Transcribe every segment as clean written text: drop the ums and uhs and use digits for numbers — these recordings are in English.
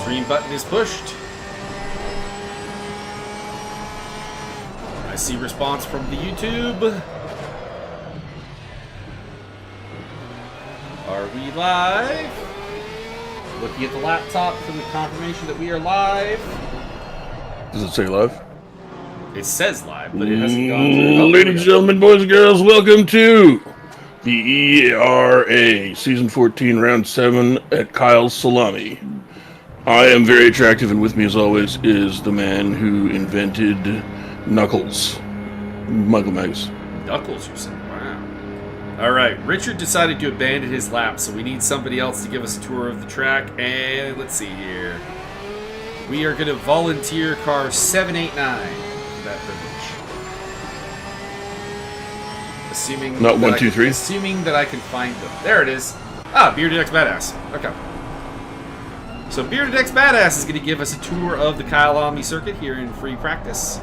Stream button is pushed. I see response from the YouTube. Are we live? Looking at the laptop for the confirmation that we are live. Does it say live? It says live, but it hasn't gone through. Ladies and gentlemen, boys and girls, welcome to the ERA Season 14, Round 7 at Kyalami. I am very attractive, and with me, as always, is the man who invented Knuckles. Michael Magus. Knuckles, you said? Wow. Alright, Richard decided to abandon his lap, so we need somebody else to give us a tour of the track. And let's see here. We are going to volunteer car 789 for that privilege. Assuming Not 1, 2, 3? Assuming that I can find them. There it is. Ah, Bearded X Badass. Okay. So Bearded X Badass is going to give us a tour of the Kyalami circuit here in free practice.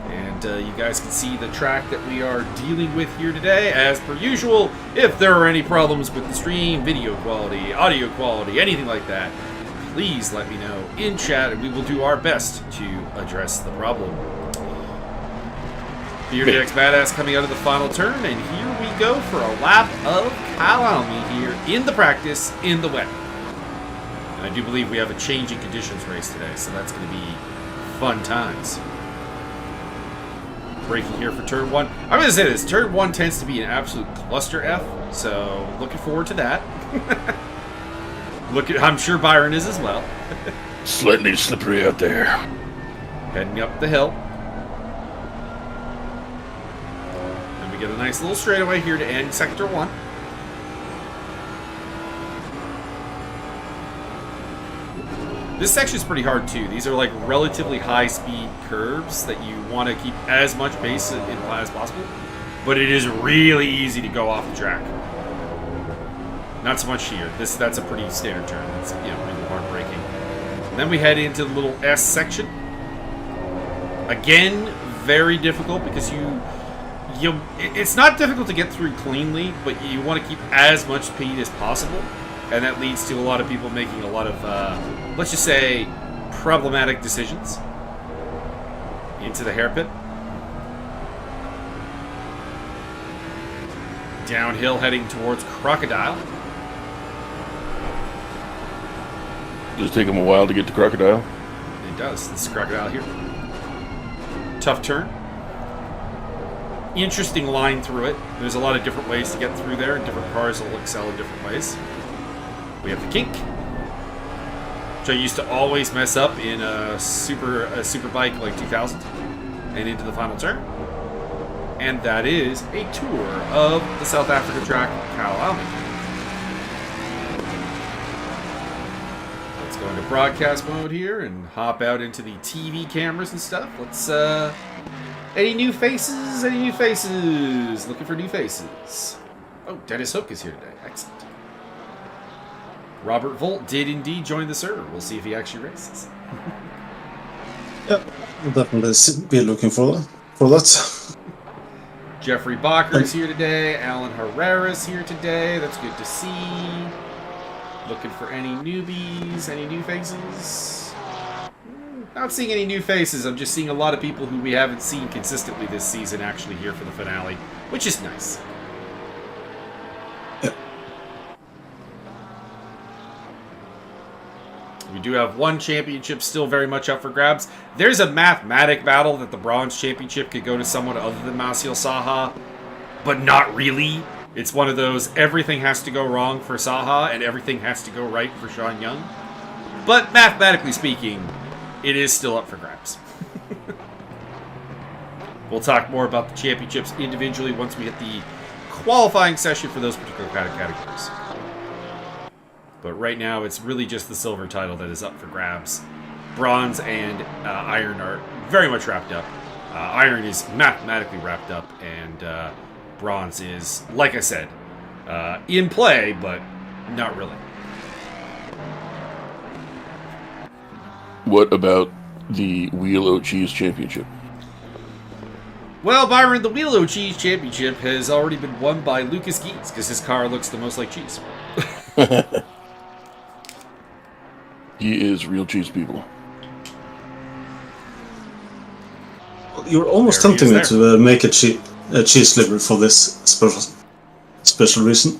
And you guys can see the track that we are dealing with here today. As per usual, if there are any problems with the stream, video quality, audio quality, anything like that, please let me know in chat, and we will do our best to address the problem. Bearded X Badass coming out of the final turn, and here we go for a lap of Kyalami here in the practice, in the wet. And I do believe we have a changing conditions race today, so that's going to be fun times. Braking here for turn 1. I'm going to say this, turn 1 tends to be an absolute cluster F, so looking forward to that. I'm sure Byron is as well. Slightly slippery out there. Heading up the hill. And we get a nice little straightaway here to end Sector 1. This section's pretty hard too. These are like relatively high-speed curves that you want to keep as much pace as possible. But it is really easy to go off the track. Not so much here. That's a pretty standard turn. It's really hard braking. And then we head into the little S section. Again, very difficult because it's not difficult to get through cleanly, but you want to keep as much speed as possible, and that leads to a lot of people making a lot of let's just say problematic decisions into the hairpin. Downhill heading towards Crocodile. Does it take him a while to get to Crocodile? It does. This is Crocodile here. Tough turn. Interesting line through it. There's a lot of different ways to get through there, and different cars will excel in different ways. We have the kink, which I used to always mess up in a super bike like 2000, and into the final turn. And that is a tour of the South Africa track, Kyalami. Let's go into broadcast mode here and hop out into the TV cameras and stuff. Let's, any new faces? Any new faces? Looking for new faces. Oh, Dennis Hook is here today. Excellent. Robert Volt did indeed join the server. We'll see if he actually races. Yeah, we'll definitely be looking for that. Jeffrey Bacher is here today. Alan Herrera's here today. That's good to see. Looking for any newbies, any new faces? Not seeing any new faces. I'm just seeing a lot of people who we haven't seen consistently this season actually here for the finale, which is nice. Yeah. We do have one championship still very much up for grabs. There's a mathematic battle that the bronze championship could go to someone other than Masiel Saha, but not really. It's one of those, everything has to go wrong for Saha and everything has to go right for Sean Young. But mathematically speaking, it is still up for grabs. We'll talk more about the championships individually once we hit the qualifying session for those particular categories. But right now, it's really just the silver title that is up for grabs. Bronze and iron are very much wrapped up. Iron is mathematically wrapped up, and bronze is, like I said, in play, but not really. What about the Wheel O' Cheese Championship? Well, Byron, the Wheel O' Cheese Championship has already been won by Lucas Geets, because his car looks the most like cheese. He is real cheese people. You're almost There he tempting me is to make a cheese livery for this special reason.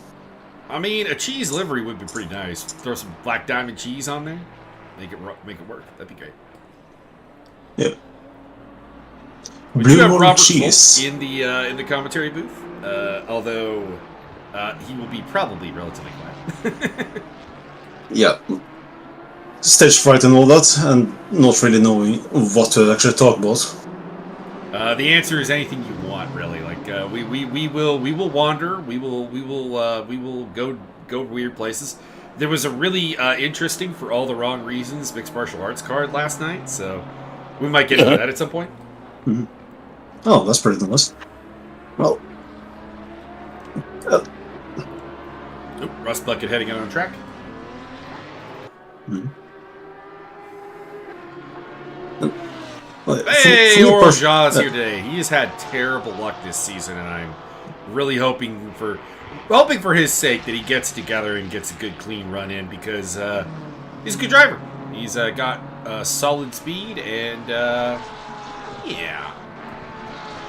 I mean, a cheese livery would be pretty nice. Throw some black diamond cheese on there, make it work. That'd be great. Yeah. We do Blue have mold Robert cheese. Folk in the commentary booth, although he will be probably relatively quiet. Yeah. Stage fright and all that, and not really knowing what to actually talk about. The answer is anything you want, really. Like we will wander. We will go weird places. There was a really interesting, for all the wrong reasons, mixed martial arts card last night, so we might get into that at some point. Mm-hmm. Oh, that's pretty nice. Well, Oop, Rust Bucket heading out on track. mm-hmm. Hey, Oral Jaw's here today. He has had terrible luck this season, and I'm really hoping for his sake that he gets together and gets a good, clean run in, because he's a good driver. He's got solid speed, and yeah,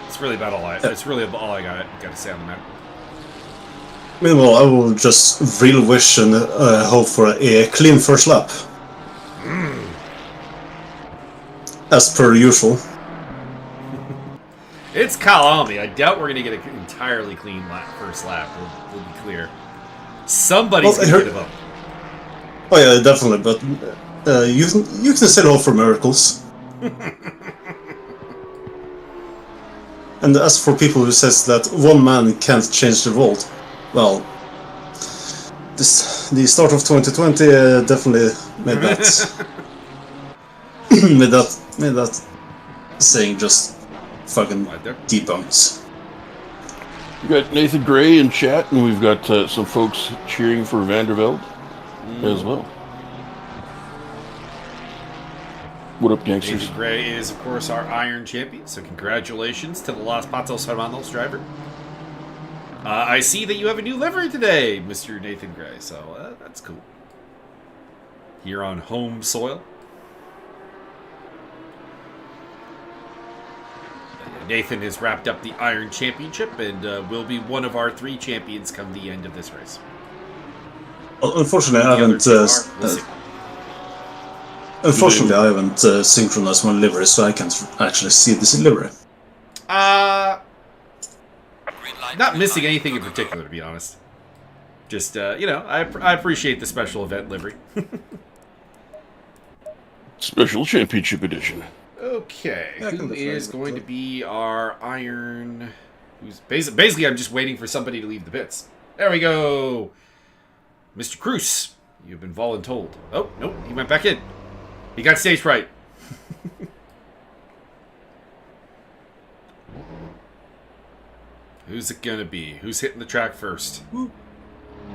it's really about all I got to say on the matter. Meanwhile, I will just real wish and hope for a clean first lap. As per usual. It's Kyalami. I doubt we're going to get an entirely clean first lap. We'll be clear. Somebody's going to get a bump. Oh yeah, definitely, but you can still hope for miracles. And as for people who says that one man can't change the world, well, the start of 2020 definitely made that made that saying just fucking debunks. We got Nathan Gray in chat, and we've got some folks cheering for Vandervelde as well. What up, gangsters? Nathan Gray is, of course, our Iron Champion, so congratulations to the Los Patos Hermanos driver. I see that you have a new livery today, Mr. Nathan Gray, so that's cool. Here on home soil. Nathan has wrapped up the Iron Championship and will be one of our 3 champions come the end of this race. Unfortunately, I haven't. Unfortunately, I haven't synchronized my livery, so I can't actually see this livery. Not missing anything in particular, to be honest. Just I appreciate the special event livery. Special Championship Edition. Okay, who is going to be our Iron? Who's basically? I'm just waiting for somebody to leave the pits. There we go, Mr. Cruz. You've been voluntold. Oh nope, he went back in. He got stage fright. Who's it gonna be? Who's hitting the track first?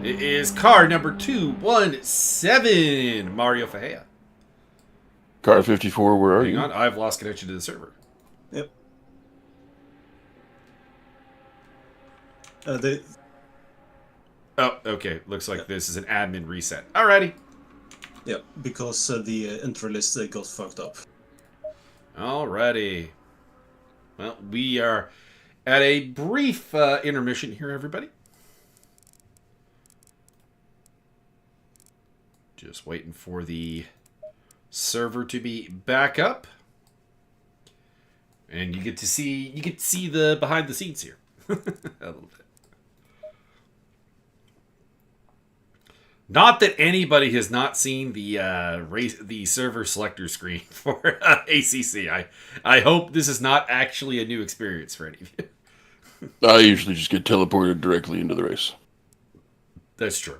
It is car number 217, Mario Fajea. Car 54, where are you? Hang on, I've lost connection to the server. Yep. Oh, okay. Looks like this is an admin reset. Alrighty. Yeah, because the entry list got fucked up. Alrighty. Well, we are at a brief intermission here, everybody. Just waiting for the server to be back up, and you get to see the behind the scenes here a little bit. Not that anybody has not seen the server selector screen for ACC. I hope this is not actually a new experience for any of you. I usually just get teleported directly into the race. That's true.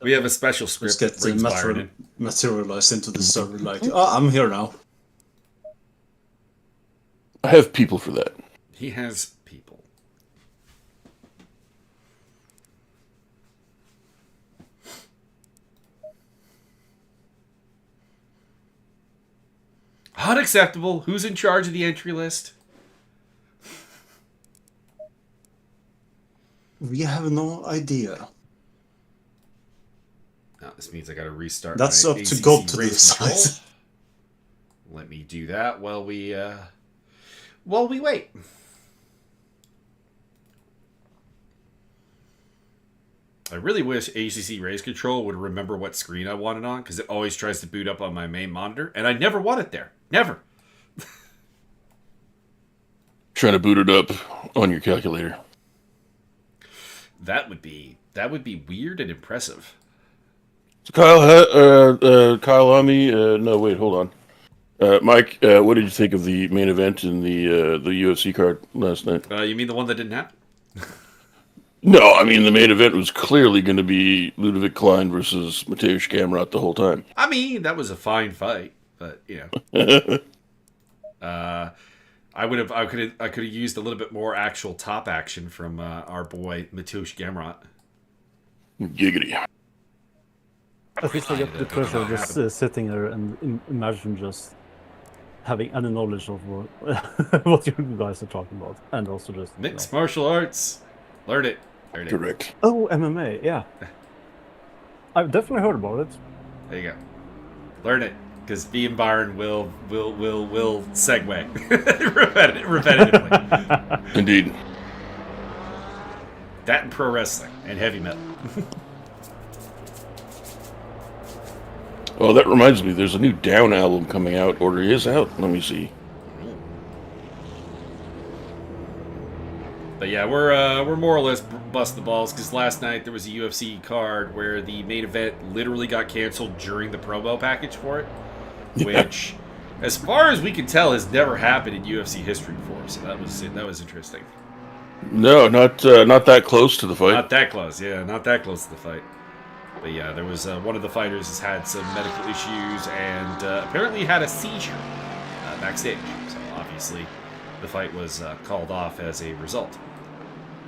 We have a special script that brings Byron in. Materialized into the server like, oh, I'm here now. I have people for that. He has people. Unacceptable. Who's in charge of the entry list? We have no idea. Oh, This means I got to restart. That's my up to ACC God to race control. decide. Let me do that while we wait. I really wish ACC race control would remember what screen I want it on, because it always tries to boot up on my main monitor, and I never want it there. Never. Trying to boot it up on your calculator. That would be weird and impressive. So Kyalami, no, wait, hold on. Mike, what did you think of the main event in the UFC card last night? You mean the one that didn't happen? No, I mean the main event was clearly going to be Ludovic Klein versus Mateusz Gamrot the whole time. I mean, that was a fine fight, but you know, I could have used a little bit more actual top action from our boy Mateusz Gamrot. Giggity. At least I get the pressure of just sitting there and imagine just having any knowledge of what you guys are talking about, and also just Mixed martial arts. Learn it. Correct. Oh, MMA, yeah. I've definitely heard about it. There you go. Learn it, because me and Byron will segue repetitively. Indeed. That and pro wrestling and heavy metal. Oh, that reminds me. There's a new Down album coming out, or it is out. Let me see. But yeah, we're more or less busting the balls, because last night there was a UFC card where the main event literally got canceled during the promo package for it, which, as far as we can tell, has never happened in UFC history before. So that was interesting. No, not that close to the fight. Not that close, yeah, not that close to the fight. But yeah, there was one of the fighters has had some medical issues and apparently had a seizure backstage. So obviously, the fight was called off as a result,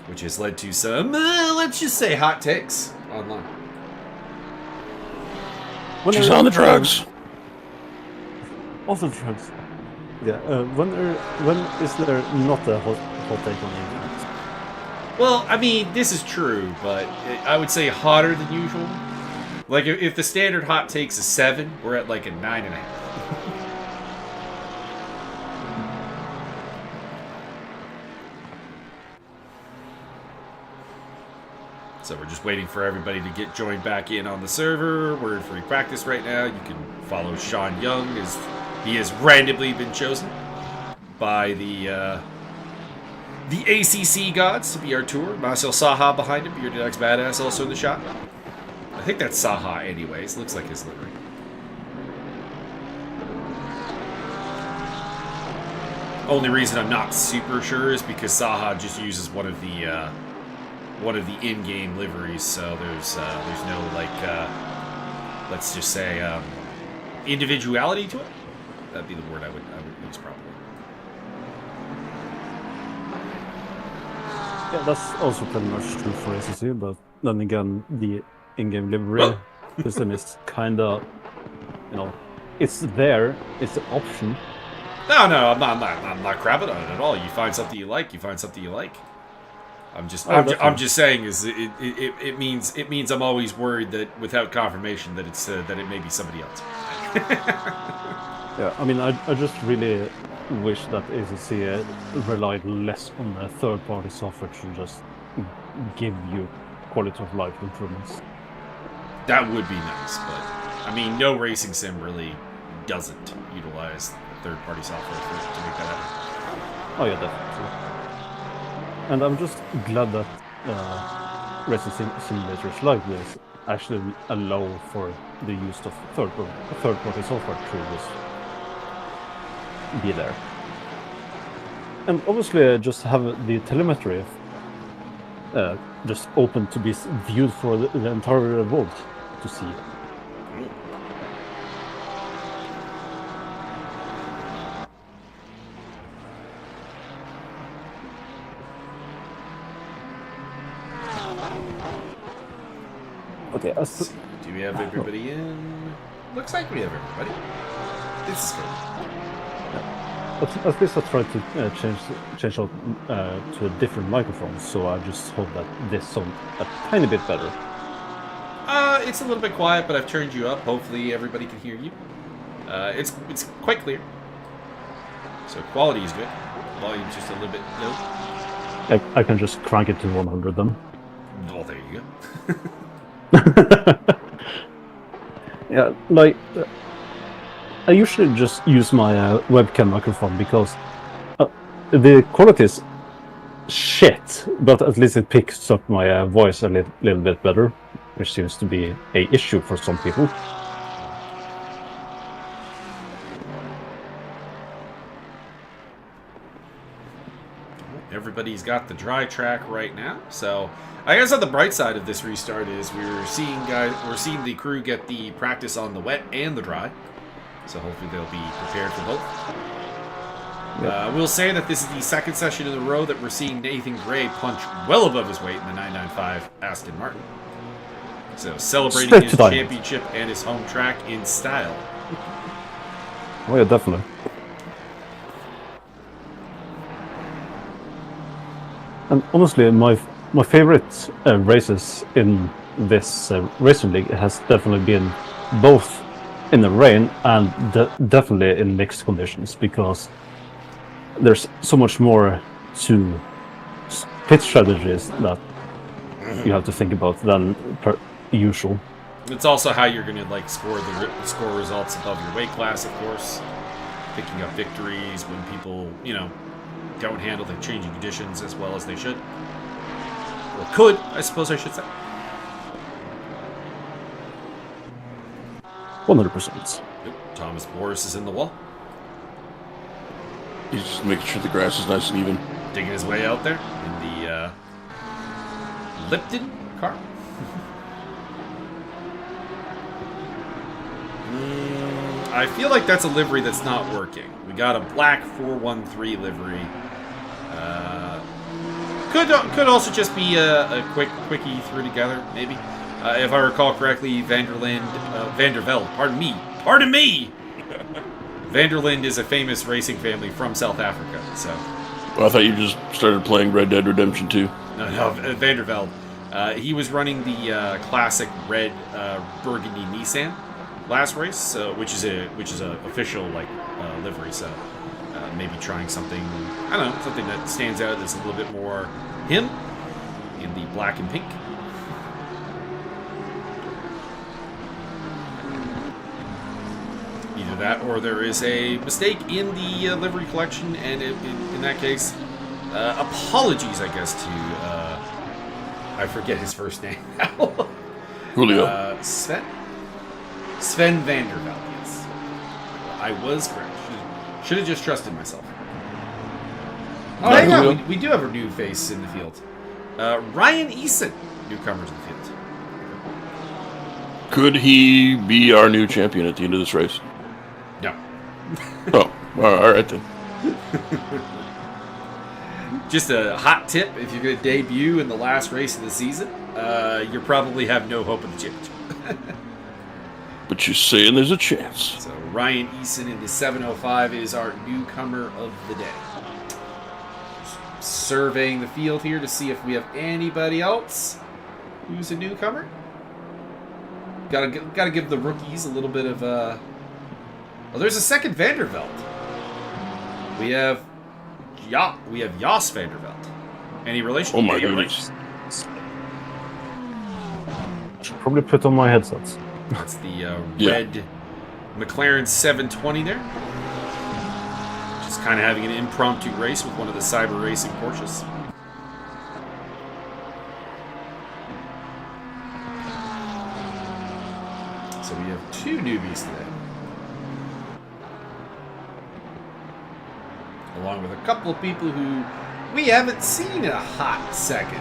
which has led to some, let's just say, hot takes online. She's on the drugs. Also drugs. Yeah. When is there not a hot take on the internet? Well, I mean, this is true, but I would say hotter than usual. Like, if the standard hot takes is 7, we're at like a 9.5. So we're just waiting for everybody to get joined back in on the server. We're in free practice right now. You can follow Sean Young, as he has randomly been chosen by the ACC gods to be our tour. Marcel Saha behind him, Bearded X Badass also in the shot. I think that's Saha anyways. Looks like his livery. Only reason I'm not super sure is because Saha just uses one of the in-game liveries, so there's no, like, let's just say, individuality to it. That'd be the word I would use probably. Yeah, that's also pretty much true for ACC, but then again, the in-game livery system is kind of, it's there, it's an option. No, I'm not crapping on it at all. You find something you like, I'm just saying is it means I'm always worried that without confirmation that it's that it may be somebody else. Yeah, I mean, I just really wish that ACC relied less on third-party software to just give you quality of life improvements. That would be nice, but I mean, no racing sim really doesn't utilize third-party software to make that happen. Oh yeah, definitely. And I'm just glad that racing simulators like this actually allow for the use of third-party software to just be there. And obviously just have the telemetry just open to be viewed for the entire world to see. Okay, do we have everybody in? Looks like we have everybody. This is good. At least I tried to change out to a different microphone, so I just hope that this sounds a tiny bit better. It's a little bit quiet, but I've turned you up. Hopefully everybody can hear you. It's quite clear. So quality is good. Volume's just a little bit low. I can just crank it to 100 then. Oh, there you go. Yeah, like I usually just use my webcam microphone because the quality is shit, but at least it picks up my voice a little bit better, which seems to be a issue for some people. Everybody's got the dry track right now, so I guess on the bright side of this restart is we're seeing the crew get the practice on the wet and the dry, so hopefully they'll be prepared for both. Yep. We'll say that this is the second session in a row that we're seeing Nathan Gray punch well above his weight in the 995 Aston Martin. So celebrating his championship and his home track in style. Oh yeah, definitely. And honestly, my favorite races in this racing league has definitely been both in the rain and definitely in mixed conditions, because there's so much more to pit strategies that you have to think about than per usual. It's also how you're going to score results above your weight class, of course. Picking up victories when people, don't handle the changing conditions as well as they should. Or could, I suppose I should say. 100%. Yep. Thomas Boris is in the wall. He's just making sure the grass is nice and even. Digging his way out there in the Lipton car. I feel like that's a livery that's not working. We got a black 413 livery. Could also just be a quickie threw together, maybe. If I recall correctly, Vandervelde, pardon me! Vanderland is a famous racing family from South Africa, so... Well, I thought you just started playing Red Dead Redemption 2. No, Vandervelde. He was running the classic red burgundy Nissan last race, which is a official livery. So maybe trying something, I don't know, something that stands out that's a little bit more him in the black and pink. Either that, or there is a mistake in the livery collection, and in that case, apologies, I guess, to I forget his first name now. Julio. Sven Vandervelde, yes. I was correct. Should have just trusted myself. Oh, hang on. We do have a new face in the field. Ryan Eason, newcomers in the field. Could he be our new champion at the end of this race? No. Oh, all right then. Just a hot tip, if you're going to debut in the last race of the season, you probably have no hope of the championship. But you're saying there's a chance. So Ryan Eason in the 705 is our newcomer of the day. Surveying the field here to see if we have anybody else who's a newcomer. Gotta give the rookies a little bit of Oh, there's a second Vandervelde. We have Jos Vandervelde. Any relation? Oh my goodness. I should probably put on my headsets. That's the red McLaren 720 there. Just kind of having an impromptu race with one of the Cyber Racing Porsches. So we have two newbies today. Along with a couple of people who we haven't seen in a hot second.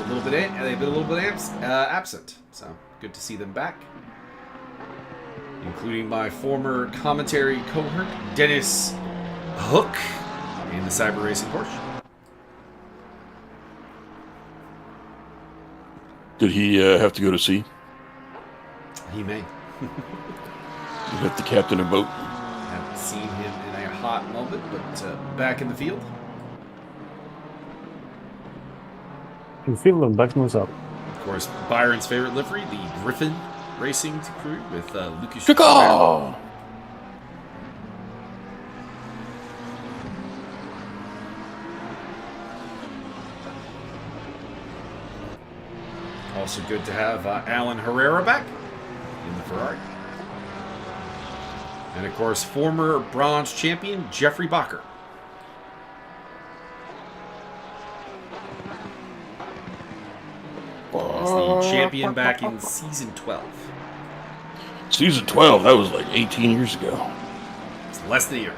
They've been a little bit absent, so good to see them back. Including my former commentary cohort, Dennis Hook, in the Cyber Racing Porsche. Did he have to go to sea? He may. You have to captain a boat. Haven't seen him in a hot moment, but back in the field. I can feel them back myself. course, Byron's favorite livery, the Griffin Racing crew with Lucas. Chicago! Also good to have Alan Herrera back in the Ferrari. And of course, former bronze champion Jeffrey Bacher. He's the champion back in season 12. Season 12, that was like 18 years ago. It's less than a year.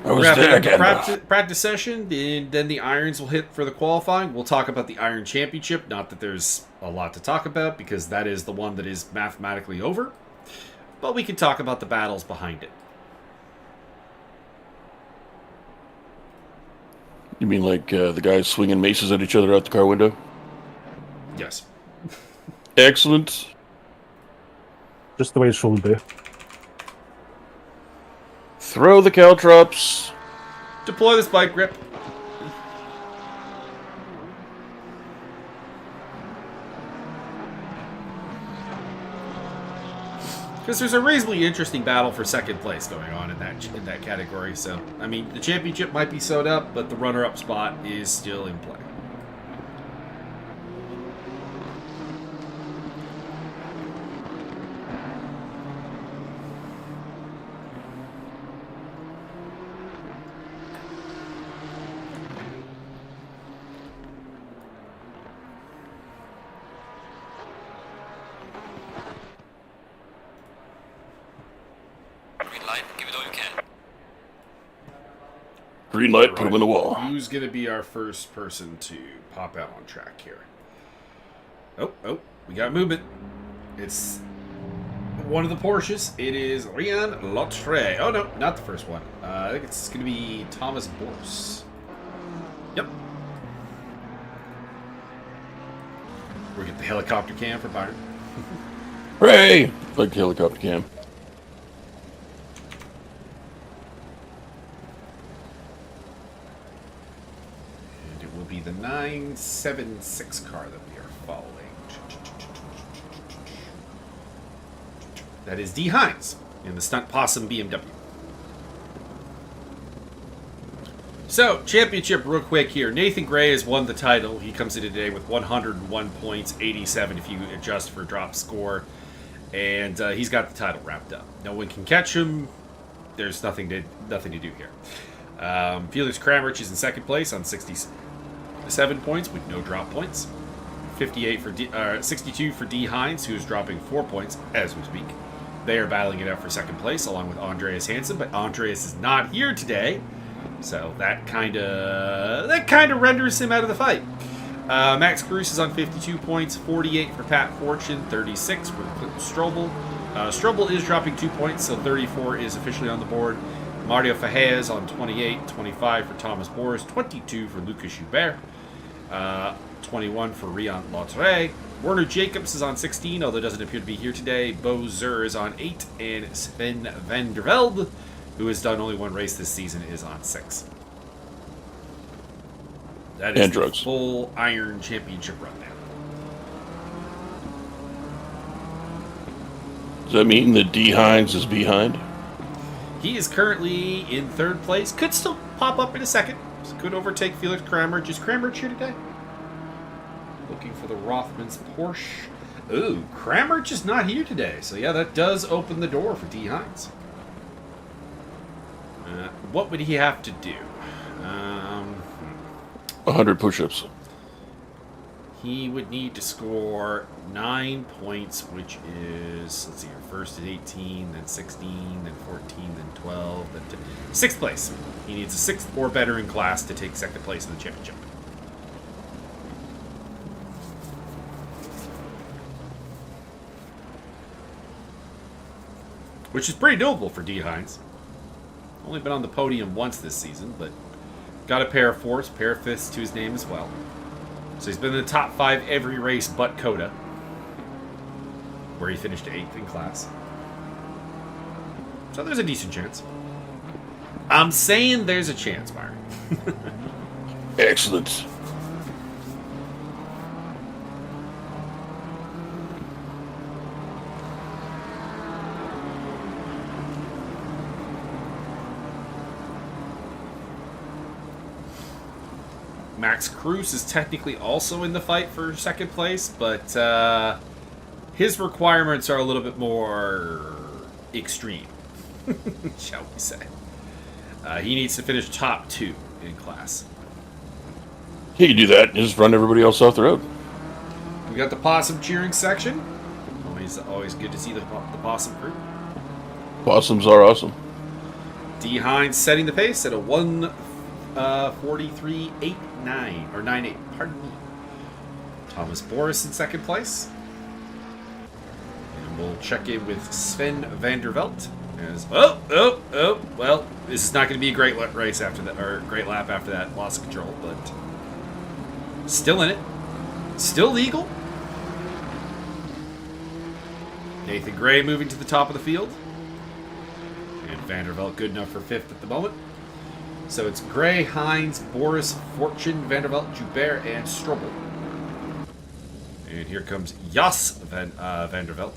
I was We're there having a again. practice session, and then the irons will hit for the qualifying. We'll talk about the Iron Championship. Not that there's a lot to talk about, because that is the one that is mathematically over. But we can talk about the battles behind it. You mean like the guys swinging maces at each other out the car window? Yes. Excellent. Just the way it should be. Throw the caltrops. Deploy the spike grip. Because there's a reasonably interesting battle for second place going on in that category. So, I mean, the championship might be sewed up, but the runner-up spot is still in play. Green light, put him in the wall. Who's going to be our first person to pop out on track here? Oh, we got movement. It's one of the Porsches. It is Rian Lautre. Oh, no, not the first one. I think it's going to be Thomas Bors. Yep. We'll get the helicopter cam for Byron. Hooray! Like the helicopter cam. The 976 car that we are following. That is D. Hines in the Stunt Possum BMW. So, championship real quick here. Nathan Gray has won the title. He comes in today with 101 points, 87 if you adjust for drop score. And he's got the title wrapped up. No one can catch him. There's nothing to do here. Felix Kramrich is in second place on 67 points with no drop points. 62 for D. Hines, who is dropping 4 points as we speak. They are battling it out for second place, along with Andreas Hansen, but Andreas is not here today, so that kind of renders him out of the fight. Max Cruz is on 52 points, 48 for Pat Fortune, 36 for Clinton Strobel. Strobel is dropping 2 points, so 34 is officially on the board. Mario Fajes on 28, 25 for Thomas Bors, 22 for Lucas Joubert, 21 for Rian Lautre. Werner Jacobs is on 16, although doesn't appear to be here today. Bo Zur is on 8, and Sven van der Velde, who has done only one race this season, is on 6. That is the full Iron Championship rundown. Does that mean that D. Hines is behind? He is currently in third place. Could still pop up in a second. Could overtake Felix Kramrich. Is Kramrich here today? Looking for the Rothmans Porsche. Ooh, Kramrich is not here today. So yeah, that does open the door for D. Hines. What would he have to do? 100 push-ups. He would need to score 9 points, which is, let's see here, first at 18, then 16, then 14, then 12, then 6th place. He needs a 6th or better in class to take second place in the championship. Which is pretty doable for D. Hines. Only been on the podium once this season, but got a pair of 4s, pair of 5ths to his name as well. So he's been in the top 5 every race but Coda, where he finished 8th in class. So there's a decent chance. I'm saying there's a chance, Byron. Excellent. Max Cruz is technically also in the fight for second place, but his requirements are a little bit more extreme, shall we say. He needs to finish top 2 in class. He can do that. Just run everybody else off the road. We got the possum cheering section. Always good to see the possum crew. Possums are awesome. D. Hines setting the pace at a 1:43.89 or 9.8. Pardon me. Thomas Boris in second place. And we'll check in with Sven Vandervelt. As well, this is not going to be a great race after that, or great lap after that loss of control, but still in it, still legal. Nathan Gray moving to the top of the field, and Vandervelt good enough for 5th at the moment. So it's Gray, Hines, Boris, Fortune, Vandervelt, Joubert, and Strobel. And here comes Jos Vandervelt.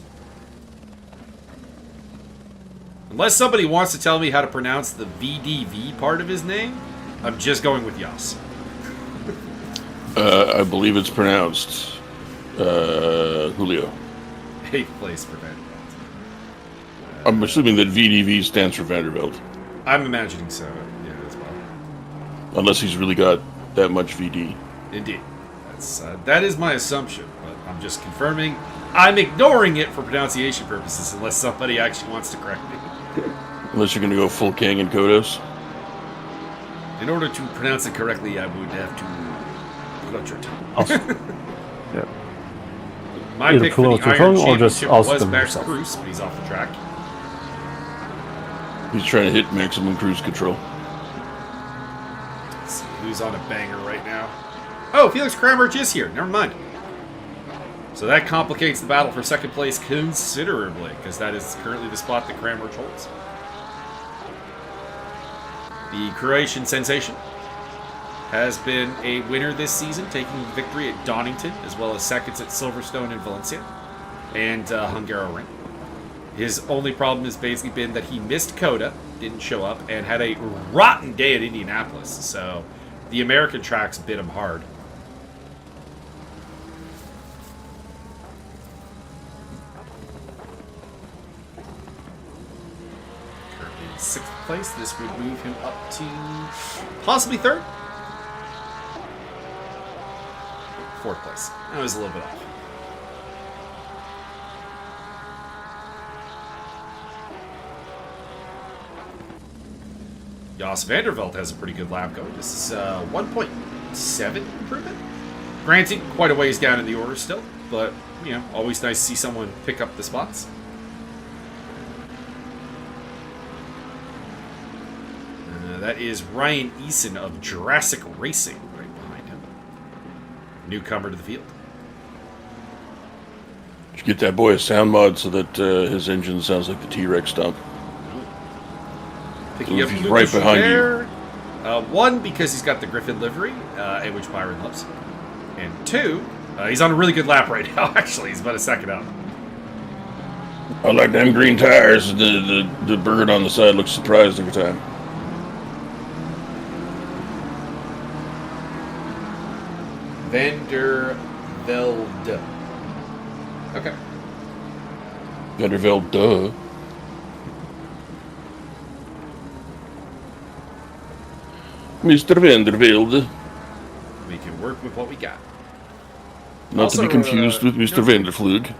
Unless somebody wants to tell me how to pronounce the VDV part of his name, I'm just going with Jos. I believe it's pronounced Julio. 8th place for Vandervelt. I'm assuming that VDV stands for Vandervelt. I'm imagining so, yeah, as well. Unless he's really got that much VD. Indeed. That is my assumption, but I'm just confirming. I'm ignoring it for pronunciation purposes unless somebody actually wants to correct me. Unless you're going to go full Kang and Kodos. In order to pronounce it correctly, I would have to pull out your tongue. Yeah. My Either pick pull for out the your Iron tongue or just Championship ask was them Max yourself. Cruz, but he's off the track. He's trying to hit maximum cruise control. Let's see who's on a banger right now. Oh, Felix Krammerich is here. Never mind. So that complicates the battle for second place considerably, because that is currently the spot that Krammerich holds. The Croatian sensation has been a winner this season, taking victory at Donington, as well as seconds at Silverstone and Valencia, and Hungaroring. His only problem has basically been that he missed Coda, didn't show up, and had a rotten day at Indianapolis, so the American tracks bit him hard. Currently in 6th place. This would move him up to possibly 3rd. 4th place. That was a little bit off. Jos Vandervelt has a pretty good lap going. This is 1.7 improvement. Granted, quite a ways down in the order still, but, you know, always nice to see someone pick up the spots. That is Ryan Eason of Jurassic Racing right behind him. Newcomer to the field. Did you get that boy a sound mod so that his engine sounds like the T-Rex stomp? Picking up He's Lucas right behind Joubert. One, because he's got the Griffin livery, which Byron loves. And 2, he's on a really good lap right now, actually. He's about a second out. I like them green tires. The bird on the side looks surprised every time. Vandervelde. Okay. Vandervelde, duh. Mr. Vandervelde. We can work with what we got. Not Also, to be confused with Mr. Vanderflug.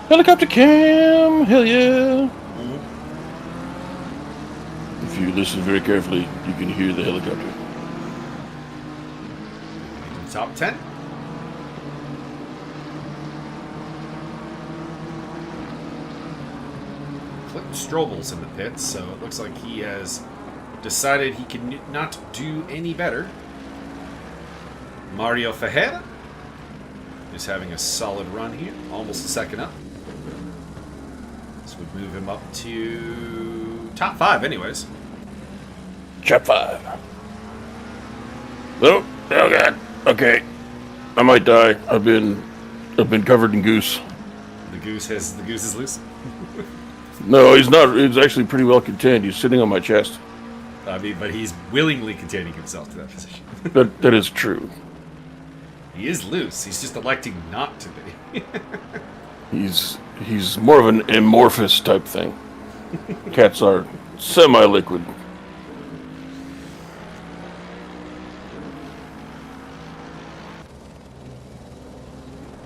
Helicopter cam! Hell yeah! If you listen very carefully, you can hear the helicopter. Top 10. Clinton Strobel's in the pits, so it looks like he has decided he can not do any better. Mario Ferreira is having a solid run here, almost a second up. This would move him up to top 5 anyways. Chap 5. Oh god. Okay. I might die. I've been covered in goose. The goose is loose. No, he's not. He's actually pretty well contained. He's sitting on my chest. I mean, but he's willingly containing himself to that position. That is true. He is loose. He's just electing not to be. He's more of an amorphous type thing. Cats are semi-liquid.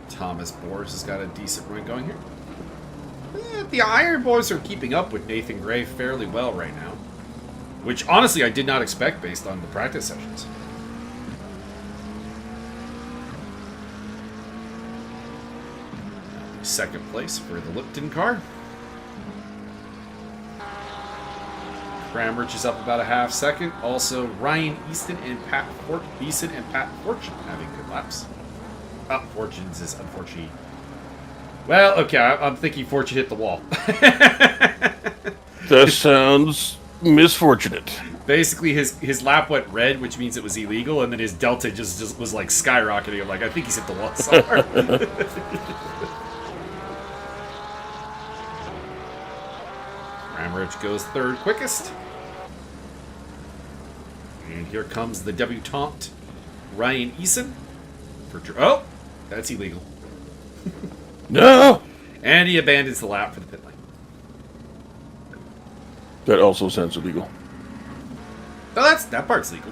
Thomas Boris has got a decent run going here. The Iron Boys are keeping up with Nathan Gray fairly well right now. Which, honestly, I did not expect based on the practice sessions. Second place for the Lipton car. Cramrich is up about a half second. Also, Ryan Easton and Pat Fortune having good laps. Fortune's is unfortunately. Well, okay, I'm thinking Fortune hit the wall. That sounds misfortunate. Basically, his lap went red, which means it was illegal, and then his delta just was like skyrocketing. I'm like, I think he's hit the wall somewhere. Ramrich goes third quickest. And here comes the debutante, Ryan Eason. Oh, that's illegal. No! And he abandons the lap for the pit lane. That also sounds illegal. Oh, that part's legal.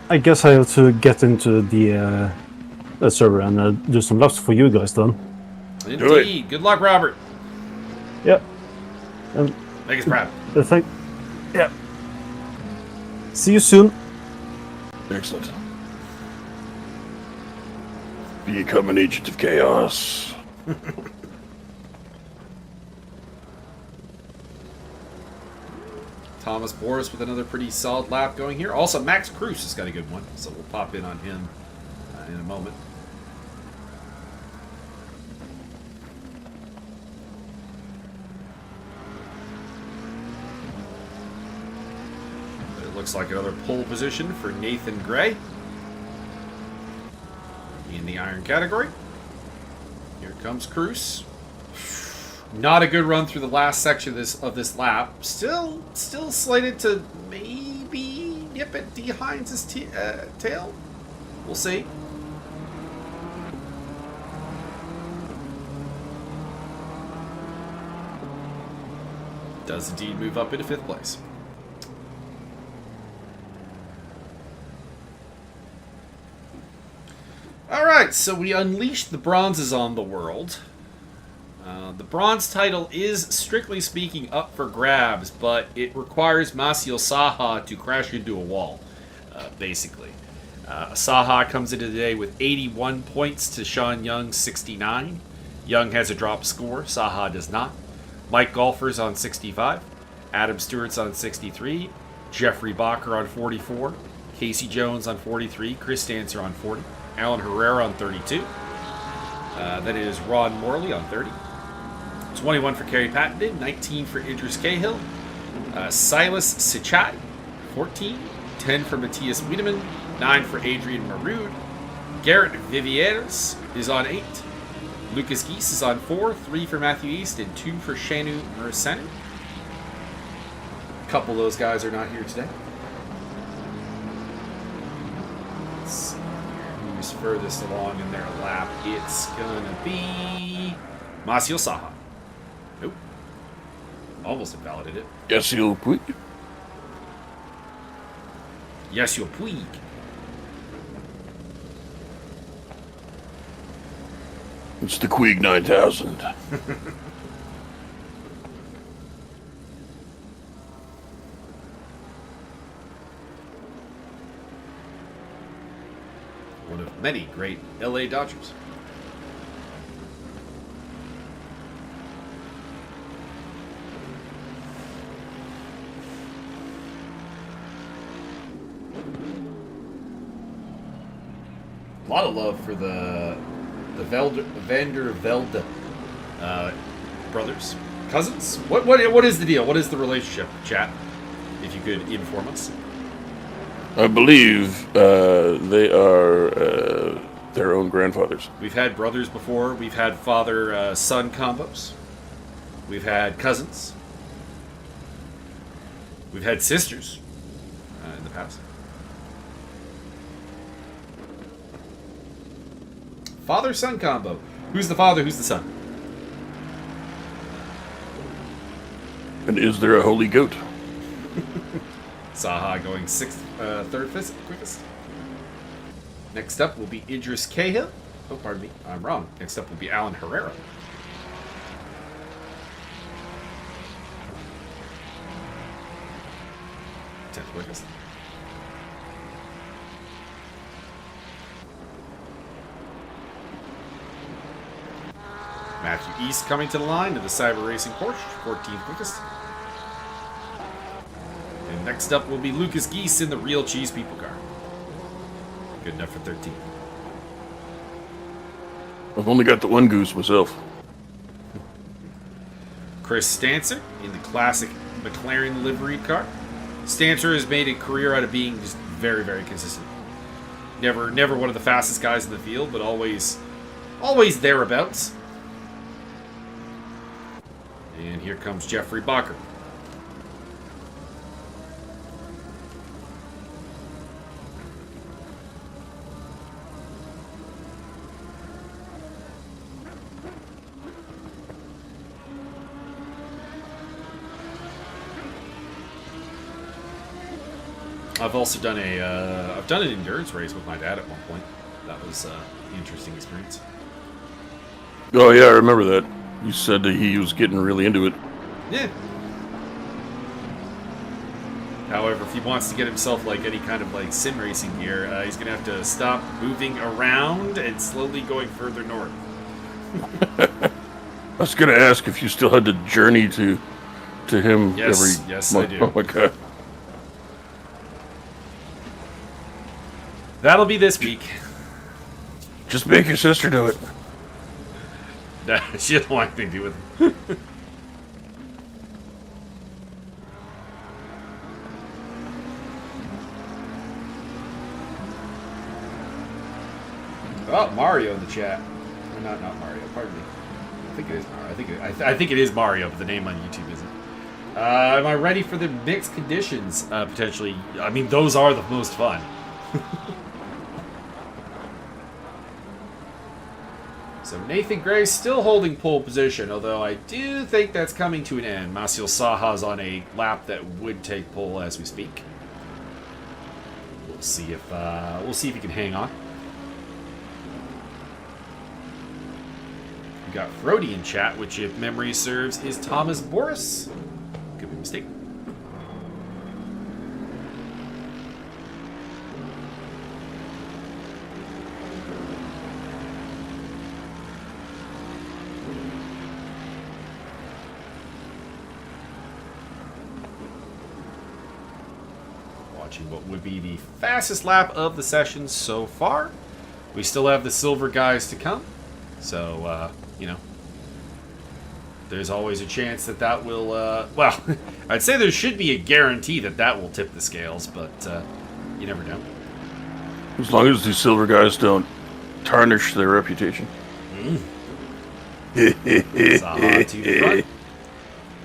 I guess I have to get into the server and do some laps for you guys then. Indeed. Good luck, Robert. Yeah. Make us proud. Yeah. See you soon. Excellent. Become an agent of chaos. Thomas Boris with another pretty solid lap going here. Also, Max Cruz has got a good one, so we'll pop in on him in a moment. But it looks like another pole position for Nathan Gray in the iron category. Here comes Cruz. Not a good run through the last section of this lap. Still slated to maybe nip at D. Hines' tail. We'll see. Does indeed move up into 5th place. Alright, so we unleashed the bronzes on the world. The bronze title is, strictly speaking, up for grabs, but it requires Masio Saha to crash into a wall, basically. Saha comes into the day with 81 points to Sean Young's 69. Young has a drop score, Saha does not. Mike Golfer's on 65. Adam Stewart's on 63. Jeffrey Bacher on 44. Casey Jones on 43. Chris Stancer on 40. Alan Herrera on 32. Then it is Ron Morley on 30. 21 for Kerry Pattenden, 19 for Idris Cahill, Silas Sichai, 14, 10 for Matthias Wiedemann, 9 for Adrian Maroud, Garrett Vivieres is on 8, Lucas Geese is on 4, 3 for Matthew East, and 2 for Shanu Mursenu. A couple of those guys are not here today. Let's see who's furthest along in their lap. It's gonna be Masio Saha. Nope. Almost invalidated it. Yes, you'll Puig. Yes, you're Puig. It's the Queeg 9000. One of many great LA Dodgers. A lot of love for the The Vander Velde brothers. Cousins? What is the deal? What is the relationship, chat? If you could inform us. I believe they are their own grandfathers. We've had brothers before. We've had father-son combos. We've had cousins. We've had sisters in the past. Father-son combo. Who's the father? Who's the son? And is there a holy goat? Saha going third quickest. Next up will be Idris Cahill. Oh, pardon me. I'm wrong. Next up will be Alan Herrera. 10th quickest. Matthew East coming to the line to the Cyber Racing Porsche, 14th quickest. And next up will be Lucas Geese in the Real Cheese People car. Good enough for 13th. I've only got the one goose myself. Chris Stancer in the classic McLaren livery car. Stancer has made a career out of being just very, very consistent. Never one of the fastest guys in the field, but always thereabouts. And here comes Jeffrey Bacher. I've also done I've done an endurance race with my dad at one point. That was an interesting experience. Oh yeah, I remember that. You said that he was getting really into it. Yeah. However, if he wants to get himself like any kind of like sim racing gear, he's gonna have to stop moving around and slowly going further north. I was gonna ask if you still had to journey to him Yes, every yes, month. I do. Oh my god. That'll be this week. Just make your sister do it. Nah, she doesn't want anything to do with it. Oh, Mario in the chat. Or not Mario. Pardon me. I think it is Mario. I think it is Mario, but the name on YouTube isn't. Am I ready for the mixed conditions? Potentially. I mean, those are the most fun. So Nathan Gray still holding pole position, although I do think that's coming to an end. Masil Saha's on a lap that would take pole as we speak. We'll see if he can hang on. We got Frody in chat, which, if memory serves, is Thomas Boris. Could be mistaken. Watching what would be the fastest lap of the session so far. We still have the silver guys to come. So, you know, there's always a chance that will, well, I'd say there should be a guarantee that will tip the scales, but you never know. As long as these silver guys don't tarnish their reputation. Saha to the front.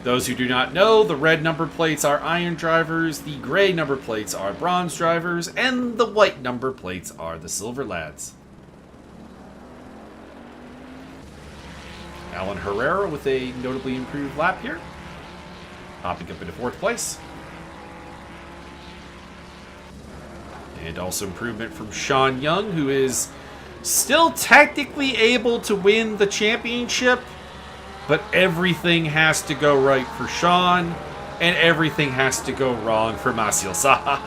Those who do not know, the red number plates are iron drivers, the gray number plates are bronze drivers, and the white number plates are the silver lads. Alan Herrera with a notably improved lap here. Hopping up into 4th place. And also improvement from Sean Young, who is still technically able to win the championship, but everything has to go right for Sean, and everything has to go wrong for Masil Saha.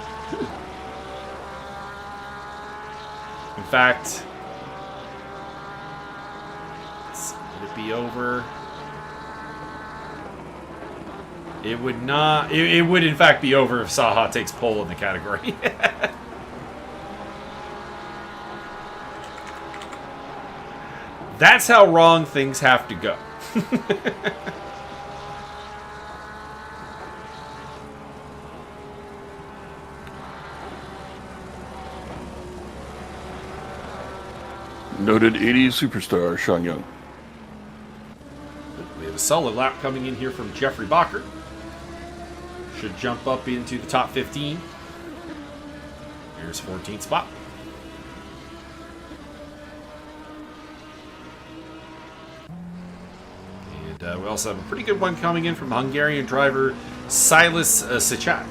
In fact, would it be over? It would not. It would, in fact, be over if Saha takes pole in the category. That's how wrong things have to go. Noted 80s superstar Sean Young. We have a solid lap coming in here from Jeffrey Bacher. Should jump up into the top 15. Here's 14th spot. And we also have a pretty good one coming in from Hungarian driver Silas Sichat.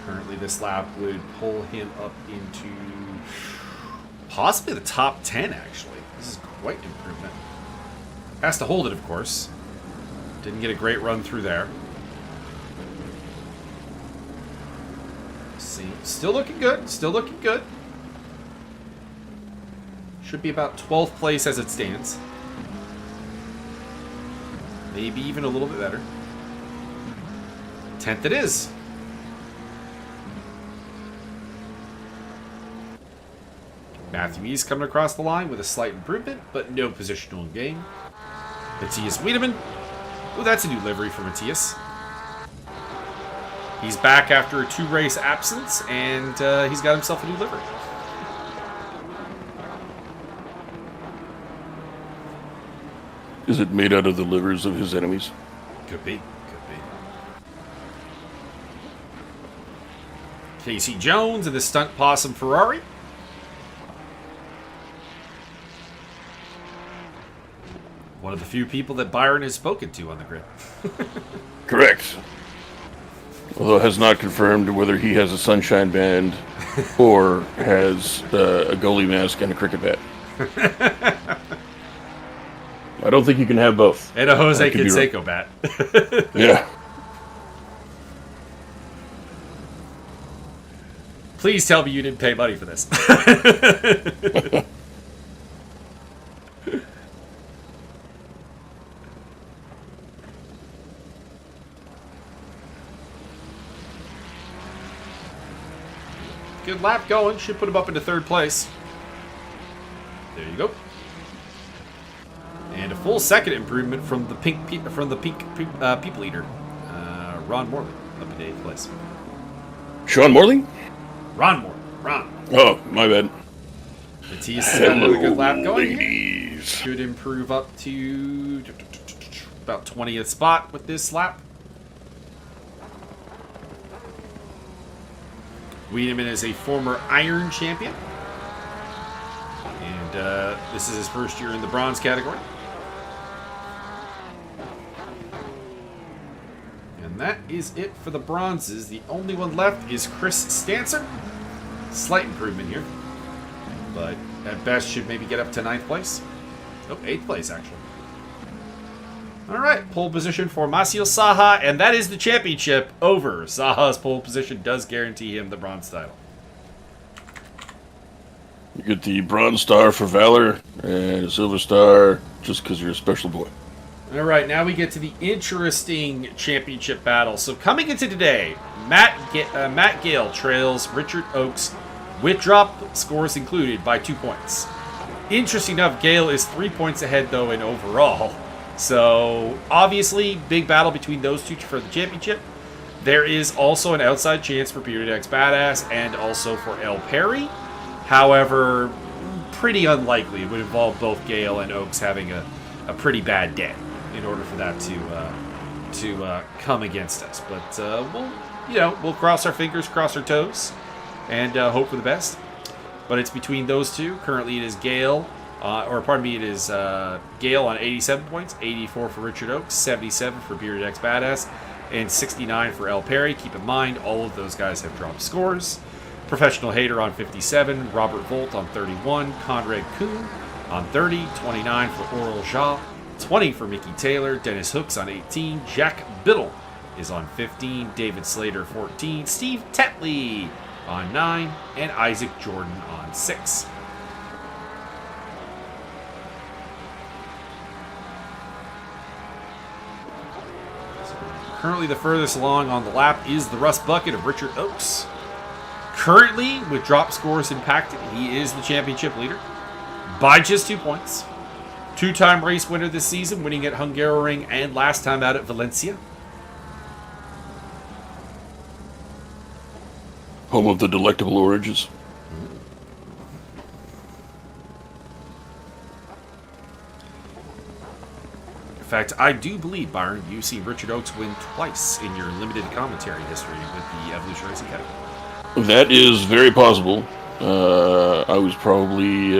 Currently, this lap would pull him up into possibly the top 10, actually. This is quite an improvement. Has to hold it, of course. Didn't get a great run through there. Let's see. Still looking good. Still looking good. Should be about 12th place as it stands. Maybe even a little bit better. 10th it is. Matthew East coming across the line with a slight improvement, but no positional gain. Matthias Wiedemann. Oh, that's a new livery for Matthias. He's back after a 2-race absence, and he's got himself a new livery. Is it made out of the livers of his enemies? Could be. Could be. Casey Jones and the Stunt Possum Ferrari. One of the few people that Byron has spoken to on the grid. Correct. Although has not confirmed whether he has a sunshine band or has a goalie mask and a cricket bat. I don't think you can have both. And a Jose Canseco bat. Yeah. Please tell me you didn't pay money for this. Good lap going. Should put him up into 3rd place. There you go. And a full 2nd improvement from the people eater, Ron Morley, up into 8th place. Sean Morley? Ron Morley. Ron. Oh, my bad. Matthias has got another good lap going. Ladies. Should improve up to about 20th spot with this lap. Wiedemann is a former Iron champion. And this is his first year in the bronze category. And that is it for the bronzes. The only one left is Chris Stancer. Slight improvement here. But at best should maybe get up to 9th place. Oh, 8th place, actually. Alright, pole position for Masio Saha, and that is the championship over. Saha's pole position does guarantee him the bronze title. You get the bronze star for valor and a silver star just because you're a special boy. Alright, now we get to the interesting championship battle. So coming into today, Matt Gale trails Richard Oakes with drop scores included by 2 points. Interesting enough, Gale is 3 points ahead though in overall. So, obviously, big battle between those two for the championship. There is also an outside chance for Bearded X Badass and also for El Perry. However, pretty unlikely. It would involve both Gale and Oakes having a pretty bad day in order for that to come against us. But we'll cross our fingers, cross our toes, and hope for the best. But it's between those two. Currently, it is Gale. It is Gale on 87 points, 84 for Richard Oakes, 77 for Bearded X Badass, and 69 for El Perry. Keep in mind, all of those guys have dropped scores. Professional Hater on 57, Robert Volt on 31, Conrad Kuhn on 30, 29 for Oral Jha, 20 for Mickey Taylor, Dennis Hooks on 18, Jack Biddle is on 15, David Slater 14, Steve Tetley on 9, and Isaac Jordan on 6. Currently the furthest along on the lap is the Rust Bucket of Richard Oakes. Currently, with drop scores impacted, he is the championship leader by just 2 points. 2-time race winner this season, winning at Hungaroring and last time out at Valencia. Home of the delectable oranges. In fact, I do believe, Byron, you've seen Richard Oakes win twice in your limited commentary history with the Evolution Racing Academy. That is very possible. I was probably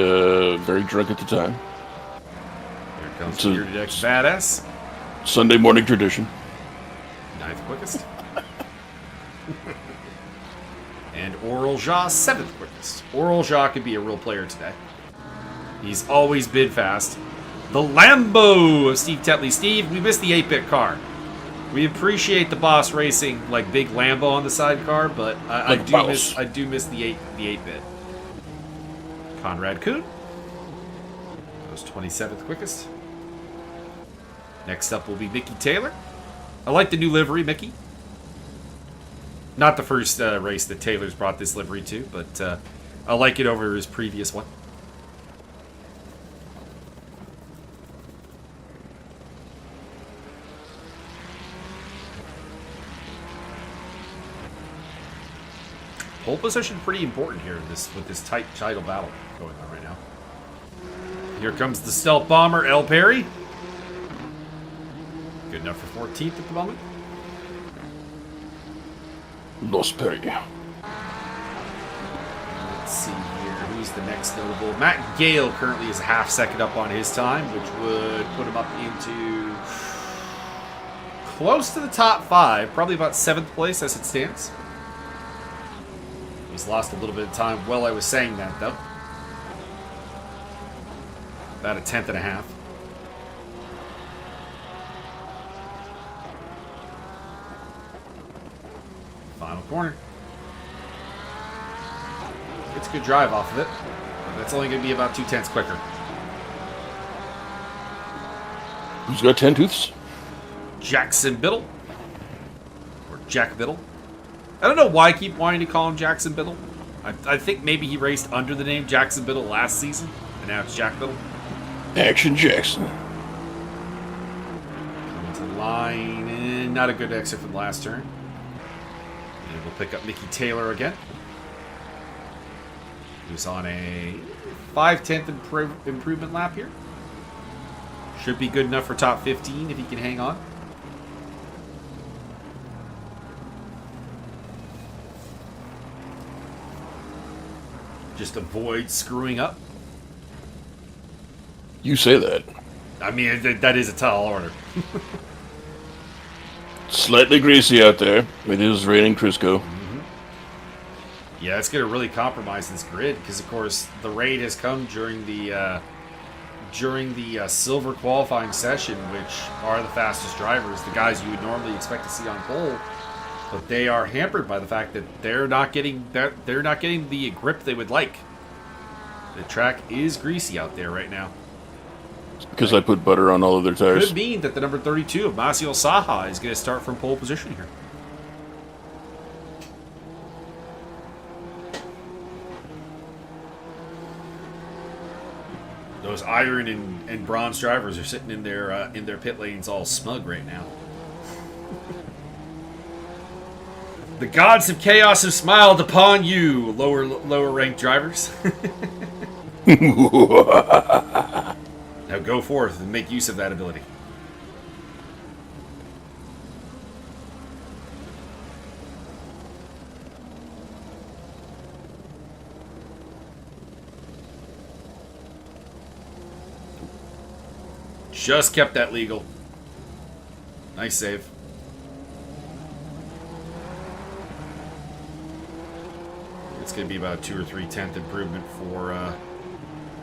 very drunk at the time. Here comes Bearded X Badass. Sunday morning tradition. 9th quickest. And Oral Jaw, 7th quickest. Oral Jaw could be a real player today. He's always been fast. The Lambo of Steve Tetley. Steve, we missed the 8-bit car. We appreciate the boss racing like big Lambo on the sidecar, but I do miss the 8-bit. Conrad Kuhn. That was 27th quickest. Next up will be Mickey Taylor. I like the new livery, Mickey. Not the first race that Taylor's brought this livery to, but I like it over his previous one. Pole position pretty important here with this tight title battle going on right now. Here comes the stealth bomber, El Perry. Good enough for 14th at the moment. Los Perry. Let's see here. Who's the next notable? Matt Gale currently is a half second up on his time, which would put him up into close to the top 5. Probably about 7th place as it stands. He's lost a little bit of time while I was saying that, though. About a 10th and a half. Final corner. It's a good drive off of it. But that's only going to be about 2/10 quicker. Who's got 10 tooths? Jackson Biddle. Or Jack Biddle. I don't know why I keep wanting to call him Jackson Biddle. I think maybe he raced under the name Jackson Biddle last season, and now it's Jack Biddle. Action Jackson. Coming to the line, and not a good exit from the last turn. And we'll pick up Mickey Taylor again. Who's on a 5/10 improvement lap here. Should be good enough for top 15 if he can hang on. Just avoid screwing up. You say that. I mean, that is a tall order. Slightly greasy out there. It is raining Crisco. Yeah, it's going to really compromise this grid because, of course, the raid has come during the silver qualifying session, which are the fastest drivers, the guys you would normally expect to see on pole. But they are hampered by the fact that they're not getting the grip they would like. The track is greasy out there right now. It's because I put butter on all of their tires. Could mean that the number 32 of Masio Saha is going to start from pole position here. Those iron and bronze drivers are sitting in their pit lanes all smug right now. The gods of chaos have smiled upon you, lower ranked drivers. Now go forth and make use of that ability. Just kept that legal. Nice save. It's going to be about 2 or 3/10 improvement for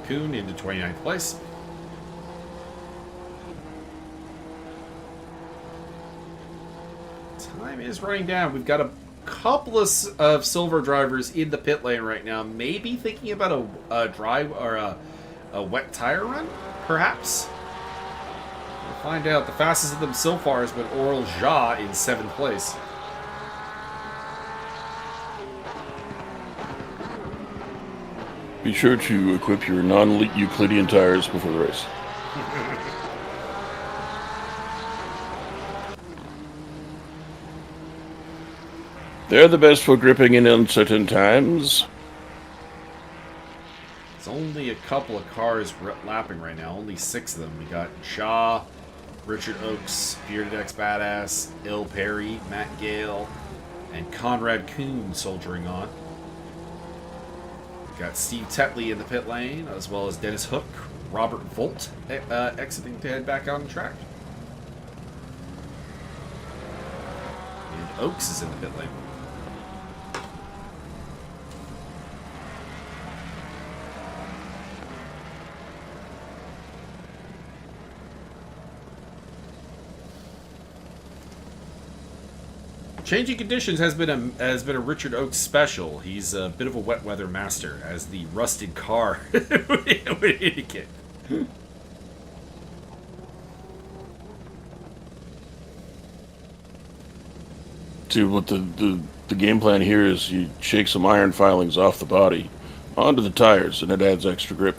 Kuhn into 29th place. Time is running down. We've got a couple of silver drivers in the pit lane right now. Maybe thinking about a dry or a wet tire run, perhaps. We'll find out. The fastest of them so far has been Oral Ja in 7th place. Be sure to equip your non-Euclidean tires before the race. They're the best for gripping in uncertain times. It's only a couple of cars lapping right now. Only 6 of them. We got Shaw, Richard Oakes, Bearded X Badass, Il Perry, Matt Gale, and Conrad Kuhn soldiering on. We got Steve Tetley in the pit lane, as well as Dennis Hook, Robert Volt exiting to head back on the track. And Oakes is in the pit lane. Changing conditions has been a Richard Oakes special. He's a bit of a wet weather master, as the rusted car would indicate. See, what the game plan here is you shake some iron filings off the body onto the tires, and it adds extra grip.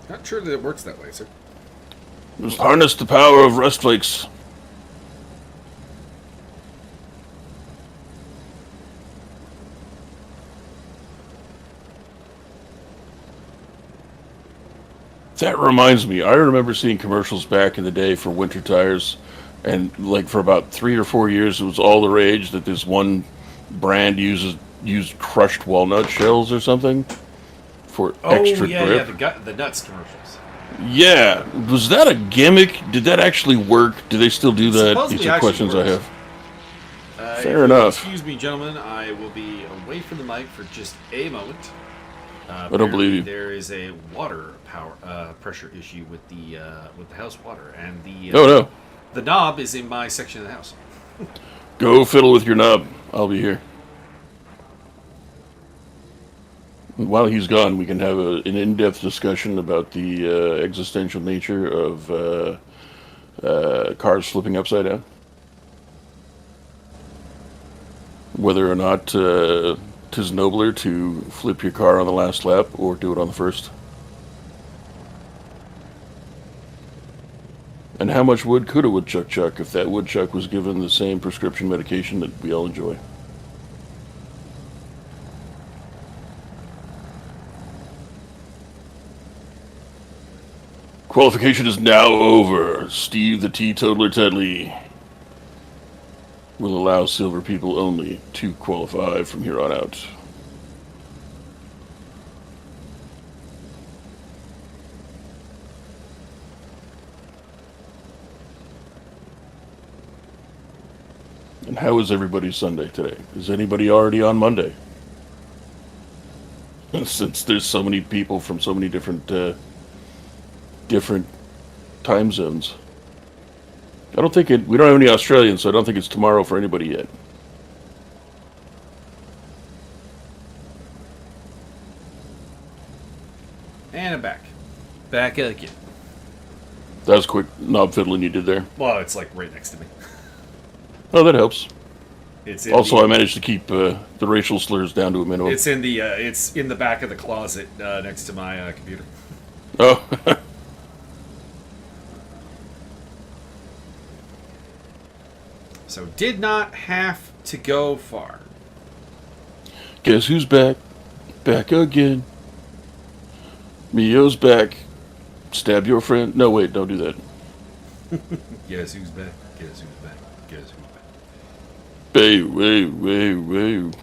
Not sure that it works that way, sir. Just harness the power of rust flakes. That reminds me, I remember seeing commercials back in the day for winter tires, and like for about 3 or 4 years, it was all the rage that this one brand used crushed walnut shells or something for extra grip. The nuts commercials. Yeah, was that a gimmick? Did that actually work? Do they still do that? Supposedly These are questions works. I have. Fair enough. Excuse me, gentlemen. I will be away from the mic for just a moment. I don't believe you. There is a water pressure issue with the house water, and the knob is in my section of the house. Go fiddle with your knob. I'll be here. While he's gone, we can have an in-depth discussion about the existential nature of cars flipping upside down. Whether or not 'tis nobler to flip your car on the last lap or do it on the first. And how much wood could a woodchuck chuck if that woodchuck was given the same prescription medication that we all enjoy? Qualification is now over. Steve the Teetotaler Tedley will allow silver people only to qualify from here on out. And how is everybody's Sunday today? Is anybody already on Monday? Since there's so many people from so many different time zones. I don't think we don't have any Australians, so I don't think it's tomorrow for anybody yet. And I'm back. Back again. That was quick knob fiddling you did there. Well, it's like right next to me. Oh, that helps. It's also, I managed to keep the racial slurs down to a minimum. It's in the back of the closet next to my computer. Oh. So did not have to go far. Guess who's back? Back again. Mio's back. Stab your friend. No, wait, don't do that. Guess who's back? Guess who's back? Guess who's back? Wait.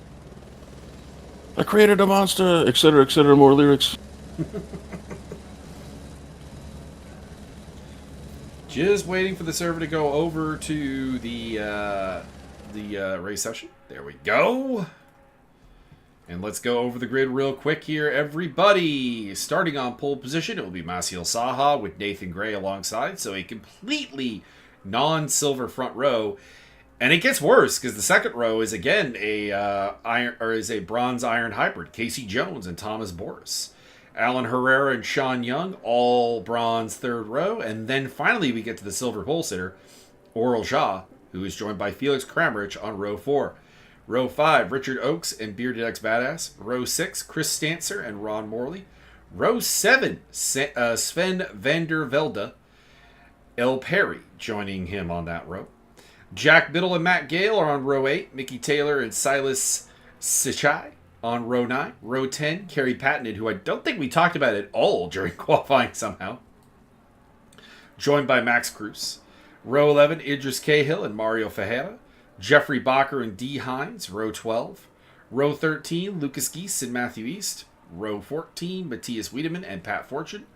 I created a monster, etc., more lyrics. Just waiting for the server to go over to the race session. There we go. And let's go over the grid real quick here, everybody. Starting on pole position, it will be Maciel Saha with Nathan Gray alongside. So a completely non-silver front row. And it gets worse because the second row is again a bronze iron hybrid. Casey Jones and Thomas Boris. Alan Herrera and Sean Young, all bronze third row. And then finally we get to the silver pole sitter, Oral Shah, who is joined by Felix Kramrich on row 4. Row 5, Richard Oakes and Bearded X Badass. Row 6, Chris Stancer and Ron Morley. Row 7, Sven Vander Velde. El Perry joining him on that row. Jack Biddle and Matt Gale are on row 8. Mickey Taylor and Silas Sichai on row 9. Row 10, Kerry Pattenden, who I don't think we talked about at all during qualifying somehow, joined by Max Cruz. Row 11, Idris Cahill and Mario Ferreira. Jeffrey Bacher and Dee Hines, row 12. Row 13, Lucas Geese and Matthew East. Row 14, Matthias Wiedemann and Pat Fortune.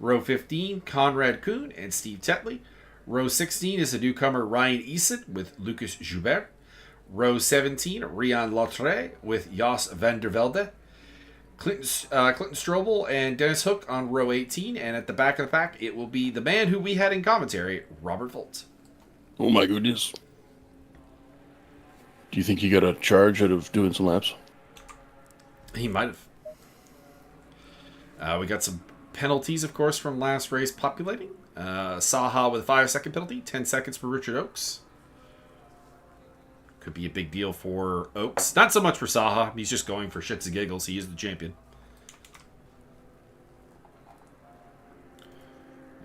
Row 15, Conrad Kuhn and Steve Tetley. Row 16 is the newcomer Ryan Eason with Lucas Joubert. Row 17, Rian Lautre with Jos van der Velde. Clinton Strobel and Dennis Hook on row 18. And at the back of the pack, it will be the man who we had in commentary, Robert Volt. Oh my goodness. Do you think he got a charge out of doing some laps? He might have. We got some penalties, of course, from last race populating. Saha with a 5-second penalty, 10 seconds for Richard Oakes. Could be a big deal for Oakes. Not so much for Saha. He's just going for shits and giggles. He is the champion.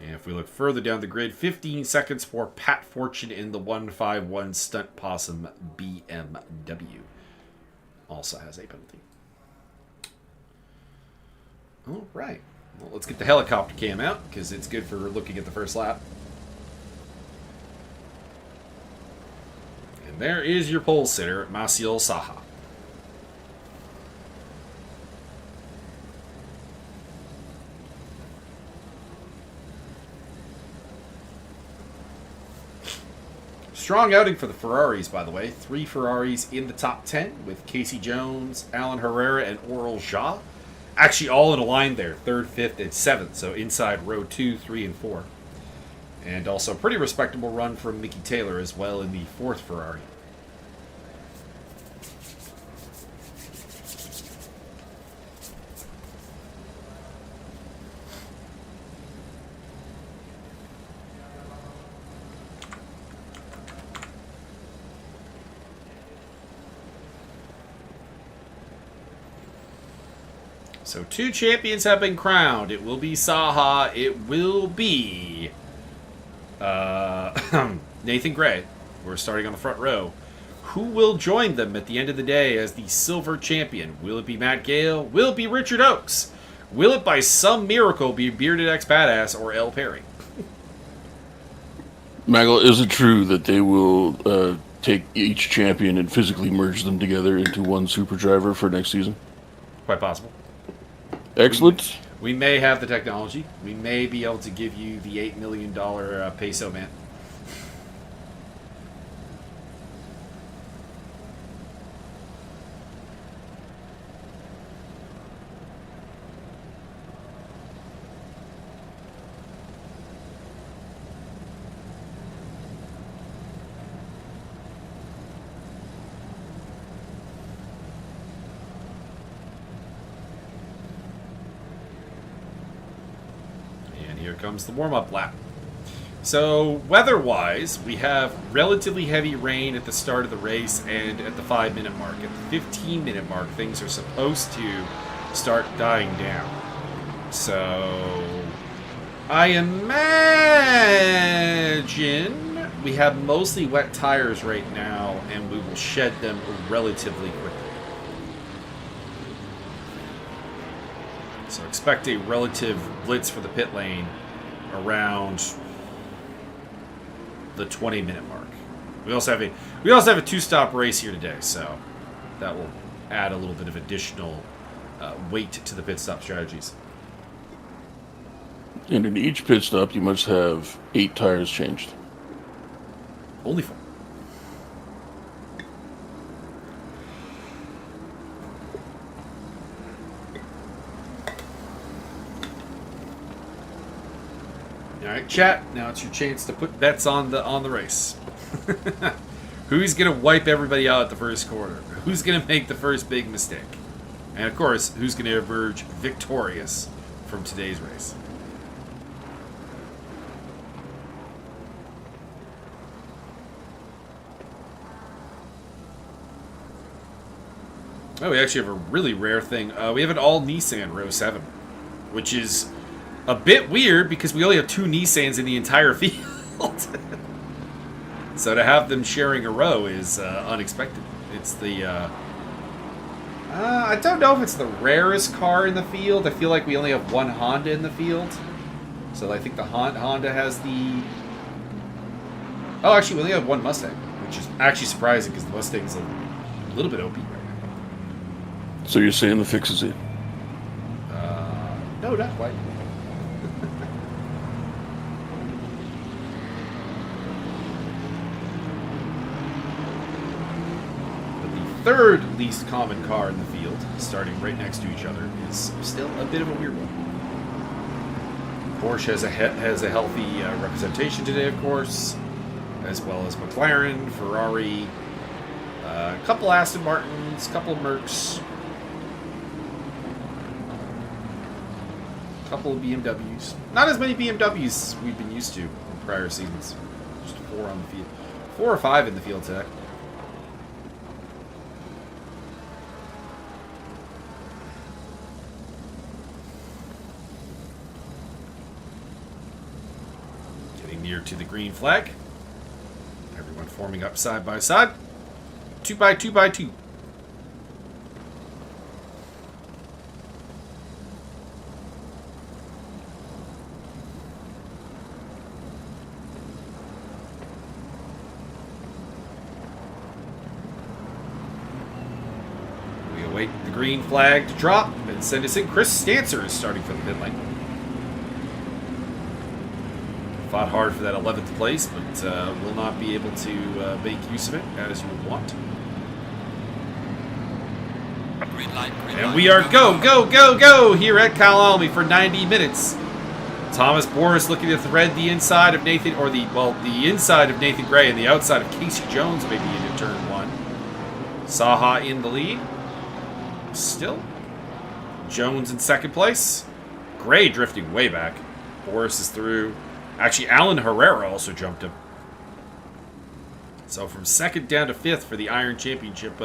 And if we look further down the grid, 15 seconds for Pat Fortune in the 151 Stunt Possum BMW. Also has a penalty. All right. Well, let's get the helicopter cam out, because it's good for looking at the first lap. And there is your pole sitter, Maciel Saha. Strong outing for the Ferraris, by the way. 3 Ferraris in the top 10 with Casey Jones, Alan Herrera, and Oral Jha. Actually, all in a line there, 3rd, 5th, and 7th, so inside row 2, 3, and 4. And also a pretty respectable run from Mickey Taylor as well in the 4th Ferrari. So 2 champions have been crowned. It will be Saha. It will be Nathan Gray. We're starting on the front row. Who will join them at the end of the day as the silver champion? Will it be Matt Gale? Will it be Richard Oakes? Will it by some miracle be Bearded X Badass or El Perry? Maggle, is it true that they will take each champion and physically merge them together into one super driver for next season? Quite possible. Excellent. We may have the technology. We may be able to give you the $8 million peso man. Here comes the warm-up lap. So, weather-wise, we have relatively heavy rain at the start of the race and at the 5-minute mark. At the 15-minute mark, things are supposed to start dying down. So, I imagine we have mostly wet tires right now, and we will shed them relatively quickly. So expect a relative blitz for the pit lane around the 20-minute mark. We also have a 2-stop race here today, so that will add a little bit of additional weight to the pit stop strategies. And in each pit stop, you must have 8 tires changed. Only 4. All right, chat. Now it's your chance to put bets on the race. Who's gonna wipe everybody out at the first quarter? Who's gonna make the first big mistake? And of course, who's gonna emerge victorious from today's race? Oh, we actually have a really rare thing. We have an all Nissan row 7, which is a bit weird because we only have 2 Nissans in the entire field. So to have them sharing a row is unexpected. It's the... I don't know if it's the rarest car in the field. I feel like we only have 1 Honda in the field. So I think the Honda has the... Oh, actually, we only have 1 Mustang, which is actually surprising because the Mustang's a little bit OP right now. So you're saying the fix is in? No, not quite. But the third least common car in the field, starting right next to each other, is still a bit of a weird one. Porsche has a healthy representation today, of course, as well as McLaren, Ferrari, a couple Aston Martins, a couple of Mercs, a couple of BMWs. Not as many BMWs we've been used to in prior seasons. Just 4 on the field. 4 or 5 in the field today. Near to the green flag. Everyone forming up side by side. 2 by 2 by 2. We await the green flag to drop and send us in. Chris Stancer is starting for the pit lane. Fought hard for that 11th place, but will not be able to make use of it as you would want. Green light, And we are go here at Kyalami for 90 minutes. Thomas Boris looking to thread the inside of Nathan, or the inside of Nathan Gray and the outside of Casey Jones maybe into turn 1. Saha in the lead. Still. Jones in second place. Gray drifting way back. Boris is through. Actually, Alan Herrera also jumped him. So from 2nd down to 5th for the Iron Championship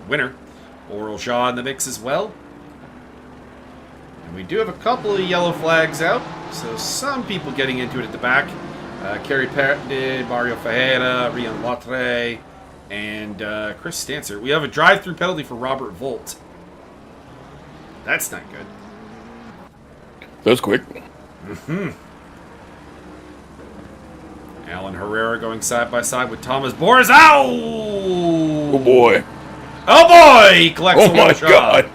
winner. Oral Shaw in the mix as well. And we do have a couple of yellow flags out. So some people getting into it at the back. Kerry Perde, Mario Ferreira, Rian Latre, and Chris Stancer. We have a drive-through penalty for Robert Volt. That's not good. That was quick. Mm-hmm. Alan Herrera going side by side with Thomas Boris. Ow! Oh boy. Oh boy! He collects Oh a my shot. god.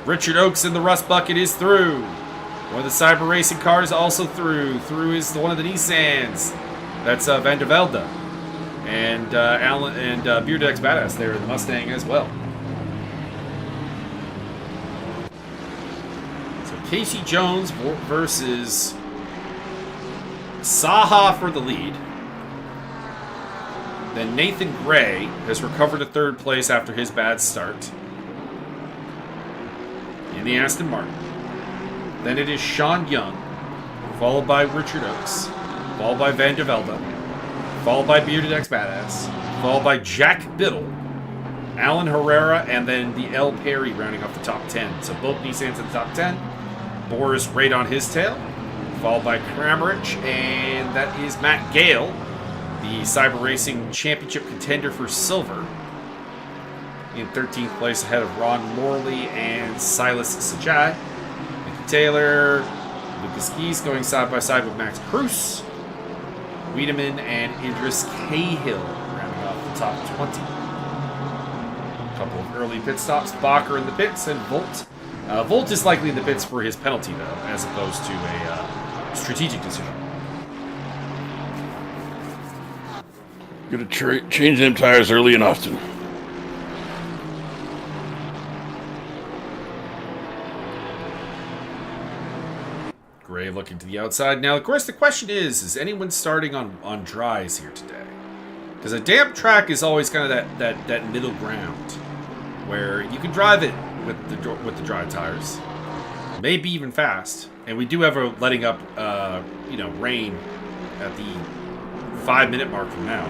Richard Oakes in the Rust Bucket is through. One of the Cyber Racing cars also through. Through is one of the Nissans. That's Van der Velde. And Alan and Beardex Badass there in the Mustang as well. So Casey Jones versus Saha for the lead. Then Nathan Gray has recovered to 3rd place after his bad start in the Aston Martin. Then it is Sean Young, followed by Richard Oakes, followed by Van der Velde, followed by Bearded X Badass, followed by Jack Biddle, Alan Herrera, and then the L. Perry rounding off the top 10. So both Nissans in the top 10. Boris right on his tail, followed by Kramrich, and that is Matt Gale, the Cyber Racing Championship contender for silver, in 13th place ahead of Ron Morley and Silas Sajai. Mickey Taylor, Lucas Geese going side by side with Max Cruz, Wiedemann and Idris Cahill rounding off the top 20. A couple of early pit stops, Bacher in the pits and Volt. Volt is likely in the pits for his penalty, though, as opposed to a strategic decision. Gotta change them tires early and often. Gray looking to the outside. Now, of course, the question is anyone starting on dries here today? Because a damp track is always kind of that middle ground where you can drive it with the dry tires, maybe even fast. And we do have a letting up, rain at the 5-minute mark from now.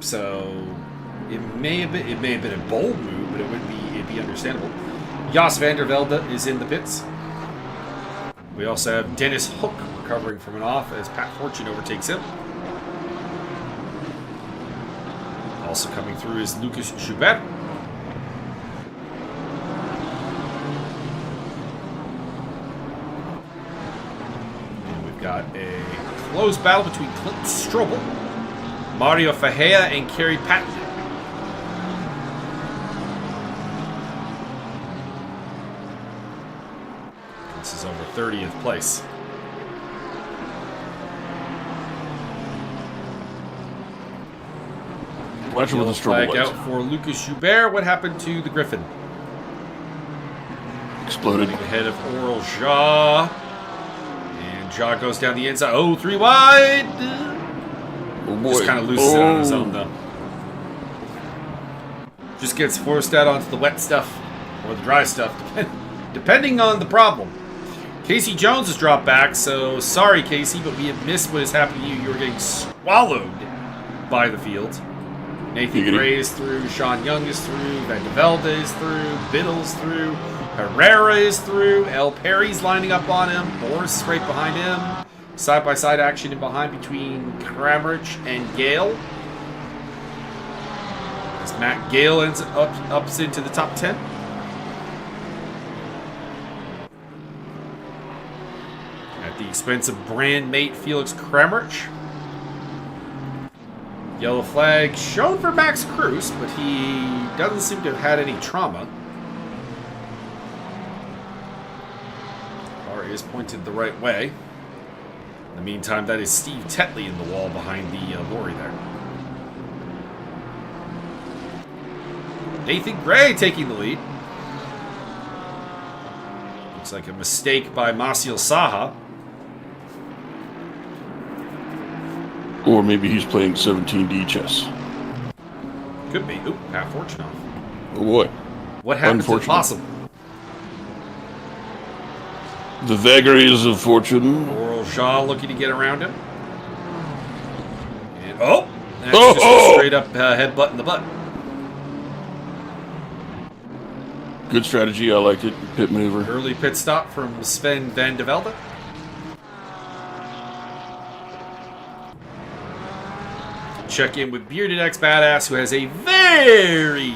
So it may have been a bold move but it'd be understandable. Jos van der Velde is in the pits. We also have Dennis Hook recovering from an off as Pat Fortune overtakes him. Also coming through is Lucas Schubert. And we've got a close battle between Clint Strobel, Mario Fajea, and Kerry Patton. This is over 30th place. Watch it with the Flag strobe out for Lucas Schubert. What happened to the Griffin? Exploded. Running ahead of Oral Jaw. And Jaw goes down the inside. Oh, 3 wide. Oh boy. Just kind of loses it on his own, though. Just gets forced out onto the wet stuff. Or the dry stuff, depending on the problem. Casey Jones has dropped back, so sorry, Casey, but we have missed what is happening to you. You're getting swallowed by the field. Nathan Gray is through, Sean Young is through, Van de Velde is through, Biddle's through, Herrera is through, El Perry's lining up on him, Boris is right behind him. Side-by-side action in behind between Kramrich and Gale. As Matt Gale ups into the top 10. At the expense of brand mate Felix Kramrich. Yellow flag shown for Max Cruz, but he doesn't seem to have had any trauma. Car is pointed the right way. In the meantime, that is Steve Tetley in the wall behind the lorry there. Nathan Gray taking the lead. Looks like a mistake by Maciel Saha. Or maybe he's playing 17D chess. Could be. Ooh, Pat Fortunoff. Oh boy. What happened to the possum? The vagaries of fortune. Oral Shaw looking to get around him. And that's just a straight up headbutt in the butt. Good strategy. I liked it. Pit maneuver. Early pit stop from Sven Van de Velde. Check in with Bearded X Badass, who has a very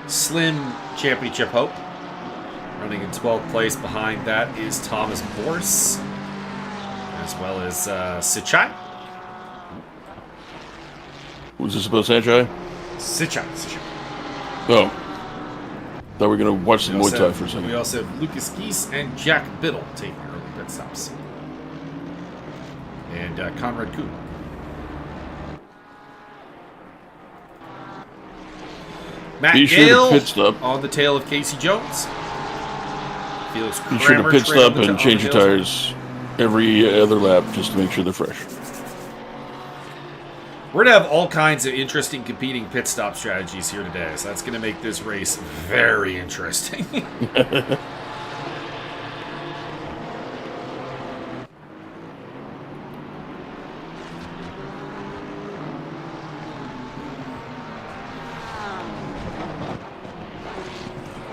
slim championship hope. Running in 12th place behind that is Thomas Boris, as well as Sichai. Was this about Sanchai? Sichai. Oh. Thought we were going to watch some Muay Thai for a second. We also have Lucas Geese and Jack Biddle taking early pit stops. And Conrad Kuhn. Matt Gale pit stop. on the tail of Casey Jones. Felix Be sure to Kramrich pit stop right and change your tires every other lap just to make sure they're fresh. We're going to have all kinds of interesting competing pit stop strategies here today, so that's going to make this race very interesting.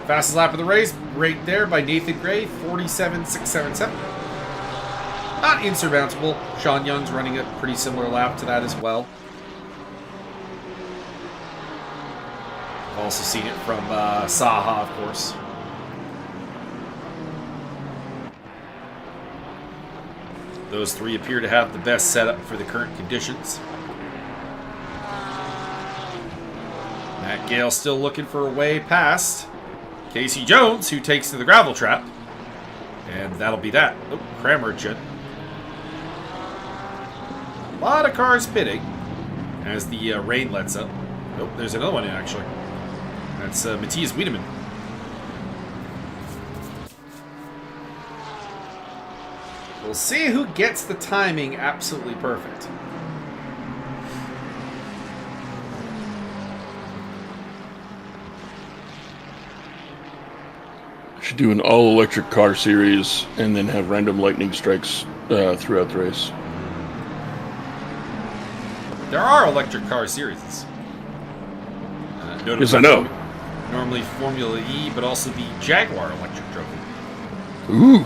Fastest lap of the race, right there by Nathan Gray, 47.677. Not insurmountable. Sean Young's running a pretty similar lap to that as well. I've also seen it from Saha, of course. Those three appear to have the best setup for the current conditions. Matt Gale still looking for a way past Casey Jones, who takes to the gravel trap. And that'll be that. Oh, Kramrich. A lot of cars pitting as the rain lets up. Nope, there's another one in, actually. That's Matthias Wiedemann. We'll see who gets the timing absolutely perfect. Should do an all-electric car series and then have random lightning strikes throughout the race. There are electric car series. Yes, I know. normally Formula E, but also the Jaguar Electric Trophy. Ooh.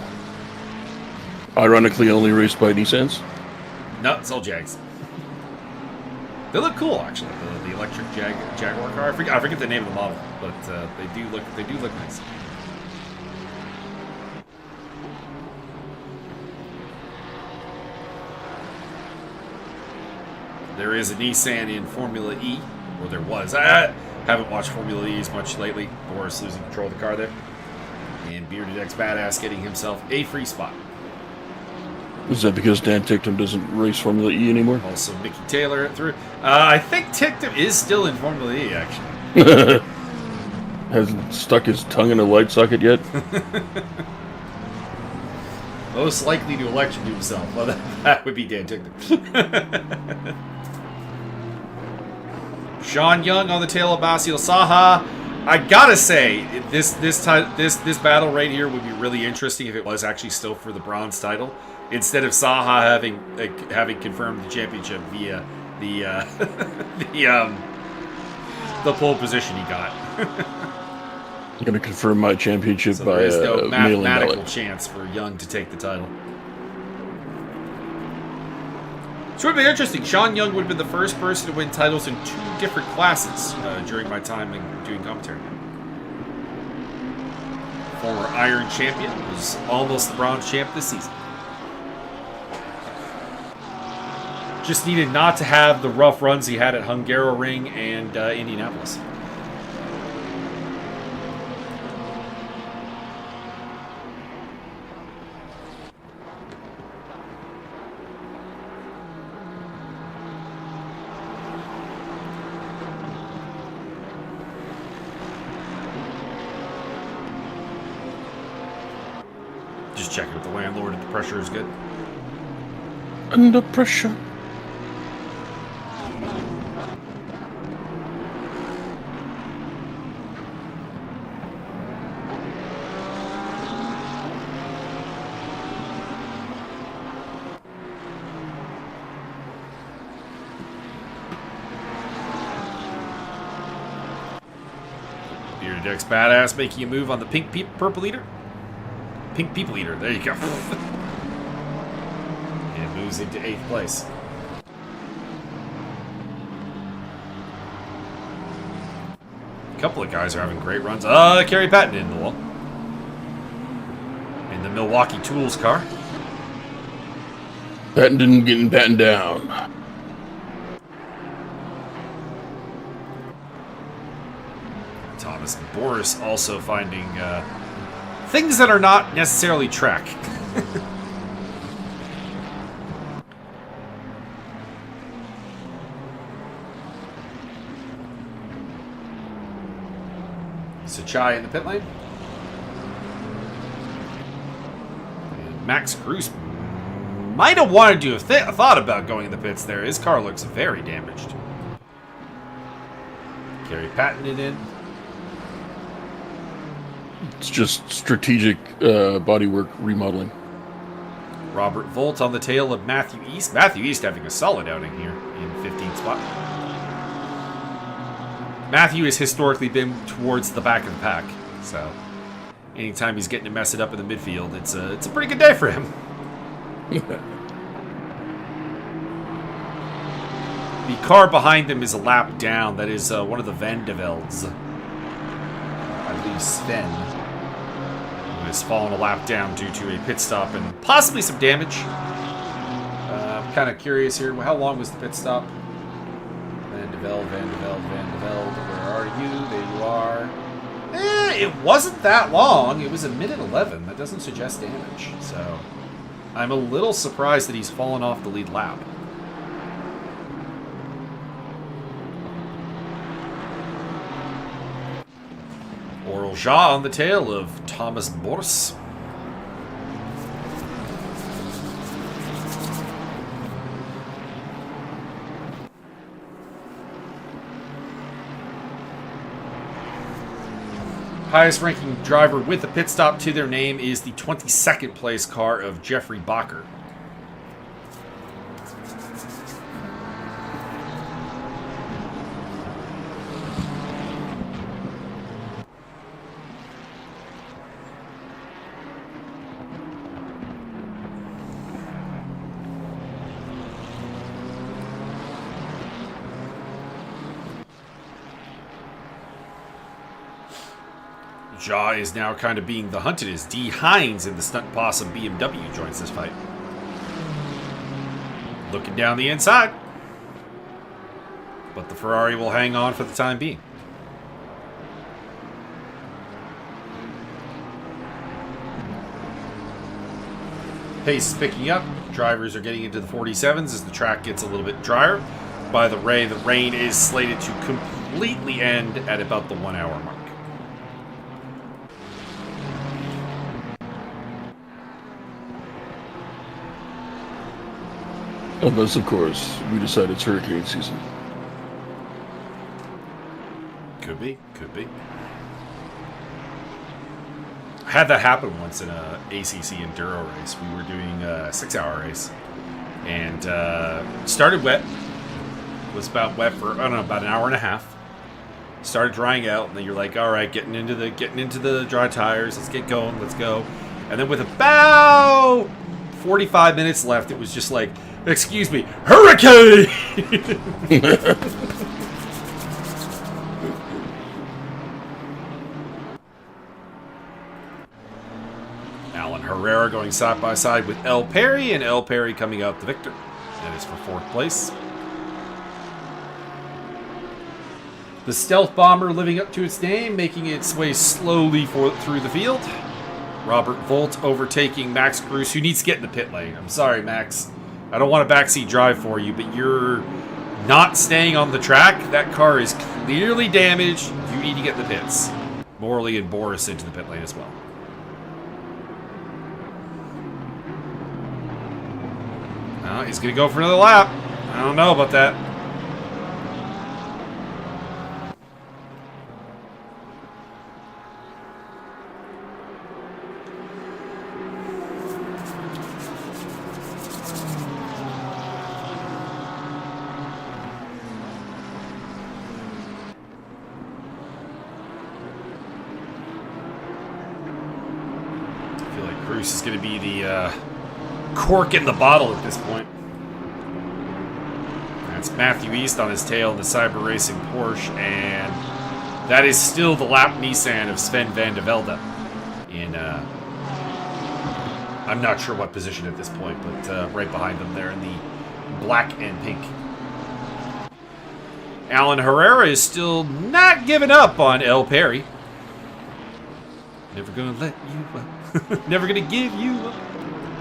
Ironically, only raced by Nissans. No, it's all Jags. They look cool, actually. The electric Jaguar car. I forget the name of the model, but they do look nice. There is a Nissan in Formula E, or there was. I haven't watched Formula E as much lately. Boris losing control of the car there. And Bearded X Badass getting himself a free spot. Is that because Dan Tictum doesn't race Formula E anymore? Also, Mickey Taylor through. I think Tictum is still in Formula E, actually. Hasn't stuck his tongue in a light socket yet? Most likely to electrocute himself. Well, that would be Dan Tictum. Sean Young on the tail of Basil Saha. I gotta say, this battle right here would be really interesting if it was actually still for the bronze title, instead of Saha having confirmed the championship via the the pole position he got. I'm gonna confirm my championship So by there is no mailing mathematical ballot. chance for Young to take the title. So it would be interesting. Sean Young would have been the first person to win titles in 2 different classes during my time doing commentary. Former Iron Champion was almost the Bronze Champ this season. Just needed not to have the rough runs he had at Hungaroring and Indianapolis. Just checking with the landlord if the pressure is good. Under pressure. Bearded X Badass making a move on the purple leader. Pink People Eater, there you go. And moves into 8th place. A couple of guys are having great runs. Kerry Patton in the wall. In the Milwaukee Tools car. Patton didn't get battened down. Thomas and Boris also finding things that are not necessarily track. Sachai in the pit lane. And Max Cruz might have wanted to have thought about going in the pits there. His car looks very damaged. Kerry Patton it in. It's just strategic bodywork remodeling. Robert Volt on the tail of Matthew East. Matthew East having a solid outing here in 15th spot. Matthew has historically been towards the back of the pack, so anytime he's getting to mess it up in the midfield, it's a pretty good day for him. The car behind him is a lap down. That is one of the Van de Velds. I believe Sven, who has fallen a lap down due to a pit stop and possibly some damage. I'm kind of curious here. How long was the pit stop? Van de Velde, Van de Velde, Van de Velde. Where are you? There you are. It wasn't that long. It was a minute 11. That doesn't suggest damage. So I'm a little surprised that he's fallen off the lead lap. Oral Jha on the tail of Thomas Boris. Highest ranking driver with a pit stop to their name is the 22nd place car of Jeffrey Bacher. Jaw is now kind of being the hunted as D. Hines in the stunt boss of BMW joins this fight. Looking down the inside. But the Ferrari will hang on for the time being. Pace is picking up. Drivers are getting into the 47s as the track gets a little bit drier. By the way, the rain is slated to completely end at about the 1 hour mark. Unless, of course, we decide it's hurricane season. Could be, could be. I had that happen once in a ACC Enduro race. We were doing a 6-hour race. And started wet. Was about wet for, I don't know, about an hour and a half. Started drying out, and then you're like, all right, getting into the dry tires. Let's get going, let's go. And then with about 45 minutes left, it was just like, excuse me, hurricane! Alan Herrera going side by side with El Perry, and El Perry coming out the victor. That is for 4th place. The Stealth Bomber living up to its name, making its way slowly through the field. Robert Volt overtaking Max Cruz, who needs to get in the pit lane. I'm sorry, Max. I don't want a backseat drive for you, but you're not staying on the track. That car is clearly damaged. You need to get in the pits. Morley and Boris into the pit lane as well. He's going to go for another lap. I don't know about that. Cruz is going to be the cork in the bottle at this point. That's Matthew East on his tail in the Cyber Racing Porsche, and that is still the lap Nissan of Sven van de Velde in, I'm not sure what position at this point, but right behind them there in the black and pink. Alan Herrera is still not giving up on El Perry. Never gonna let you up. Never gonna give you up.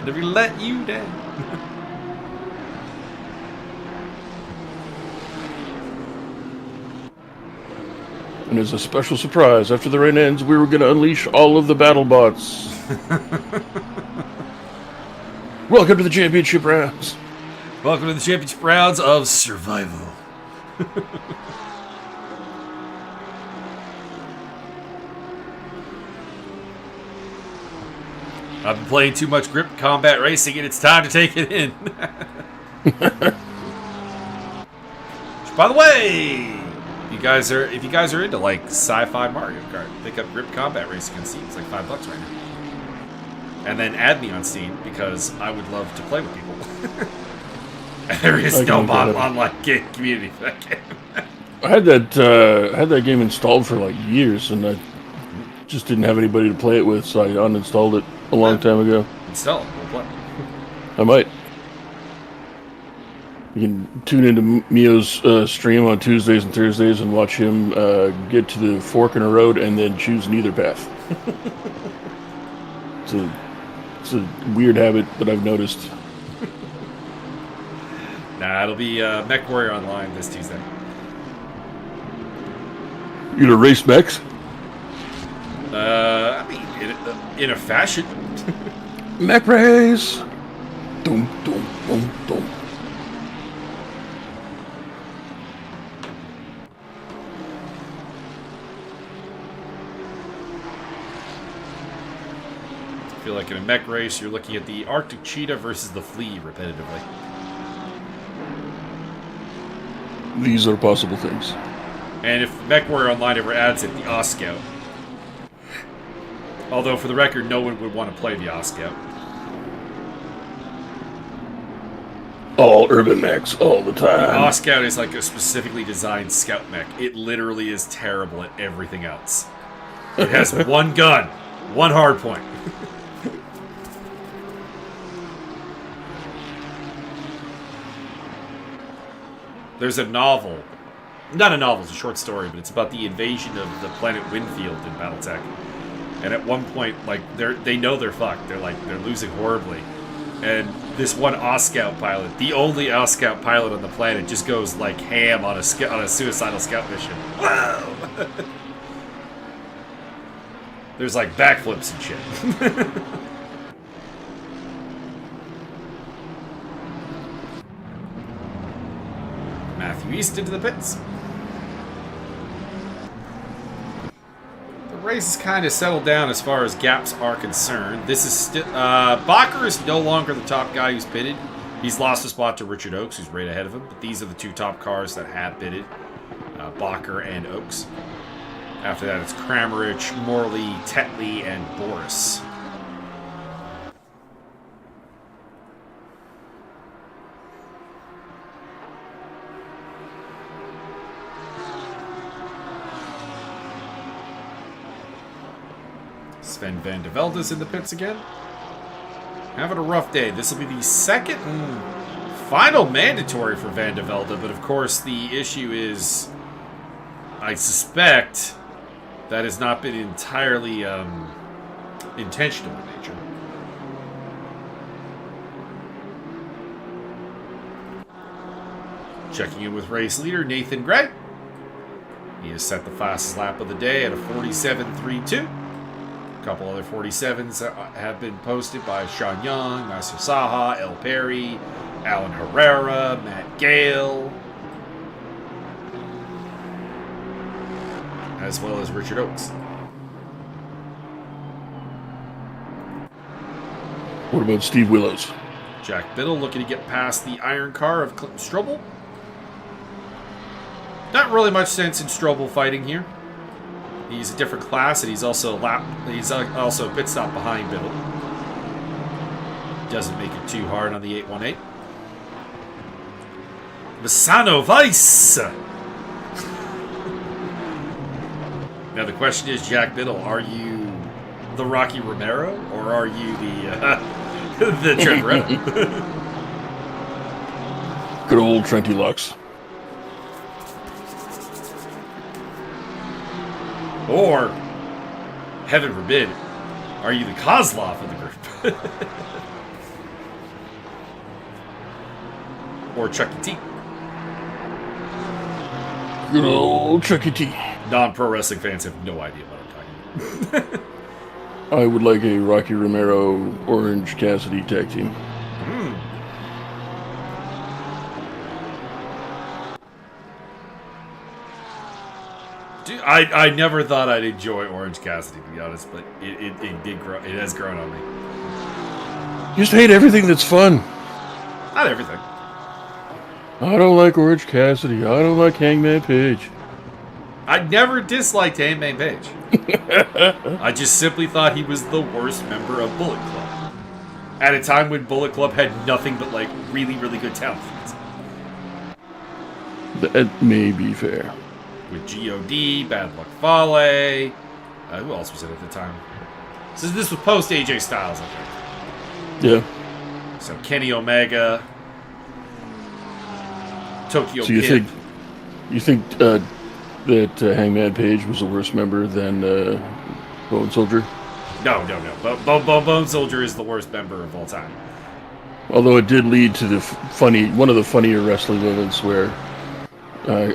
Never gonna let you down. And as a special surprise, after the rain ends, we were going to unleash all of the battle bots. Welcome to the championship rounds. Welcome to the championship rounds of survival. I've been playing too much grip combat racing, and it's time to take it in. By the way, if you guys are into like sci-fi Mario Kart, pick up Grip Combat Racing on Steam. It's like $5 right now. And then add me on Steam because I would love to play with people. There is no online community for that game. I had that game installed for like years, and I just didn't have anybody to play it with, so I uninstalled it a long time ago. Install it. We'll play. I might. You can tune into Mio's stream on Tuesdays and Thursdays and watch him get to the fork in a road and then choose neither path. It's a weird habit that I've noticed. Nah, it'll be Mech Warrior Online this Tuesday. You gonna race mechs? I mean, in a fashion. Mech race! Dum, dum, dum, dum. I feel like in a mech race, you're looking at the Arctic Cheetah versus the Flea repetitively. These are possible things. And if Mech Warrior Online ever adds it, the Oscout. Although, for the record, no one would want to play the Oscout. All urban mechs, all the time. The Oscout is like a specifically designed scout mech. It literally is terrible at everything else. It has one gun, one hard point. There's a novel. Not a novel, it's a short story, but it's about the invasion of the planet Winfield in Battletech. And at one point, like, they know they're fucked. They're losing horribly. And this one Oscout pilot, the only Oscout pilot on the planet, just goes like ham on a suicidal scout mission. Whoa! There's like backflips and shit. Matthew East into the pits. The race has kind of settled down as far as gaps are concerned. This is still Bacher is no longer the top guy who's pitted. He's lost a spot to Richard Oakes, who's right ahead of him. But these are the two top cars that have pitted, Bacher and Oakes. After that, it's Kramrich, Morley, Tetley, and Boris. Sven van de Velde's in the pits again. Having a rough day. This will be the second and final mandatory for Van de Velde, but of course the issue is, I suspect, that has not been entirely intentional in nature. Checking in with race leader Nathan Gray. He has set the fastest lap of the day at a 47.32. A couple other 47s have been posted by Sean Young, Nasser Saha, El Perry, Alan Herrera, Matt Gale, as well as Richard Oakes. What about Steve Willows? Jack Biddle looking to get past the iron car of Clinton Strobel. Not really much sense in Strobel fighting here. He's a different class, and he's also pit stop behind Biddle. Doesn't make it too hard on the 818. Misano Weiss. Now the question is, Jack Biddle, are you the Rocky Romero, or are you the Trent Renault? Good old Trenty Lux. Or, heaven forbid, are you the Kozlov of the group? Or Chucky T? Good old Chucky T. Non-pro wrestling fans have no idea what I'm talking about. I would like a Rocky Romero, Orange Cassidy tag team. Dude, I never thought I'd enjoy Orange Cassidy, to be honest, but it did grow. It has grown on me. You just hate everything that's fun. Not everything. I don't like Orange Cassidy. I don't like Hangman Page. I never disliked Hangman Page. I just simply thought he was the worst member of Bullet Club. At a time when Bullet Club had nothing but, like, really, really good talent. That may be fair. With G.O.D., Bad Luck Fale. Who else was it at the time? So this was post AJ Styles, I think. Yeah. So Kenny Omega. Tokyo So you Kid. think that Hangman Page was a worse member than Bone Soldier? No. Bone Soldier is the worst member of all time. Although it did lead to the one of the funnier wrestling moments where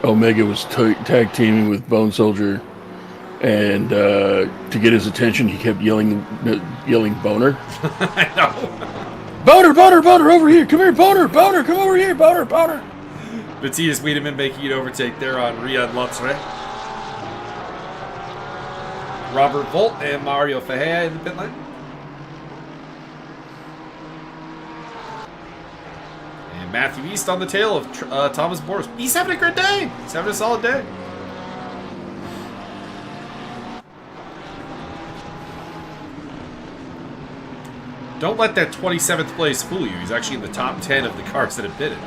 Omega was tag teaming with Bone Soldier, and to get his attention, he kept yelling "Boner." I know. Boner, over here! Come here, Boner, come over here, Boner. Matthias Wiedemann making an overtake there on Riyad Lotre. Robert Volt and Mario Fajea in the pit lane. And Matthew East on the tail of Thomas Boris. He's having a good day. He's having a solid day. Don't let that 27th place fool you. He's actually in the top 10 of the cars that have pitted.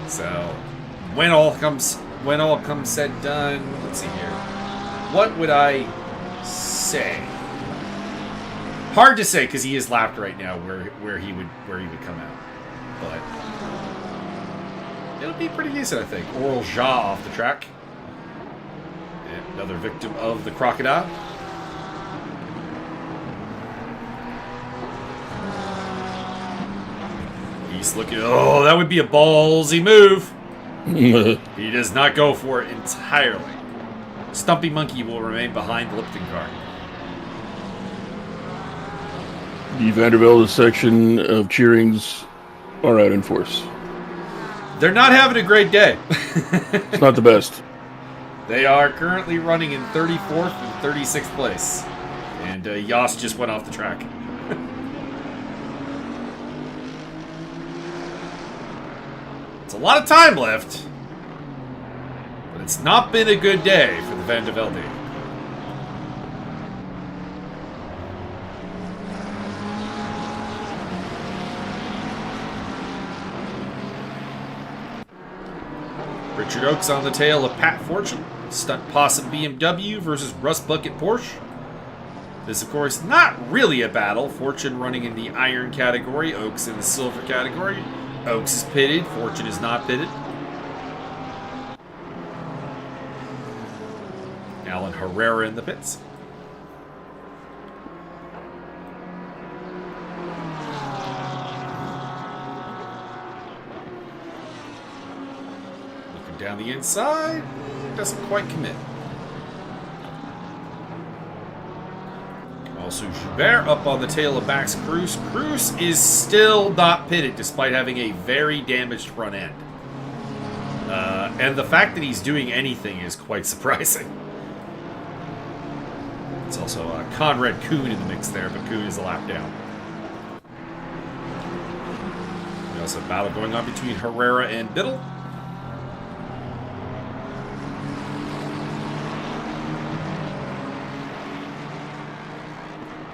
So, when all comes said done, let's see here. What would I say. Hard to say because he is lapped right now where he would come out, but it'll be pretty decent, I think. Oral Jaw off the track, and another victim of the crocodile. He's looking. Oh, that would be a ballsy move. He does not go for it entirely. Stumpy Monkey will remain behind the Lipton car. The Vanderbilt section of cheerings are out in force. They're not having a great day. It's not the best. They are currently running in 34th and 36th place. And Yas just went off the track. It's a lot of time left. But it's not been a good day for the Vanderbilt. Richard Oakes on the tail of Pat Fortune. Stunt Possum BMW versus Rust Bucket Porsche. This, of course, not really a battle. Fortune running in the iron category, Oakes in the silver category. Oakes is pitted, Fortune is not pitted. Alan Herrera in the pits. Down the inside, doesn't quite commit. Also, Joubert up on the tail of Max Cruz. Cruz is still not pitted despite having a very damaged front end. And the fact that he's doing anything is quite surprising. It's also Conrad Kuhn in the mix there, but Kuhn is a lap down. We also have a battle going on between Herrera and Biddle.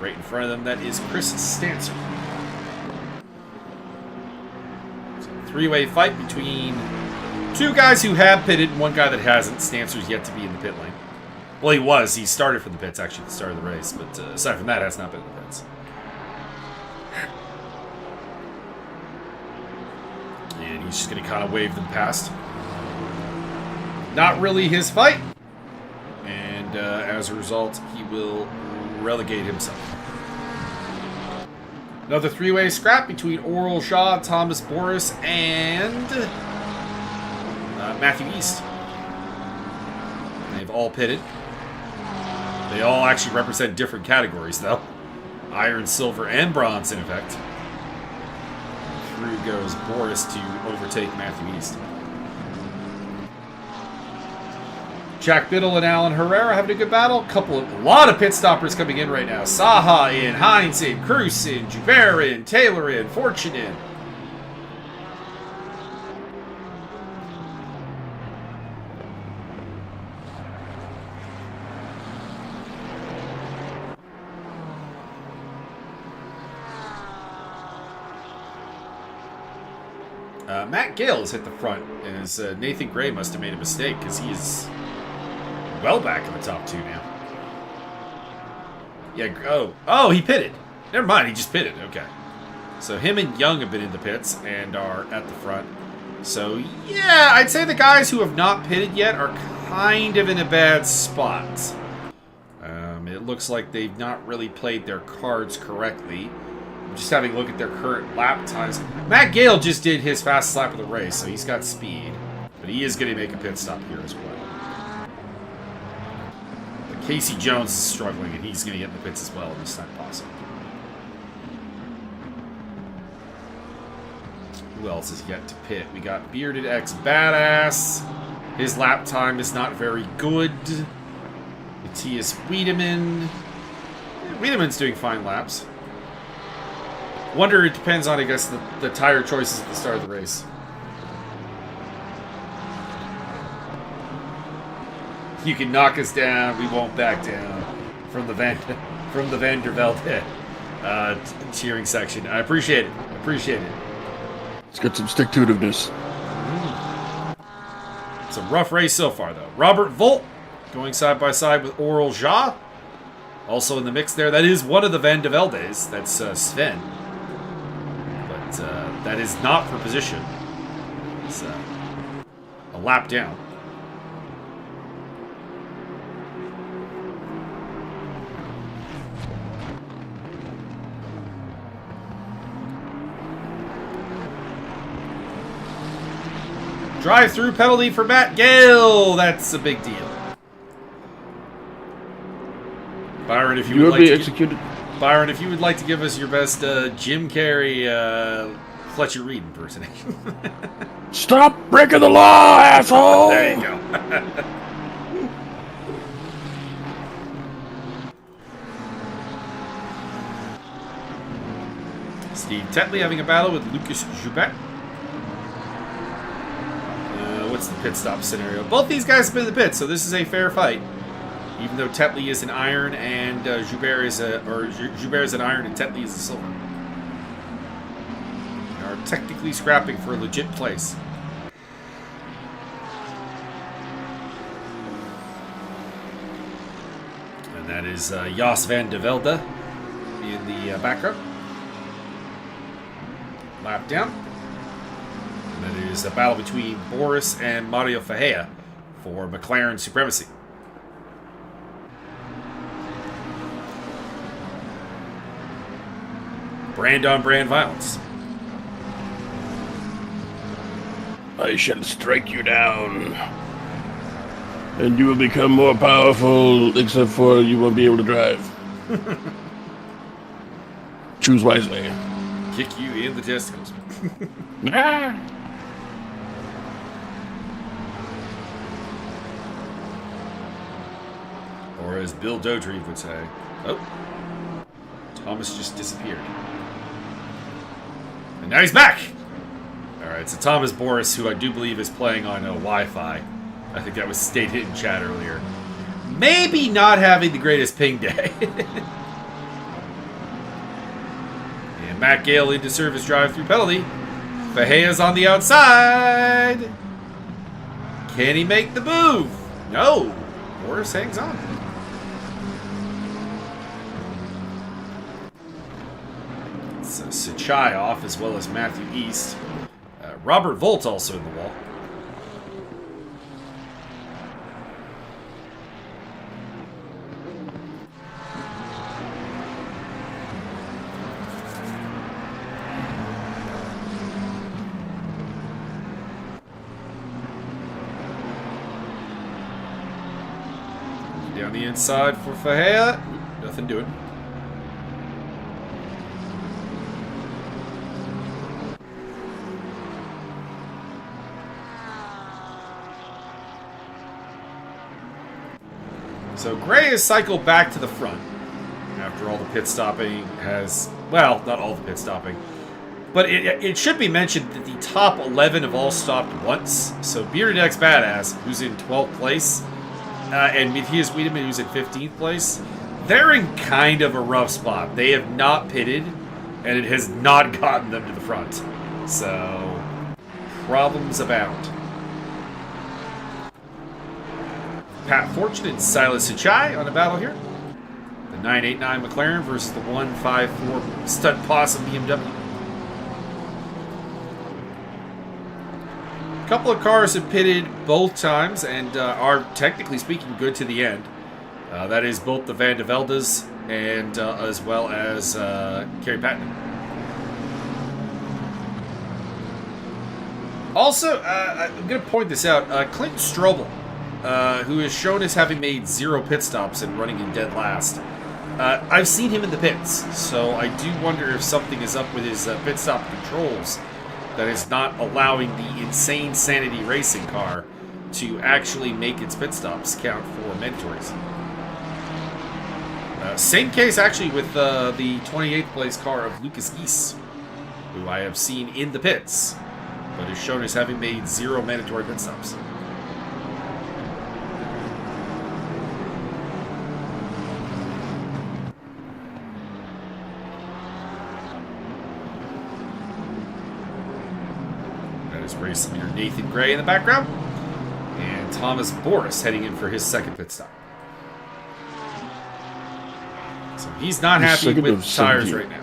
Right in front of them, that is Chris Stancer. So three-way fight between two guys who have pitted and one guy that hasn't. Stancer's yet to be in the pit lane. Well, he was. He started from the pits, actually, at the start of the race. But aside from that, has not been in the pits. And he's just going to kind of wave them past. Not really his fight. And as a result, he will relegate himself. Another three-way scrap between Oral Shaw, Thomas Boris, and Matthew East. They've all pitted. They all actually represent different categories, though. Iron, silver, and bronze, in effect. Through goes Boris to overtake Matthew East. Jack Biddle and Alan Herrera having a good battle. A lot of pit stoppers coming in right now. Saha in, Hines in, Cruz in, Joubert in, Taylor in, Fortune in. Matt Gale has hit the front, as Nathan Gray must have made a mistake because he is well back in the top two now. Yeah, oh, he pitted. Never mind, he just pitted. Okay. So him and Young have been in the pits and are at the front. So, yeah, I'd say the guys who have not pitted yet are kind of in a bad spot. It looks like they've not really played their cards correctly. I'm just having a look at their current lap times. Matt Gale just did his fastest lap of the race, so he's got speed. But he is going to make a pit stop here as well. But Casey Jones is struggling, and he's going to get in the pits as well in this time possible. Who else is yet to pit? We got Bearded X Badass. His lap time is not very good. Matthias Wiedemann. Wiedemann's doing fine laps. Wonder, it depends on, I guess, the tire choices at the start of the race. You can knock us down, we won't back down. From the Vandervelde cheering section. I appreciate it. It's got some stick-to-itiveness. It's a rough race so far, though. Robert Volt going side by side with Oral Ja. Also in the mix there, that is one of the Van de Veldes. That's Sven. But that is not for position. It's a lap down. Drive-through penalty for Matt Gale. That's a big deal. Byron, if you would like be to executed. Byron, if you would like to give us your best Jim Carrey, Fletcher Reed impersonation. Stop breaking the law, asshole! There you go. Steve Tetley having a battle with Lucas Joubert. What's the pit stop scenario? Both these guys have been in the pit, so this is a fair fight. Even though Tetley is an iron and Joubert is an iron and Tetley is a silver. They are technically scrapping for a legit place. And that is Jos van de Velde in the background. Lap down. And that is a battle between Boris and Mario Ferreira for McLaren supremacy. Brand-on-brand violence. I shall strike you down. And you will become more powerful, except for you won't be able to drive. Choose wisely. Kick you in the testicles. Ah. Or as Bill Dodrieve would say, oh, Thomas just disappeared. And now he's back! Alright, so Thomas Boris, who I do believe is playing on Wi-Fi. I think that was stated in chat earlier. Maybe not having the greatest ping day. And Matt Gale into service drive-through penalty. Fajea's on the outside. Can he make the move? No. Boris hangs on. It's Sachai off, as well as Matthew East. Robert Volt also in the wall. Down the inside for Fajea. Nothing doing. So Gray has cycled back to the front after all the pit stopping has, well, not all the pit stopping, but it should be mentioned that the top 11 have all stopped once. So Bearded X Badass, who's in 12th place, and Matthias Wiedemann, who's in 15th place, they're in kind of a rough spot. They have not pitted, and it has not gotten them to the front. So, problems abound. Pat Fortune and Silas Sachai on a battle here. The 989 McLaren versus the 154 Stunt Possum BMW. A couple of cars have pitted both times and are, technically speaking, good to the end. That is both the Van de Veldes and as well as Kerry Patton. Also, I'm going to point this out. Clinton Strobel, who is shown as having made 0 pit stops and running in dead last. I've seen him in the pits, so I do wonder if something is up with his pit stop controls that is not allowing the Insane Sanity racing car to actually make its pit stops count for mandatories. Same case, actually, with the 28th place car of Lucas Geese, who I have seen in the pits, but is shown as having made 0 mandatory pit stops. Race leader Nathan Gray in the background, and Thomas Boris heading in for his second pit stop. So he's not He's happy second with of the tires 17. right now.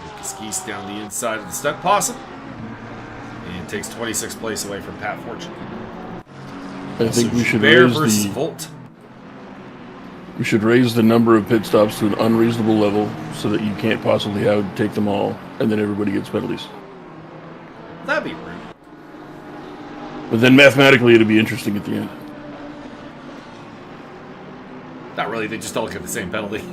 Lucas Geese down the inside of the stunt possum. And takes 26th place away from Pat Fortune. I think we should Bear raise versus the Volt. we should raise the number of pit stops to an unreasonable level so that you can't possibly take them all, and then everybody gets penalties. That'd be rude. But then mathematically, it'd be interesting at the end. Not really, they just all get the same penalty.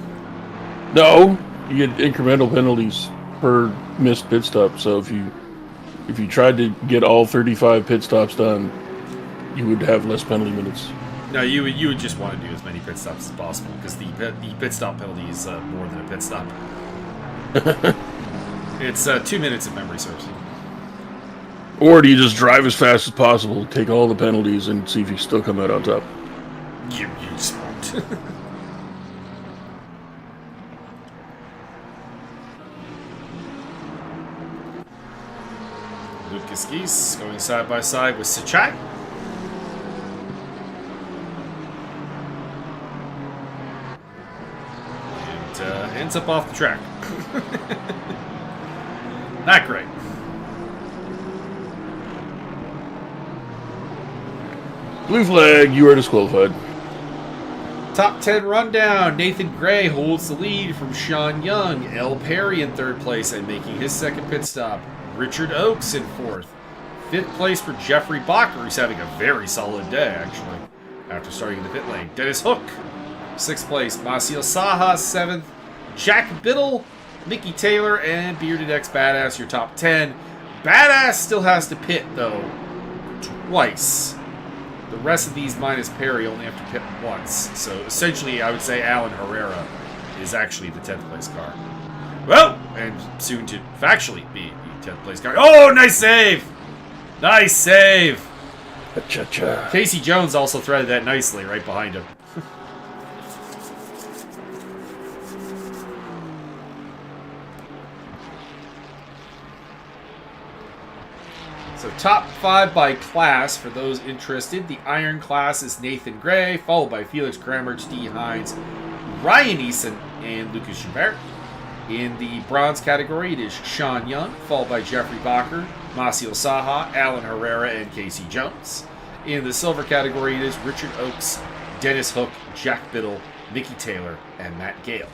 No, you get incremental penalties per missed pit stop. So if you tried to get all 35 pit stops done, you would have less penalty minutes. No, you would just want to do as many pit stops as possible, because the pit stop penalty is more than a pit stop. It's 2 minutes of memory serves. Or do you just drive as fast as possible, take all the penalties, and see if you still come out on top? You just won't. Lucas Geese going side by side with Sachai. And ends up off the track. Not great. Blue flag, you are disqualified. Top 10 rundown. Nathan Gray holds the lead from Sean Young. L. Perry in third place and making his second pit stop. Richard Oakes in fourth. Fifth place for Jeffrey Bacher, who's having a very solid day, actually, after starting in the pit lane. Dennis Hook, sixth place. Maciel Saha, seventh. Jack Biddle, Mickey Taylor, and Bearded X Badass, your top 10. Badass still has to pit, though, twice. The rest of these minus Perry only have to pit once. So essentially, I would say Alan Herrera is actually the 10th place car. Well, and soon to factually be the 10th place car. Oh, nice save! Nice save! Cha-cha. Casey Jones also threaded that nicely right behind him. So top 5 by class for those interested. The Iron class is Nathan Gray, followed by Felix Kramer, Steve Hines, Ryan Eason, and Lucas Schubert. In the bronze category, it is Sean Young, followed by Jeffrey Bacher, Maciel Saha, Alan Herrera, and Casey Jones. In the silver category, it is Richard Oakes, Dennis Hook, Jack Biddle, Mickey Taylor, and Matt Gale.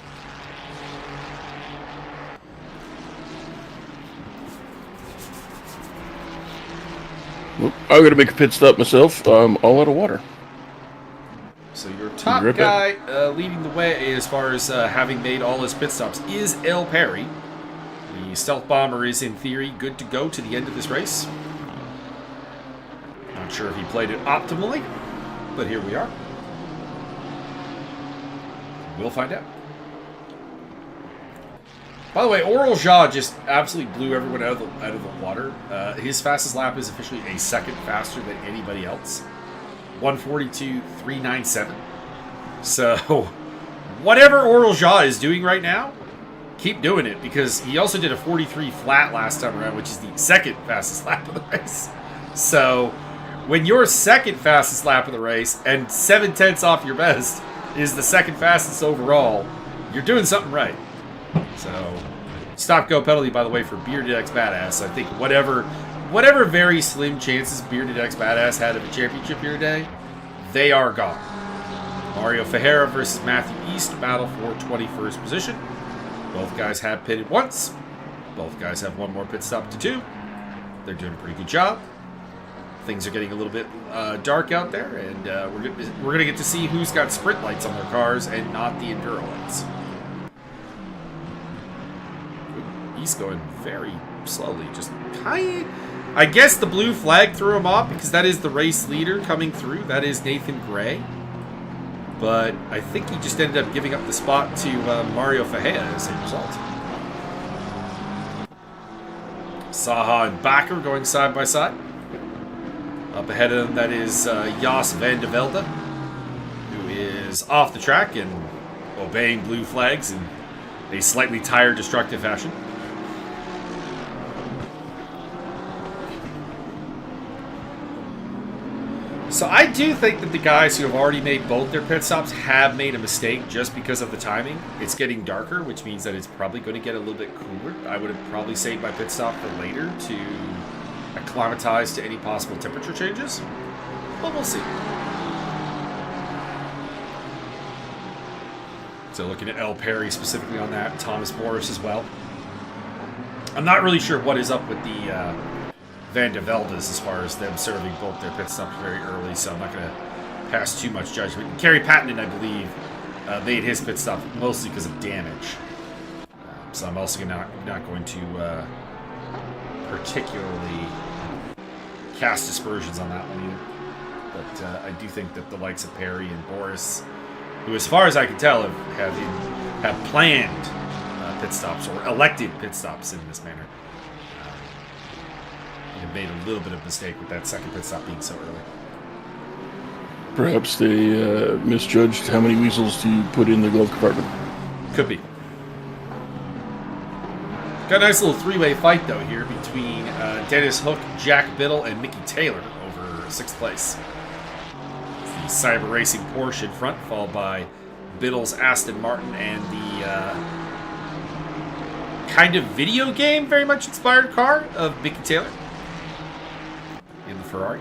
Well, I'm going to make a pit stop myself. I'm all out of water. So your top Rip it. guy leading the way as far as having made all his pit stops is L. Perry. The Stealth Bomber is, in theory, good to go to the end of this race. Not sure if he played it optimally, but here we are. We'll find out. By the way, Oral Jha just absolutely blew everyone out of the water. His fastest lap is officially a second faster than anybody else. 142.397. So, whatever Oral Jha is doing right now, keep doing it, because he also did a 43 flat last time around, which is the second fastest lap of the race. So, when your second fastest lap of the race and 7/10 off your best is the second fastest overall, you're doing something right. So, stop-go penalty, by the way, for Bearded X Badass. I think whatever very slim chances Bearded X Badass had of a championship here today, they are gone. Mario Ferreira versus Matthew East, battle for 21st position. Both guys have pitted once. Both guys have one more pit stop to do. They're doing a pretty good job. Things are getting a little bit dark out there, and we're gonna get to see who's got sprint lights on their cars and not the enduro lights. He's going very slowly, just kind. I guess the blue flag threw him off because that is the race leader coming through. That is Nathan Gray. But I think he just ended up giving up the spot to Mario Ferreira as a result. Saha and Bacher going side by side. Up ahead of them, that is Jos van de Velde, who is off the track and obeying blue flags in a slightly tire destructive fashion. So I do think that the guys who have already made both their pit stops have made a mistake just because of the timing. It's getting darker, which means that it's probably going to get a little bit cooler. I would have probably saved my pit stop for later to acclimatize to any possible temperature changes. But we'll see. So looking at L. Perry specifically on that, Thomas Morris as well. I'm not really sure what is up with the Van de Veldes as far as them serving both their pit stops very early, so I'm not going to pass too much judgment. Kerry Pattenden, I believe, made his pit stop mostly because of damage. So I'm also not going to particularly cast aspersions on that one either. But I do think that the likes of Perry and Boris, who, as far as I can tell, have planned pit stops or elected pit stops in this manner, have made a little bit of a mistake with that second pit stop being so early. Perhaps they misjudged how many weasels to put in the glove compartment. Could be. Got a nice little three-way fight, though, here between Dennis Hook, Jack Biddle, and Mickey Taylor over 6th place. The Cyber Racing Porsche in front, followed by Biddle's Aston Martin and the kind of video game, very much inspired car of Mickey Taylor in the Ferrari.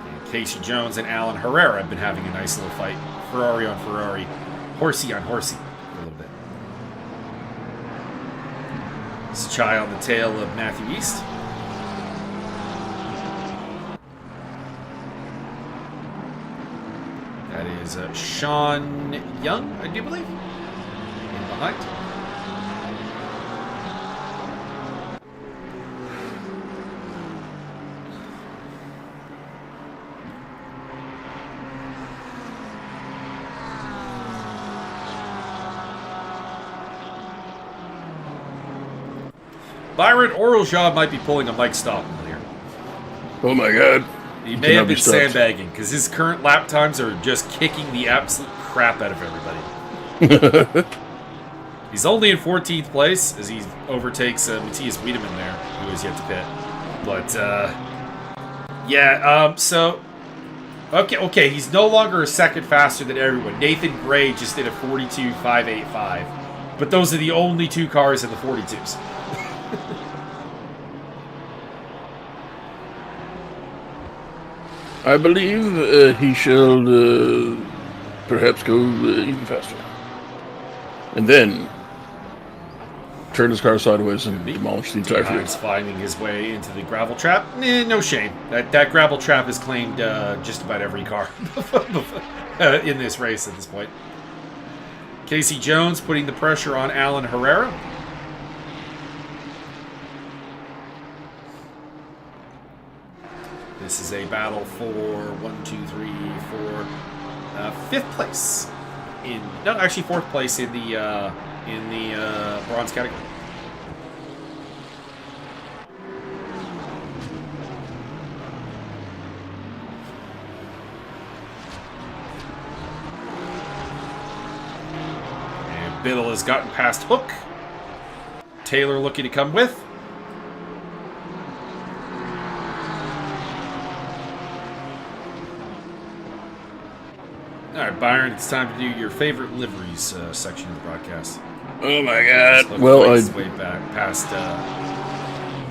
And Casey Jones and Alan Herrera have been having a nice little fight. Ferrari on Ferrari, horsey on horsey a little bit. It's a Chai on the tail of Matthew East. That is Sean Young, I do believe, in behind. Byron Oraljaw might be pulling a Mike Stockman here. Oh my god. He may have been sandbagging, because his current lap times are just kicking the absolute crap out of everybody. He's only in 14th place, as he overtakes Matthias Wiedemann there, who is yet to pit. But, yeah, so... Okay, he's no longer a second faster than everyone. Nathan Gray just did a 42.585. But those are the only two cars in the 42s. I believe he shall perhaps go even faster. And then turn his car sideways and demolish the entire field. He's finding his way into the gravel trap. No shame. That gravel trap has claimed just about every car in this race at this point. Casey Jones putting the pressure on Alan Herrera. This is a battle for 5th place actually 4th place in the bronze category. And Biddle has gotten past Hook. Taylor looking to come with. All right, Byron, it's time to do your favorite liveries section of the broadcast. Oh my god. Well, way back past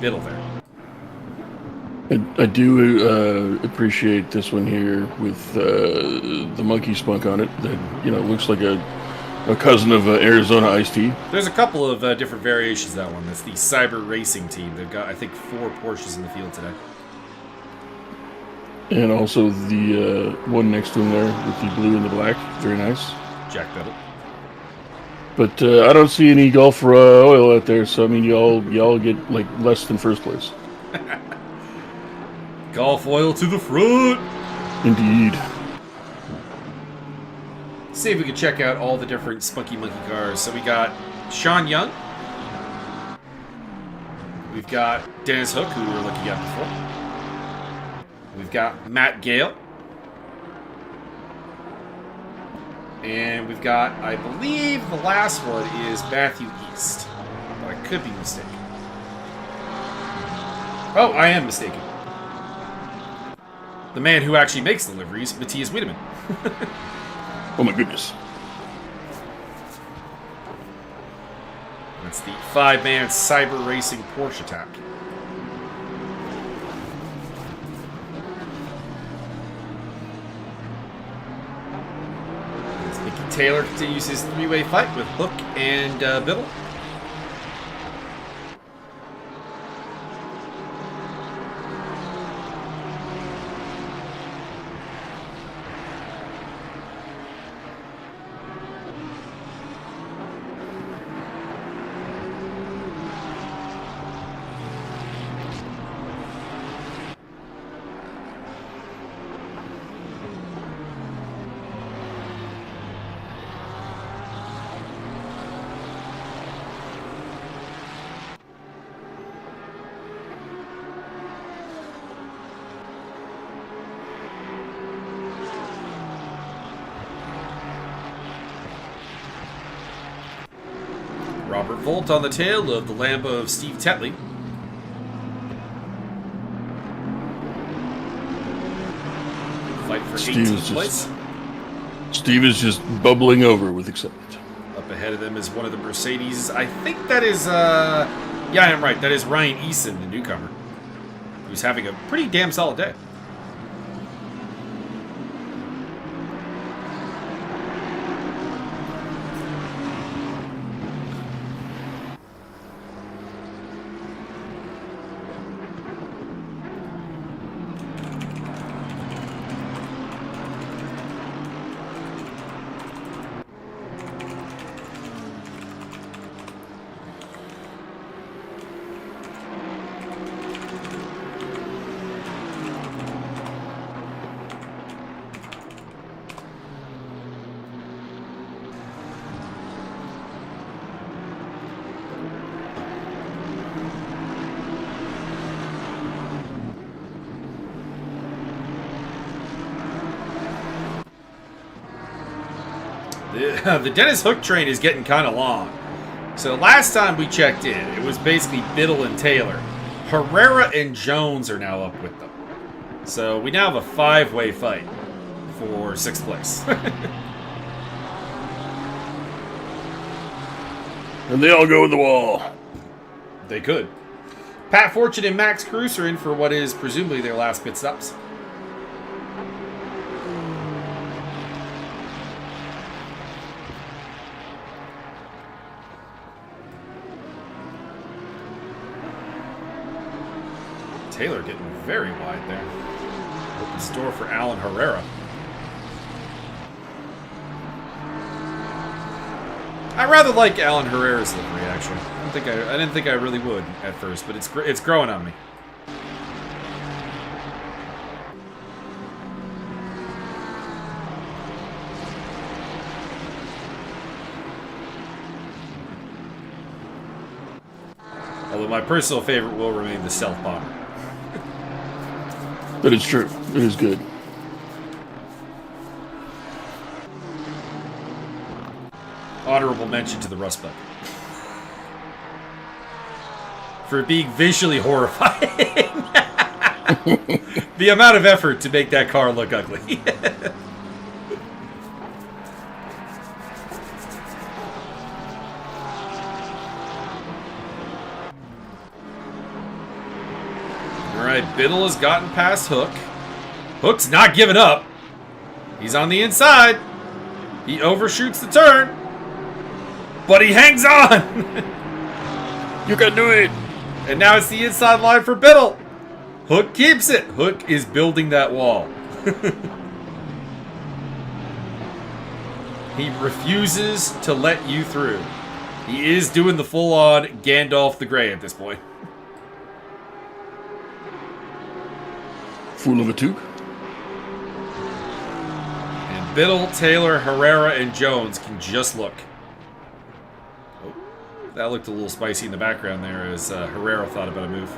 Biddle there. I do appreciate this one here with the monkey spunk on it. That looks like a cousin of Arizona Iced Tea. There's a couple of different variations of that one. That's the Cyber Racing team. They've got, I think, 4 Porsches in the field today. And also the one next to him there with the blue and the black. Very nice. Jack Biddle. But I don't see any Gulf oil out there, so I mean, y'all get like less than first place. Gulf oil to the front. Indeed. Let's see if we can check out all the different Spunky Monkey cars. So we got Sean Young. We've got Dennis Hook, who we were looking at before. We've got Matt Gale. And we've got, I believe, the last one is Matthew East. But I could be mistaken. Oh, I am mistaken. The man who actually makes the liveries, Matthias Wiedemann. Oh my goodness. That's the 5-man cyber racing Porsche attack. As Mickey Taylor continues his 3-way fight with Hook and Biddle. Robert Volt on the tail of the Lambo of Steve Tetley. Fight for 18th place. Steve is just bubbling over with excitement. Up ahead of them is one of the Mercedes. I think that is, yeah, I'm right. That is Ryan Eason, the newcomer, who's having a pretty damn solid day. The Dennis Hook train is getting kind of long. So last time we checked in, it was basically Biddle and Taylor. Herrera and Jones are now up with them. So we now have a 5-way fight for 6th place. And they all go in the wall. They could. Pat Fortune and Max Cruz are in for what is presumably their last pit stops. Taylor getting very wide there. Opens the door for Alan Herrera. I rather like Alan Herrera's livery, actually. I didn't think I really would at first, but it's growing on me. Although my personal favorite will remain the Stealth Bomber. That is true. It is good. Honorable mention to the Rust Bucket. For being visually horrifying. The amount of effort to make that car look ugly. Alright, Biddle has gotten past Hook. Hook's not giving up. He's on the inside. He overshoots the turn. But he hangs on. You can do it. And now it's the inside line for Biddle. Hook keeps it. Hook is building that wall. He refuses to let you through. He is doing the full-on Gandalf the Grey at this point. Fool of a Took. And Biddle, Taylor, Herrera, and Jones can just look. Oh, that looked a little spicy in the background there as Herrera thought about a move.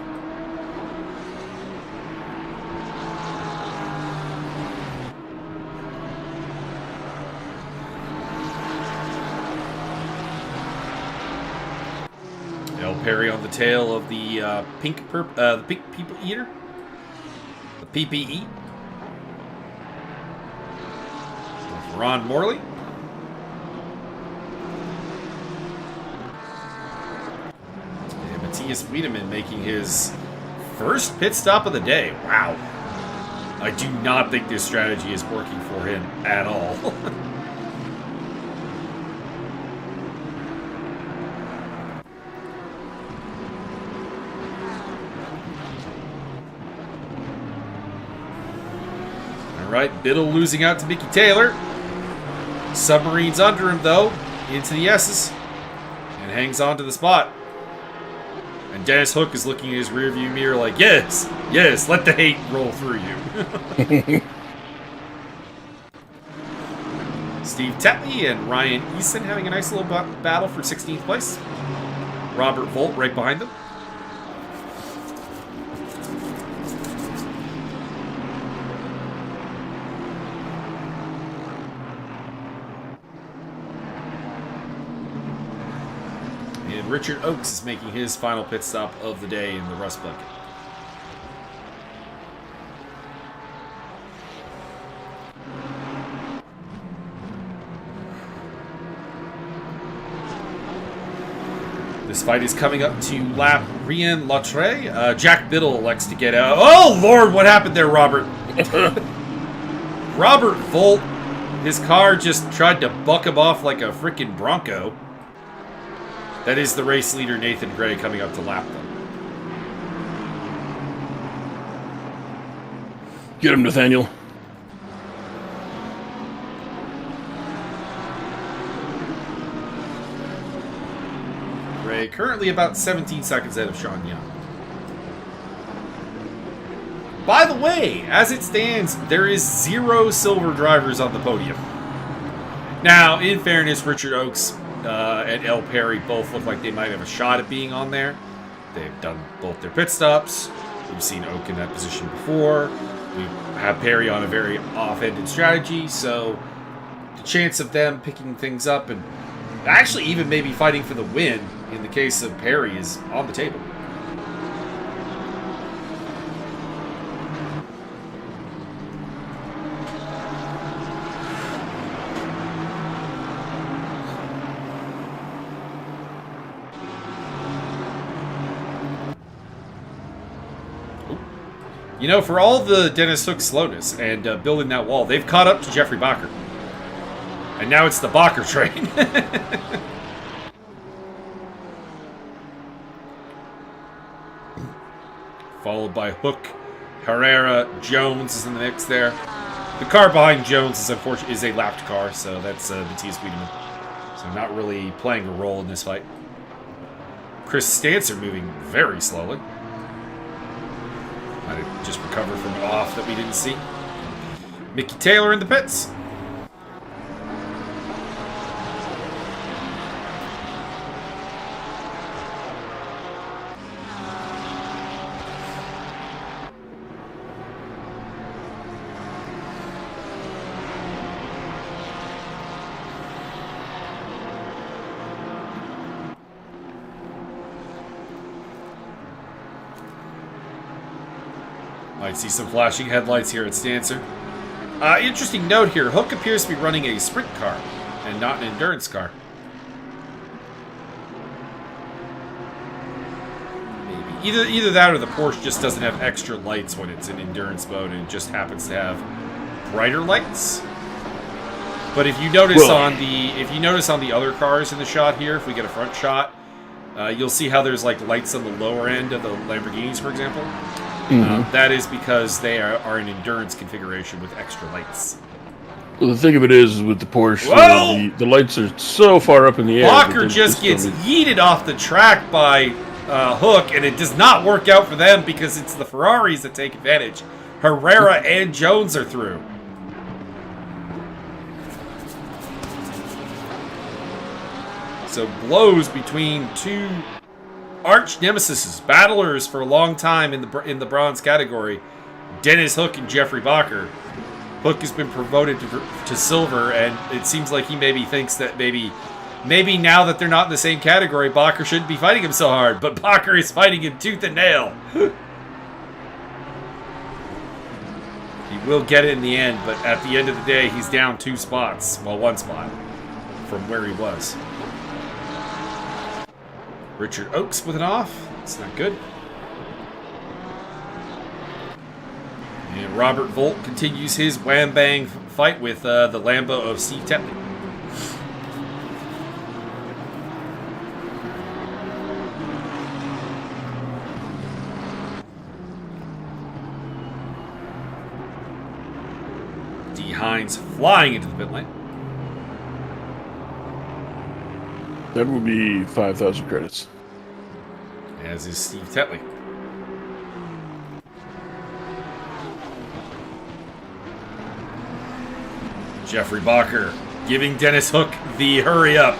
Perry on the tail of the pink people eater, the PPE. Ron Morley. And Matthias Wiedemann making his first pit stop of the day. Wow. I do not think this strategy is working for him at all. All right, Biddle losing out to Mickey Taylor. Submarines under him, though, into the S's, and hangs on to the spot. And Dennis Hook is looking in his rearview mirror like, yes, yes, let the hate roll through you. Steve Tetley and Ryan Easton having a nice little battle for 16th place. Robert Volt right behind them. And Richard Oakes is making his final pit stop of the day in the rust bucket. This fight is coming up to lap Rien Lautre. Jack Biddle elects to get out. Oh, Lord, what happened there, Robert? Robert Volt, his car just tried to buck him off like a freaking Bronco. That is the race leader, Nathan Gray, coming up to lap them. Get him, Nathaniel. Gray currently about 17 seconds ahead of Sean Young. By the way, as it stands, there is 0 silver drivers on the podium. Now, in fairness, Richard Oakes and El Perry both look like they might have a shot at being on there. They've done both their pit stops. We've seen Oak in that position before. We have Perry on a very off-ended strategy, so the chance of them picking things up and actually even maybe fighting for the win in the case of Perry is on the table. You know, for all the Dennis Hook slowness and building that wall, they've caught up to Jeffrey Bacher. And now it's the Bacher train. Followed by Hook, Herrera, Jones is in the mix there. The car behind Jones is unfortunately is a lapped car, so that's Matthias Wiedemann. So not really playing a role in this fight. Chris Stancer moving very slowly. Might have just recovered from an off that we didn't see. Mickey Taylor in the pits. Might see some flashing headlights here at Stancer. Interesting note here. Hook appears to be running a sprint car and not an endurance car. Maybe. Either that or the Porsche just doesn't have extra lights when it's in endurance mode and it just happens to have brighter lights. But if you notice on the other cars in the shot here, if we get a front shot, you'll see how there's like lights on the lower end of the Lamborghinis, for example. That is because they are an endurance configuration with extra lights. Well, the thing of it is with the Porsche, the lights are so far up in the air. Bacher just gets yeeted off the track by Hook, and it does not work out for them because it's the Ferraris that take advantage. Herrera and Jones are through. So blows between two arch nemesis, battlers for a long time in the bronze category, Dennis Hook and Jeffrey Bacher. Hook has been promoted to silver, and it seems like he maybe thinks that maybe maybe now that they're not in the same category, Bakker shouldn't be fighting him so hard. But Bakker is fighting him tooth and nail. He will get it in the end, but at the end of the day, he's down 2 spots. Well, 1 spot from where he was. Richard Oakes with an off. That's not good. And Robert Volt continues his wham-bang fight with the Lambo of Steve Tetley. D. Hines flying into the pit lane. That would be 5,000 credits. As is Steve Tetley. Jeffrey Bakker giving Dennis Hook the hurry up.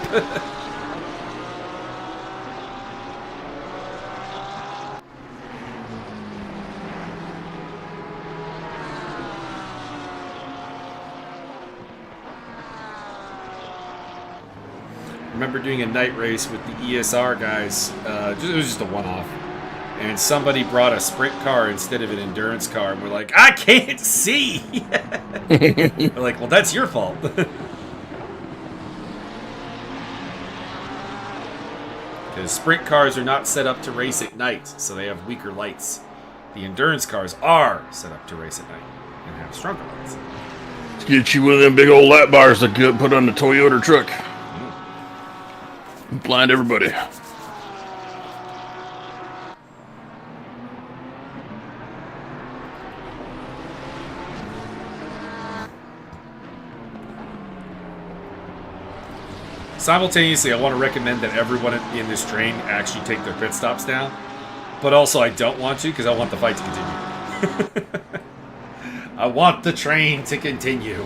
Remember doing a night race with the ESR guys. It was just a one-off. And somebody brought a sprint car instead of an endurance car. And we're like, I can't see. We're like, well, that's your fault. Because sprint cars are not set up to race at night, so they have weaker lights. The endurance cars are set up to race at night and have stronger lights. Let's get you one of them big old lap bars that get put on the Toyota truck. Blind everybody. Simultaneously, I want to recommend that everyone in this train actually take their pit stops down. But also, I don't want to because I want the fight to continue. I want the train to continue.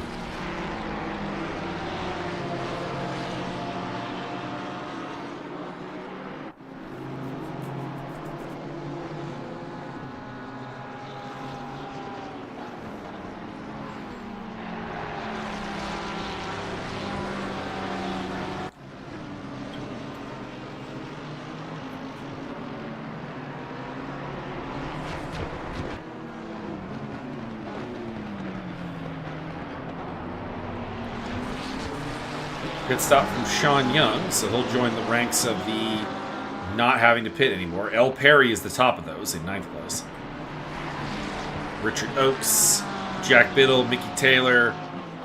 Pit stop from Sean Young, so he'll join the ranks of the not having to pit anymore. L. Perry is the top of those in 9th place. Richard Oakes, Jack Biddle, Mickey Taylor,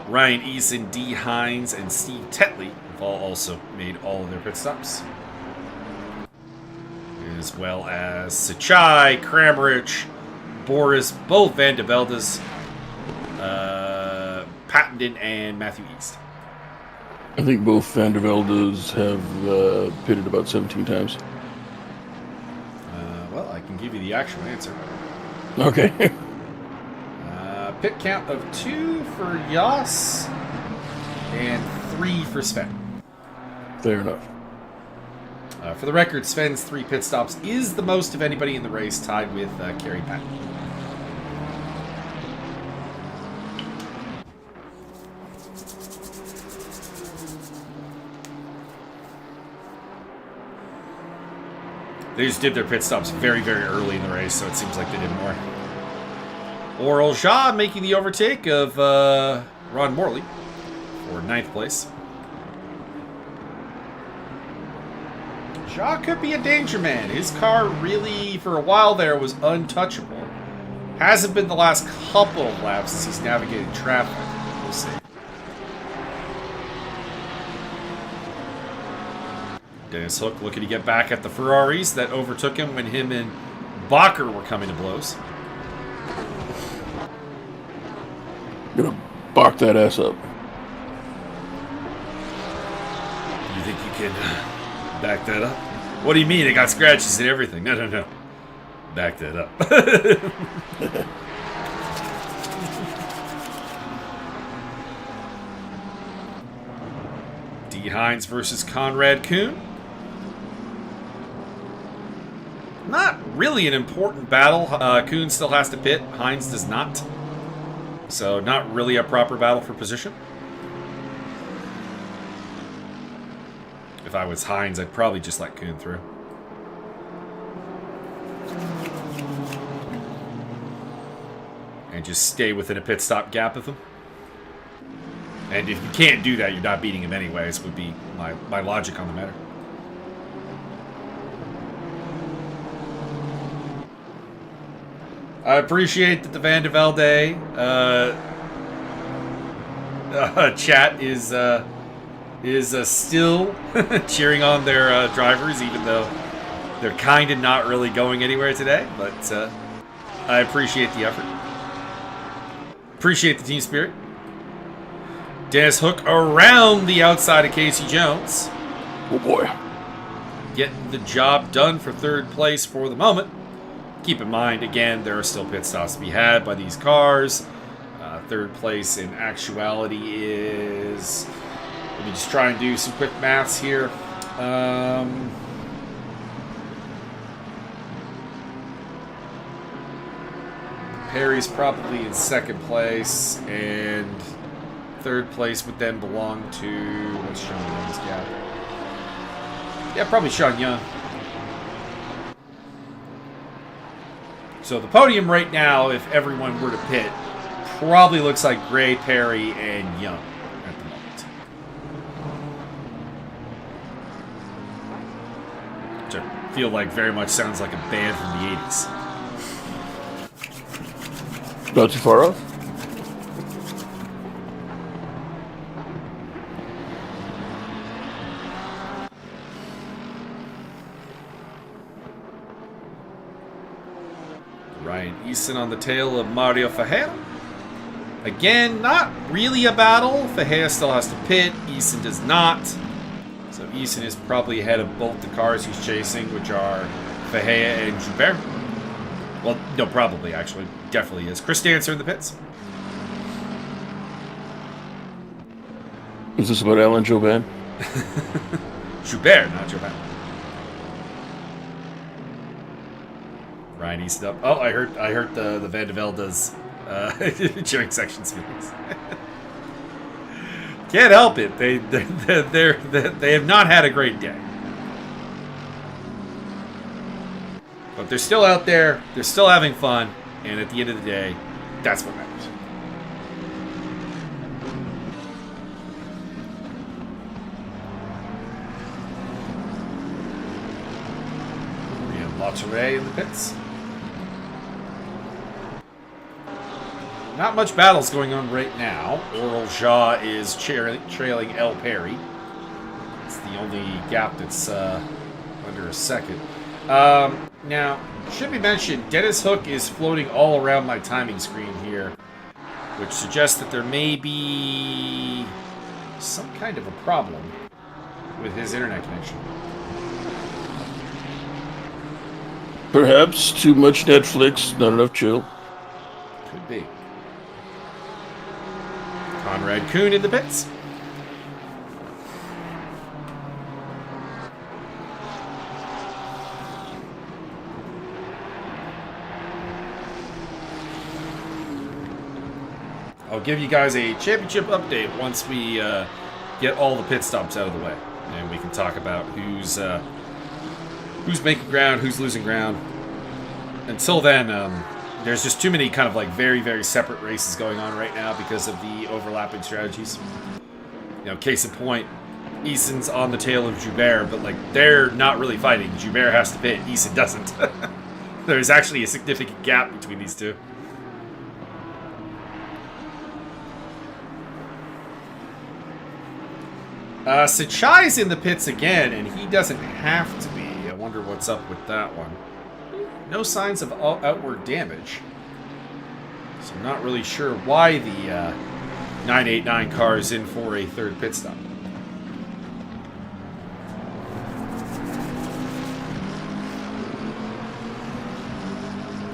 Ryan Eason, D. Hines, and Steve Tetley have all also made all of their pit stops. As well as Sachai, Kramrich, Boris, both Van de Beldes, Pattenden, and Matthew East. I think both Van der Veldes have pitted about 17 times. Well, I can give you the actual answer. Okay. Pit count of 2 for Yas and 3 for Sven. Fair enough. For the record, Sven's 3 pit stops is the most of anybody in the race, tied with Kerry Patton. They just did their pit stops very, very early in the race, so it seems like they did more. Oral Jha making the overtake of Ron Morley for 9th place. Jha could be a danger man. His car really, for a while there, was untouchable. Hasn't been the last couple of laps as he's navigated traffic. We'll see. Dennis Hook looking to get back at the Ferraris that overtook him when him and Bakker were coming to blows. Gonna bark that ass up. You think you can back that up? What do you mean? It got scratches and everything. No. Back that up. D. Hines versus Conrad Kuhn. Not really an important battle. Kuhn still has to pit. Hines does not. So not really a proper battle for position. if I was Hines, I'd probably just let Kuhn through. And just stay within a pit stop gap of him. And if you can't do that, you're not beating him anyways, would be my logic on the matter. I appreciate that the Van de Velde chat is still cheering on their drivers, even though they're kind of not really going anywhere today. But I appreciate the effort. Appreciate the team spirit. Dennis Hook around the outside of Casey Jones. Oh boy. Getting the job done for third place for the moment. Keep in mind, again, there are still pit stops to be had by these cars. Third place in actuality is... Let me just try and do some quick maths here. Perry's probably in second place, and third place would then belong to... What's Sean Young's gap? Yeah, probably Sean Young. So the podium right now, if everyone were to pit, probably looks like Gray, Perry, and Young at the moment. Which I feel like very much sounds like a band from the 80s. Not too far off. Ryan Eason on the tail of Mario Ferreira. Again, not really a battle. Ferreira still has to pit. Eason does not. So Eason is probably ahead of both the cars he's chasing, which are Ferreira and Joubert. Well, no, probably, actually. Definitely is. Chris Dancer in the pits. Is this about Alan Jobin? Joubert, not Joubert. Ryan Easton up. Oh, I heard the Van de Velde's cheering section speakers. Can't help it. They have not had a great day. But they're still out there. They're still having fun. And at the end of the day, that's what matters. We have Latouré in the pits. Not much battles going on right now. Oral Jaw is trailing El Perry. It's the only gap that's under a second. Now, should be mentioned, Dennis Hook is floating all around my timing screen here, which suggests that there may be some kind of a problem with his internet connection. Perhaps too much Netflix, not enough chill. Could be. Conrad Kuhn in the pits. I'll give you guys a championship update once we get all the pit stops out of the way, and we can talk about who's making ground, who's losing ground. Until then, there's just too many kind of like very, very separate races going on right now because of the overlapping strategies. You know, case in point, Eason's on the tail of Joubert, but like they're not really fighting. Joubert has to pit, Eason doesn't. There's actually a significant gap between these two. Sachai's in the pits again, and he doesn't have to be. I wonder what's up with that one. No signs of outward damage. So I'm not really sure why the 989 car is in for a third pit stop.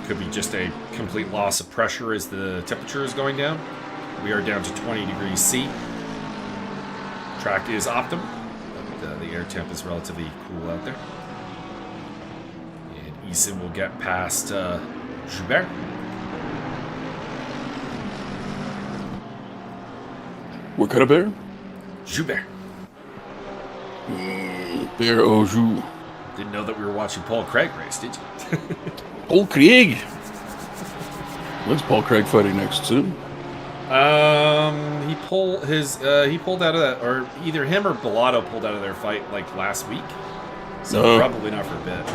Could be just a complete loss of pressure as the temperature is going down. We are down to 20 degrees C. Track is optimum, but the air temp is relatively cool out there. And Eason will get past Joubert. What kind of bear? Joubert. Bear au jus. Didn't know that we were watching Paul Craig race, did you? Paul Craig. When's Paul Craig fighting next? Soon? He pulled out of that, or either him or Bellato pulled out of their fight like last week. So probably not for a bit.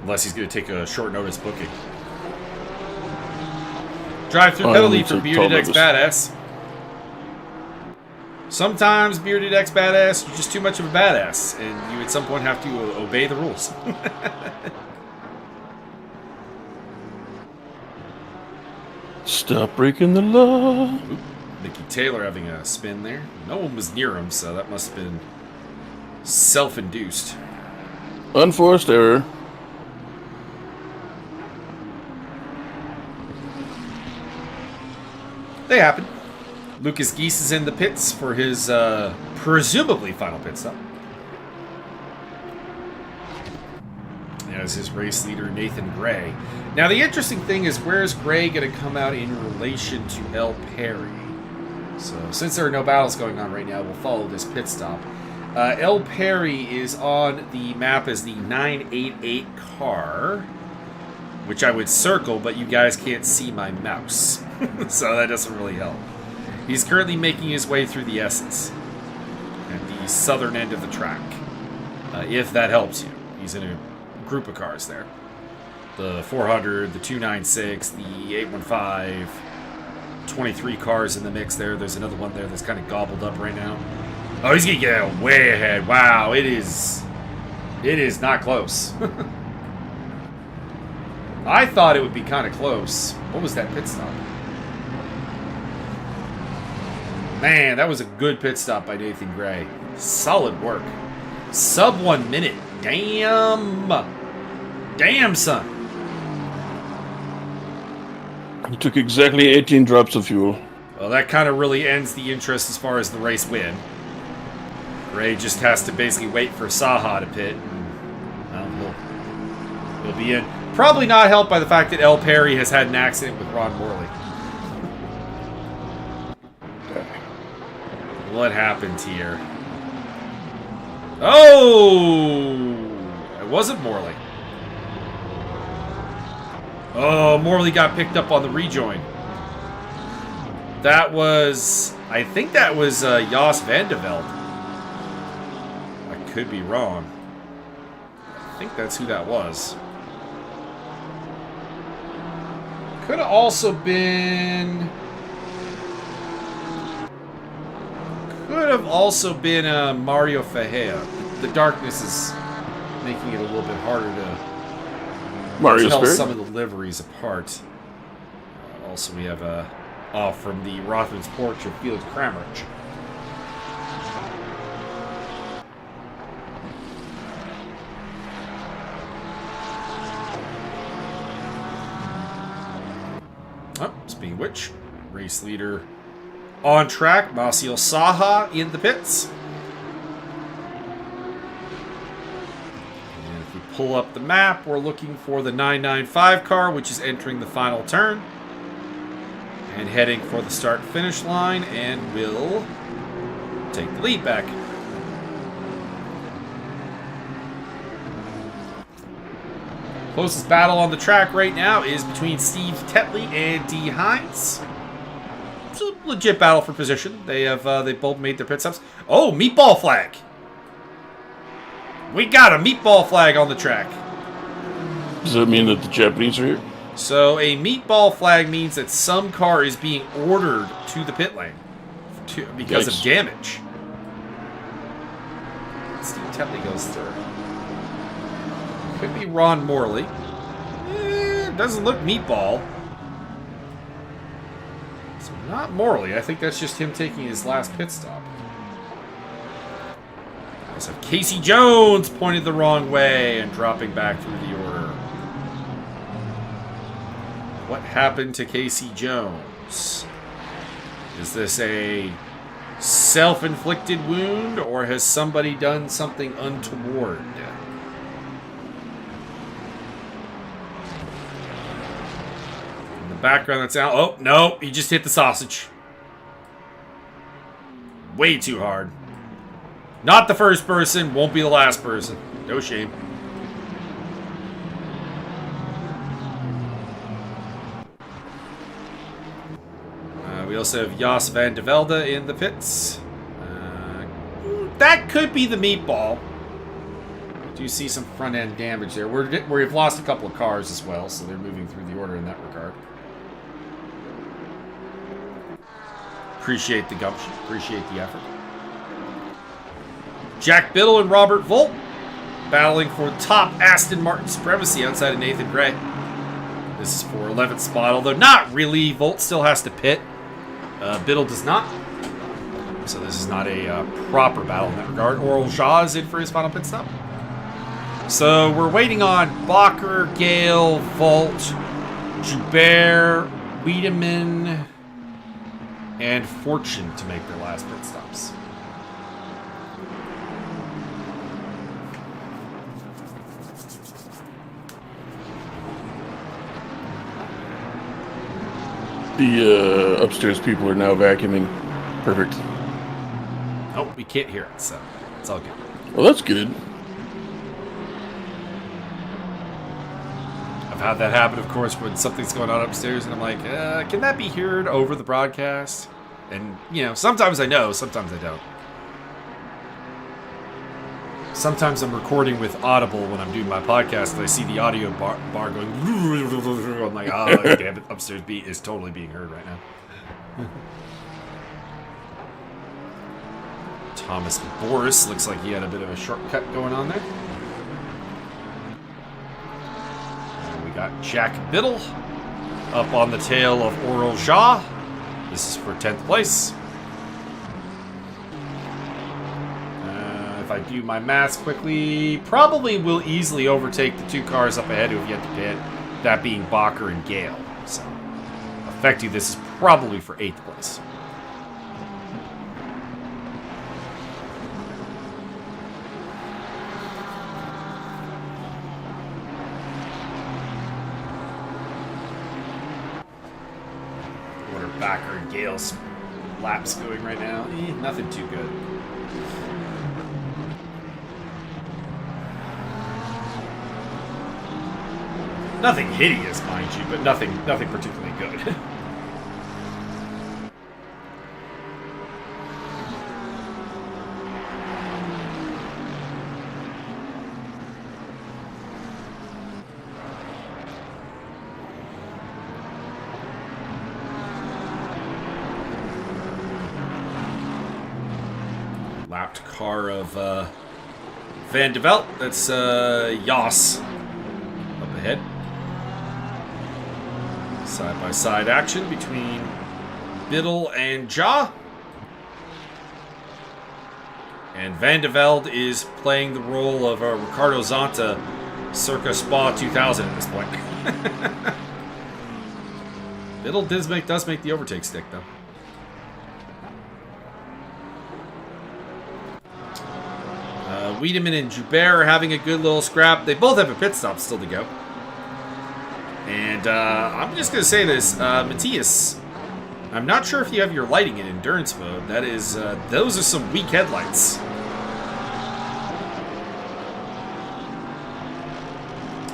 Unless he's going to take a short notice booking. Drive-through penalty for Bearded X Badass. Sometimes Bearded X Badass, you're just too much of a badass, and you at some point have to obey the rules. Stop breaking the law. Oop, Mickey Taylor having a spin there. No one was near him, so that must have been self-induced. Unforced error. They happen. Lucas Geese is in the pits for his presumably final pit stop. As his race leader, Nathan Gray. Now, the interesting thing is, where is Gray going to come out in relation to El Perry? So, since there are no battles going on right now, we'll follow this pit stop. El Perry is on the map as the 988 car, which I would circle, but you guys can't see my mouse. So that doesn't really help. He's currently making his way through the S's at the southern end of the track. If that helps you. He's in a group of cars there. The 400, the 296, the 815, 23 cars in the mix there. There's another one there that's kind of gobbled up right now. Oh, he's gonna get way ahead. Wow, it is not close. I thought it would be kind of close. What was that pit stop? Man, that was a good pit stop by Nathan Gray. Solid work. Sub 1 minute. Damn. Damn, son. He took exactly 18 drops of fuel. Well, that kind of really ends the interest as far as the race win. Gray just has to basically wait for Saha to pit. And, he'll be in. Probably not helped by the fact that El Perry has had an accident with Ron Morley. What happened here? Oh! It wasn't Morley. Oh, Morley got picked up on the rejoin. That was... I think that was Jos van de Velde. I could be wrong. I think that's who that was. Could have also been... Could have also been Mario Fajea. The darkness is making it a little bit harder to tell some of the liveries apart. Also, we have off from the Rothman's porch of Felix Kramrich. Oh, speaking of which, race leader on track, Maciel Saha in the pits. And if we pull up the map, we're looking for the 995 car, which is entering the final turn. And heading for the start-finish line, and will take the lead back. Closest battle on the track right now is between Steve Tetley and D. Hines. It's a legit battle for position. They both made their pit stops. Oh, meatball flag! We got a meatball flag on the track. Does that mean that the Japanese are here? So a meatball flag means that some car is being ordered to the pit lane because of damage. Steve Tetley goes through. Could be Ron Morley. Doesn't look meatball. So not Morley. I think that's just him taking his last pit stop. So Casey Jones pointed the wrong way and dropping back through the order. What happened to Casey Jones? Is this a self-inflicted wound, or has somebody done something untoward? In the background that's out. Oh, no, he just hit the sausage. Way too hard. Not the first person, won't be the last person. No shame. We also have Jos van de Velde in the pits. That could be the meatball. Do you see some front end damage there? We've lost a couple of cars as well, so they're moving through the order in that regard. Appreciate the gumption. Appreciate the effort. Jack Biddle and Robert Volt battling for top Aston Martin supremacy outside of Nathan Gray. This is for 11th spot, although not really. Volt still has to pit. Biddle does not. So this is not a proper battle in that regard. Oral Shaw is in for his final pit stop. So we're waiting on Bacher, Gale, Volt, Joubert, Wiedemann, and Fortune to make their last pit stops. The upstairs people are now vacuuming. Perfect. Oh, we can't hear it, so it's all good. Well, that's good. I've had that happen, of course, when something's going on upstairs, and I'm like, can that be heard over the broadcast? And, you know, sometimes I know, sometimes I don't. Sometimes I'm recording with Audible when I'm doing my podcast, and I see the audio bar going. I'm like, oh, damn it, upstairs beat is totally being heard right now. Thomas Boris looks like he had a bit of a shortcut going on there. And we got Jack Biddle up on the tail of Oral Shaw. This is for 10th place. If I do my maths quickly, probably will easily overtake the two cars up ahead who have yet to pit, that being Bacher and Gale. So, effectively, this is probably for 8th place. What are Bacher and Gale's laps going right now? Nothing too good. Nothing hideous, mind you, but nothing particularly good. Lapped car of Van de Velde. That's Jos up ahead. Side-by-side action between Biddle and Ja. And Van de Velde is playing the role of Ricardo Zonta circa Spa 2000 at this point. Biddle does make the overtake stick, though. Wiedemann and Joubert are having a good little scrap. They both have a pit stop still to go. And I'm just going to say this, Matthias, I'm not sure if you have your lighting in endurance mode. That is, those are some weak headlights.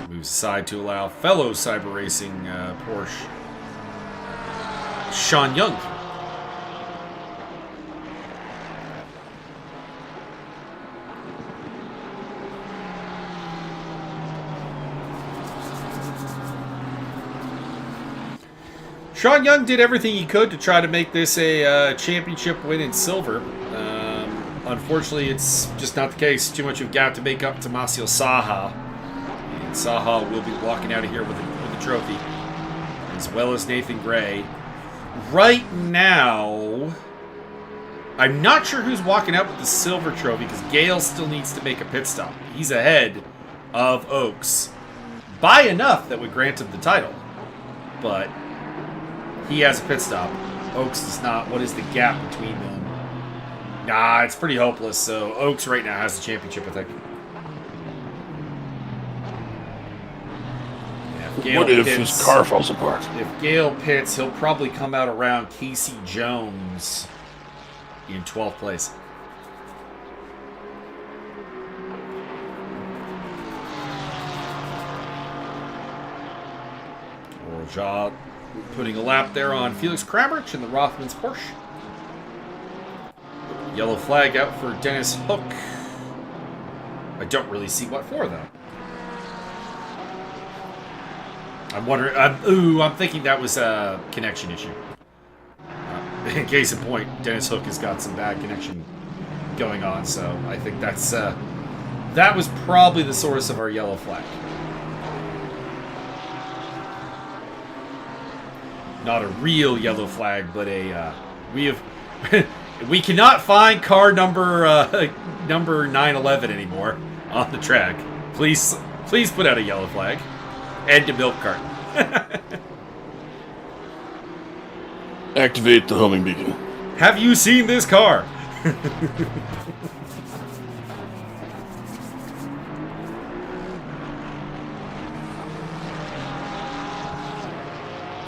Moves aside to allow fellow Cyber Racing Porsche, Sean Young. Sean Young did everything he could to try to make this a championship win in silver. Unfortunately, it's just not the case. Too much of a gap to make up to Masio Saha. And Saha will be walking out of here with a trophy, as well as Nathan Gray. Right now, I'm not sure who's walking out with the silver trophy, because Gale still needs to make a pit stop. He's ahead of Oaks by enough that would grant him the title. But he has a pit stop. Oaks does not. What is the gap between them? Nah, it's pretty hopeless. So Oaks right now has the championship, I think. Yeah, What if his car falls apart? If Gale pits, he'll probably come out around Casey Jones in 12th place. Jaw putting a lap there on Felix Kramrich in the Rothman's Porsche. Yellow flag out for Dennis Hook. I don't really see what for, though. I'm wondering... I'm thinking that was a connection issue. In case in point, Dennis Hook has got some bad connection going on, so I think that's... that was probably the source of our yellow flag. Not a real yellow flag, but a... we have... we cannot find car number 911 anymore on the track. Please put out a yellow flag. And a milk carton. Activate the homing beacon. Have you seen this car?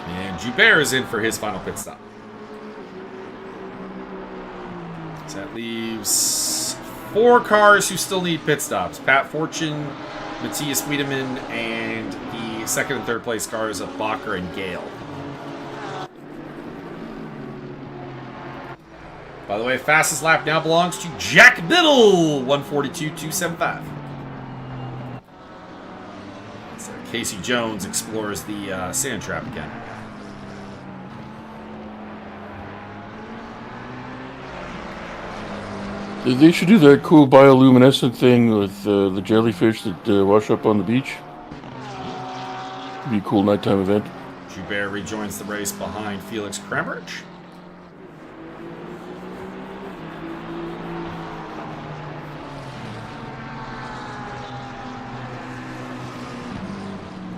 And Joubert is in for his final pit stop. So that leaves 4 cars who still need pit stops. Pat Fortune, Matthias Wiedemann, and the second and third place cars of Bacher and Gale. By the way, fastest lap now belongs to Jack Biddle, 142.275. So Casey Jones explores the sand trap again. They should do that cool bioluminescent thing with the jellyfish that wash up on the beach. It'd be a cool nighttime event. Joubert rejoins the race behind Felix Kramrich.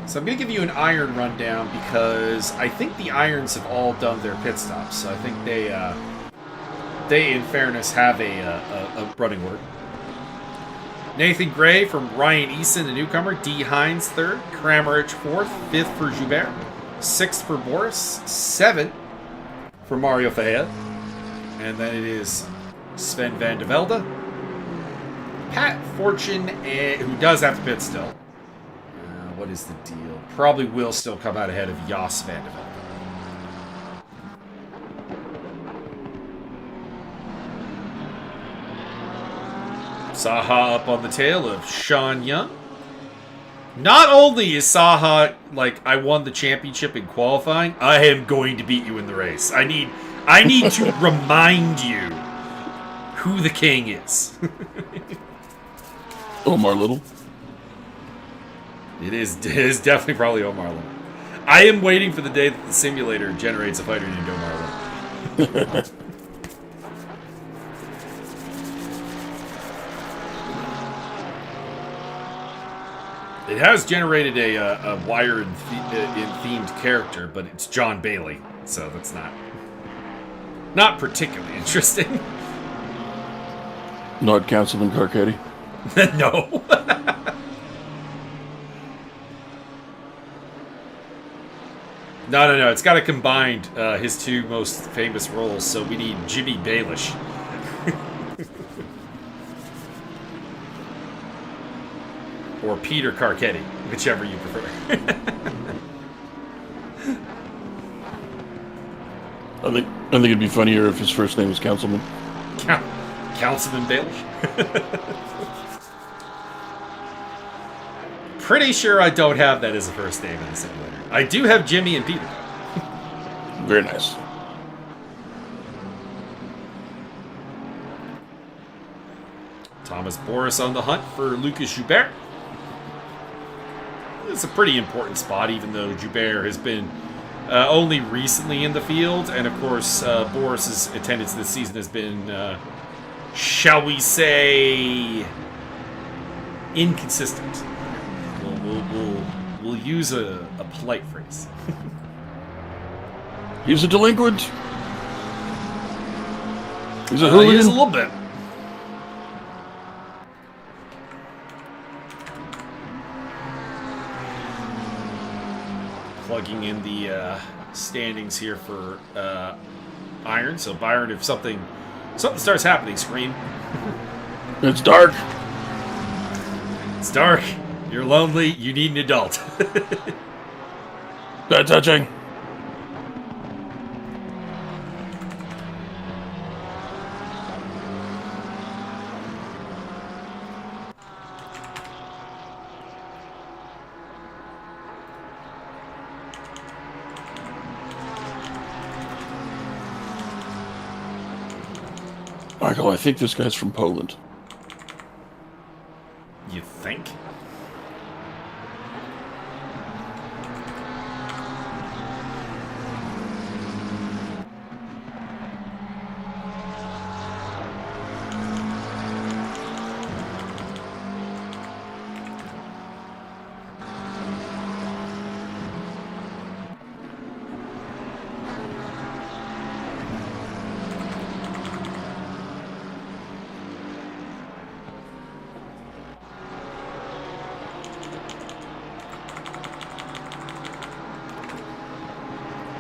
So I'm going to give you an iron rundown because I think the irons have all done their pit stops. So I think they in fairness, have a running order. Nathan Gray from Ryan Eason, the newcomer. D. Hines, third. Kramrich, fourth. Fifth for Joubert. Sixth for Boris. Seventh for Mario Fajeda. And then it is Sven van de Velde. Pat Fortune, who does have to pit still. What is the deal? Probably will still come out ahead of Jos van de Velde. Saha up on the tail of Sean Young. Not only is Saha like, I won the championship in qualifying, I am going to beat you in the race. I need to remind you who the king is. Omar Little. It is definitely probably Omar Little. I am waiting for the day that the simulator generates a fighter named Omar Little. It has generated a Wired themed character, but it's John Bailey, so that's not particularly interesting. Not Councilman Carcetti. No. No. It's got to combine his two most famous roles, so we need Jimmy Baelish. Or Peter Carcetti, whichever you prefer. I think it'd be funnier if his first name was Councilman. Councilman Baelish? Pretty sure I don't have that as a first name in the simulator. I do have Jimmy and Peter. Very nice. Thomas Boris on the hunt for Lucas Joubert. It's a pretty important spot, even though Joubert has been only recently in the field. And, of course, Boris's attendance this season has been, shall we say, inconsistent. We'll use a polite phrase. He's a delinquent. He's a He hooligan. is a little bit. Plugging in the standings here for Iron. So Byron, if something starts happening, scream. It's dark. It's dark. You're lonely. You need an adult. Bad touching. Michael, I think this guy's from Poland. You think?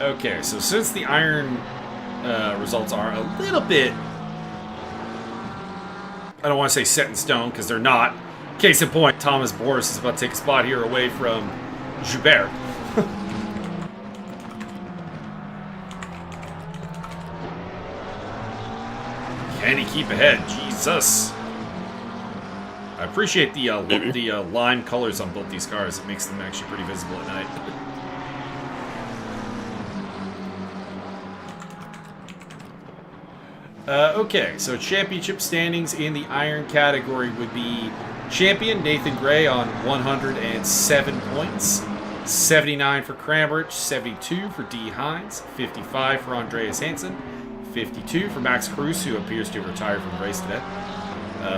Okay, so since the iron results are a little bit, I don't want to say set in stone, because they're not. Case in point, Thomas Boris is about to take a spot here away from Joubert. Can he keep ahead? Jesus. I appreciate the lime colors on both these cars. It makes them actually pretty visible at night. Okay, so championship standings in the iron category would be champion Nathan Gray on 107 points, 79 for Cranbridge, 72 for D. Hines, 55 for Andreas Hansen, 52 for Max Cruz, who appears to have retired from the race today,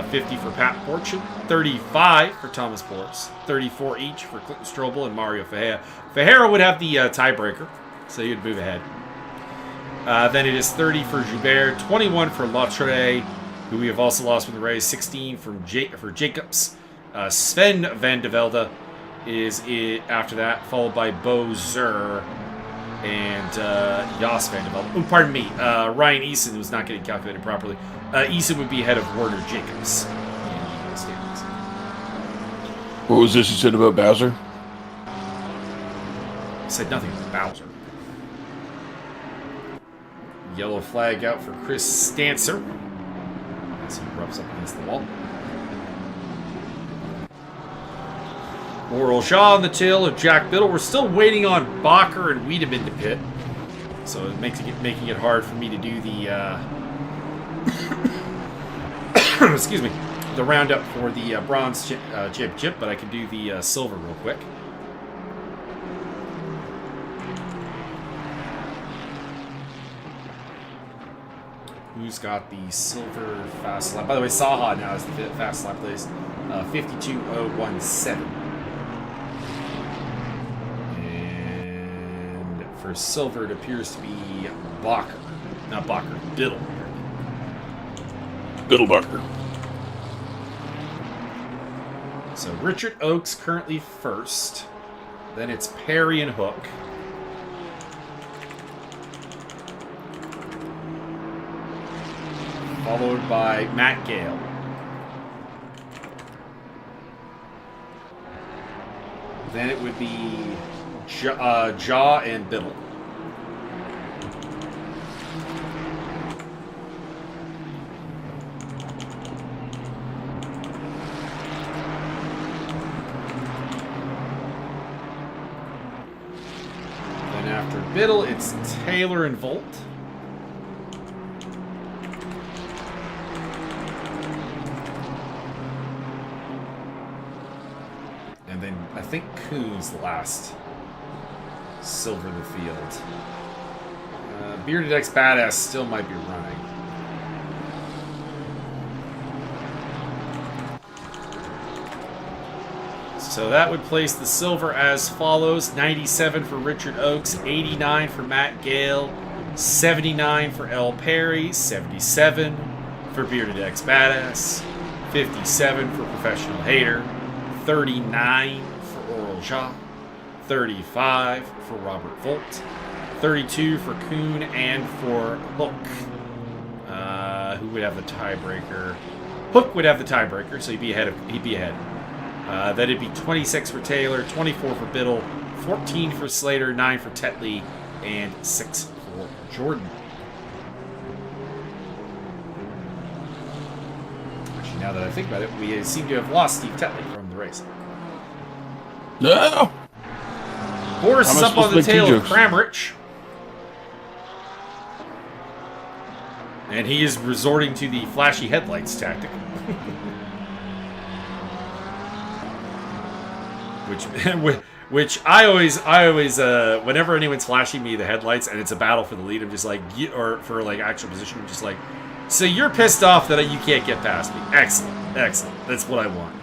50 for Pat Fortune, 35 for Thomas Boris, 34 each for Clinton Strobel and Mario Fajera. Fajera would have the tiebreaker, so he would move ahead. Then it is 30 for Joubert, 21 for Lautre, who we have also lost from the race, 16 for Jacobs. Sven van de Velde is after that, followed by Bo Zer and Jos van de Velde. Oh, pardon me, Ryan Eason was not getting calculated properly. Eason would be ahead of Werner Jacobs in the standings. What was this you said about Bowser? I said nothing about Bowser. Yellow flag out for Chris Stancer as he rubs up against the wall. Oral Shaw on the tail of Jack Biddle. We're still waiting on Bacher and Wiedemann to pit, so it makes making it hard for me to do the excuse me, the roundup for the bronze championship, but I can do the silver real quick. Who's got the silver fast lap? By the way, Saha now is the fast lap place. 52.017. And for silver, it appears to be Bacher. Not Bacher, Biddle. Biddlebacher. So Richard Oakes currently first. Then it's Perry and Hook. Followed by Matt Gale. Then it would be Jaw and Biddle. Then after Biddle, it's Taylor and Volt. I think Kuhn's the last silver in the field. Bearded X Badass still might be running. So that would place the silver as follows: 97 for Richard Oakes, 89 for Matt Gale, 79 for L. Perry, 77 for Bearded X Badass, 57 for Professional Hater, 39 for Oral Shaw, 35 for Robert Volt, 32 for Kuhn, and for Hook. Who would have the tiebreaker? Hook would have the tiebreaker, so he'd be ahead. Then it'd be 26 for Taylor, 24 for Biddle, 14 for Slater, 9 for Tetley, and 6 for Jordan. Actually, now that I think about it, we seem to have lost Steve Tetley from the race. No! Boris is up on the tail of Kramrich. And he is resorting to the flashy headlights tactic. Which I always, whenever anyone's flashing me the headlights and it's a battle for the lead, I'm just like, or for like actual position, I'm just like, so you're pissed off that you can't get past me. Excellent, excellent. That's what I want.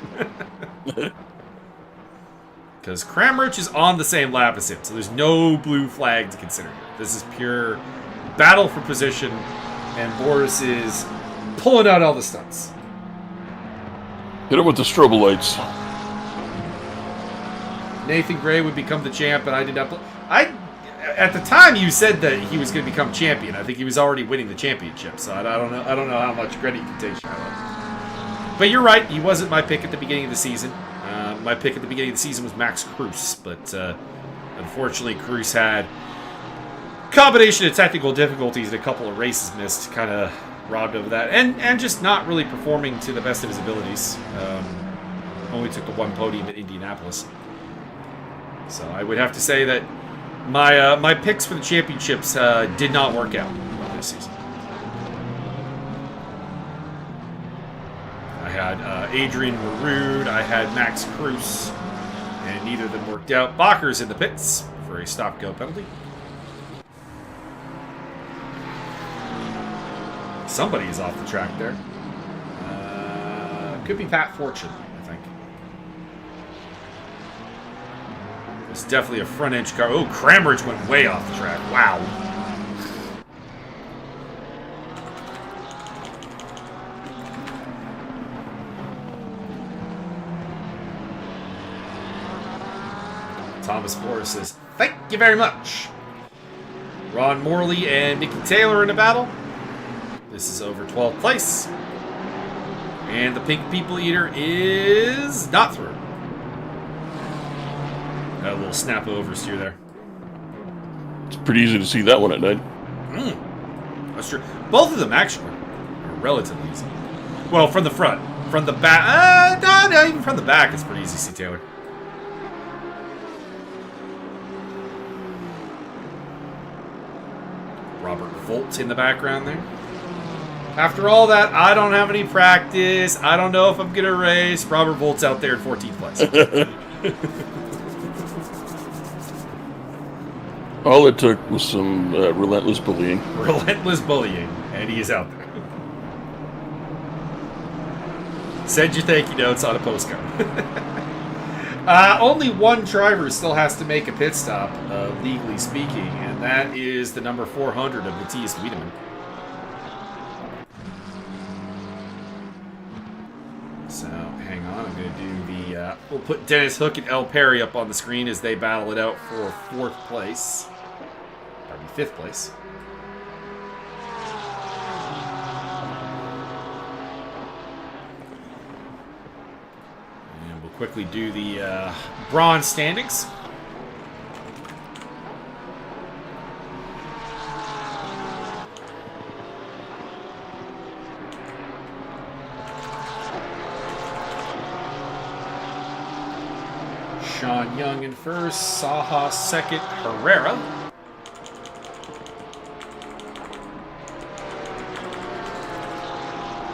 Because Kramrich is on the same lap as him, so there's no blue flag to consider here. This is pure battle for position, and Boris is pulling out all the stunts. Hit him with the strobe lights. Nathan Gray would become the champ, and I did not. At the time, you said that he was going to become champion. I think he was already winning the championship, so I don't know. I don't know how much credit you can take. But you're right. He wasn't my pick at the beginning of the season. My pick at the beginning of the season was Max Cruz, but unfortunately, Cruz had a combination of technical difficulties and a couple of races missed, kind of robbed of that, and just not really performing to the best of his abilities. Only took the one podium at Indianapolis. So I would have to say that my picks for the championships did not work out this season. I had Adrian Marood, I had Max Cruz, and neither of them worked out. Bacher's in the pits for a stop-go penalty. Somebody is off the track there. Could be Pat Fortune, I think. It's definitely a front-edge car. Oh, Kramrich went way off the track. Wow. Thomas Forrest says, thank you very much. Ron Morley and Mickey Taylor in a battle. This is over 12th place. And the Pink People Eater is not through. Got a little snap oversteer there. It's pretty easy to see that one at night. That's true. Both of them, actually, are relatively easy. Well, from the front. From the back. No, even from the back, it's pretty easy to see Taylor. Robert Volt in the background there. After all that, I don't have any practice. I don't know if I'm going to race. Robert Volt's out there in 14th place. All it took was some relentless bullying. Relentless bullying. And he is out there. Send your thank you notes on a postcard. Only one driver still has to make a pit stop, legally speaking, and that is the number 400 of Matthias Wiedemann. So, hang on, I'm going to do the... we'll put Dennis Hook and El Perry up on the screen as they battle it out for 4th place. Pardon me, 5th place. And we'll quickly do the bronze standings. Sean Young in first, Saha second, Herrera.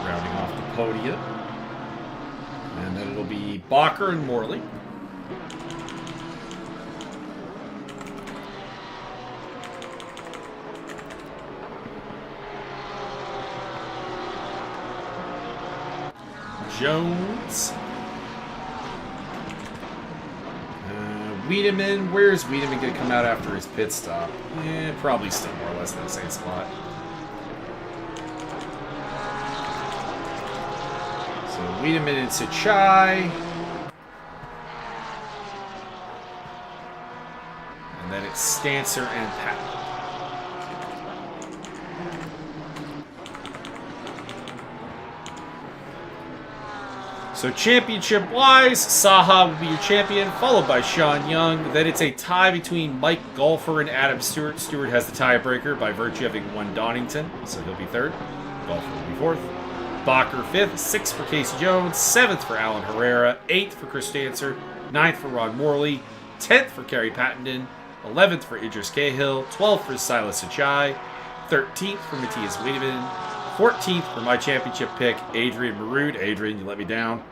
Rounding off the podium. And then it'll be Bacher and Morley. Jones. Wiedemann, where's Wiedemann going to come out after his pit stop? Probably still more or less in the same spot. So Wiedemann and Sichai. And then it's Stancer and Pat. So So championship-wise, Saha will be your champion, followed by Sean Young. Then it's a tie between Mike Golfer and Adam Stewart. Stewart has the tiebreaker by virtue of having won Donington, so he'll be third. Golfer will be fourth. Bacher fifth, sixth for Casey Jones, seventh for Alan Herrera, eighth for Chris Dancer, ninth for Ron Morley, 10th for Kerry Pattenden, 11th for Idris Cahill, 12th for Silas Achai, 13th for Matthias Wiedemann, 14th for my championship pick, Adrian Marood. Adrian, you let me down.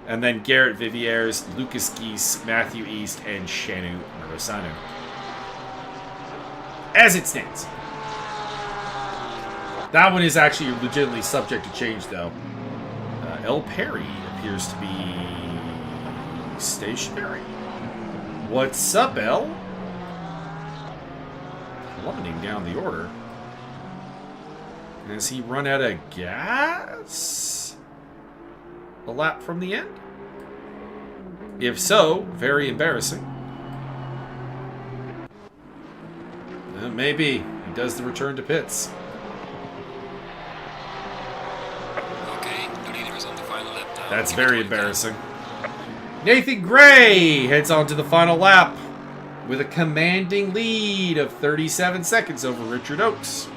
And then Garrett Viviers, Lucas Geese, Matthew East, and Shanu Murasanu. As it stands. That one is actually legitimately subject to change, though. L. Perry appears to be stationary. What's up, L? Plummeting down the order. Has he run out of gas? A lap from the end? If so, very embarrassing. Maybe. He does the return to pits. Okay, the leader is on the final lap now. That's very embarrassing. Nathan Gray heads on to the final lap with a commanding lead of 37 seconds over Richard Oakes.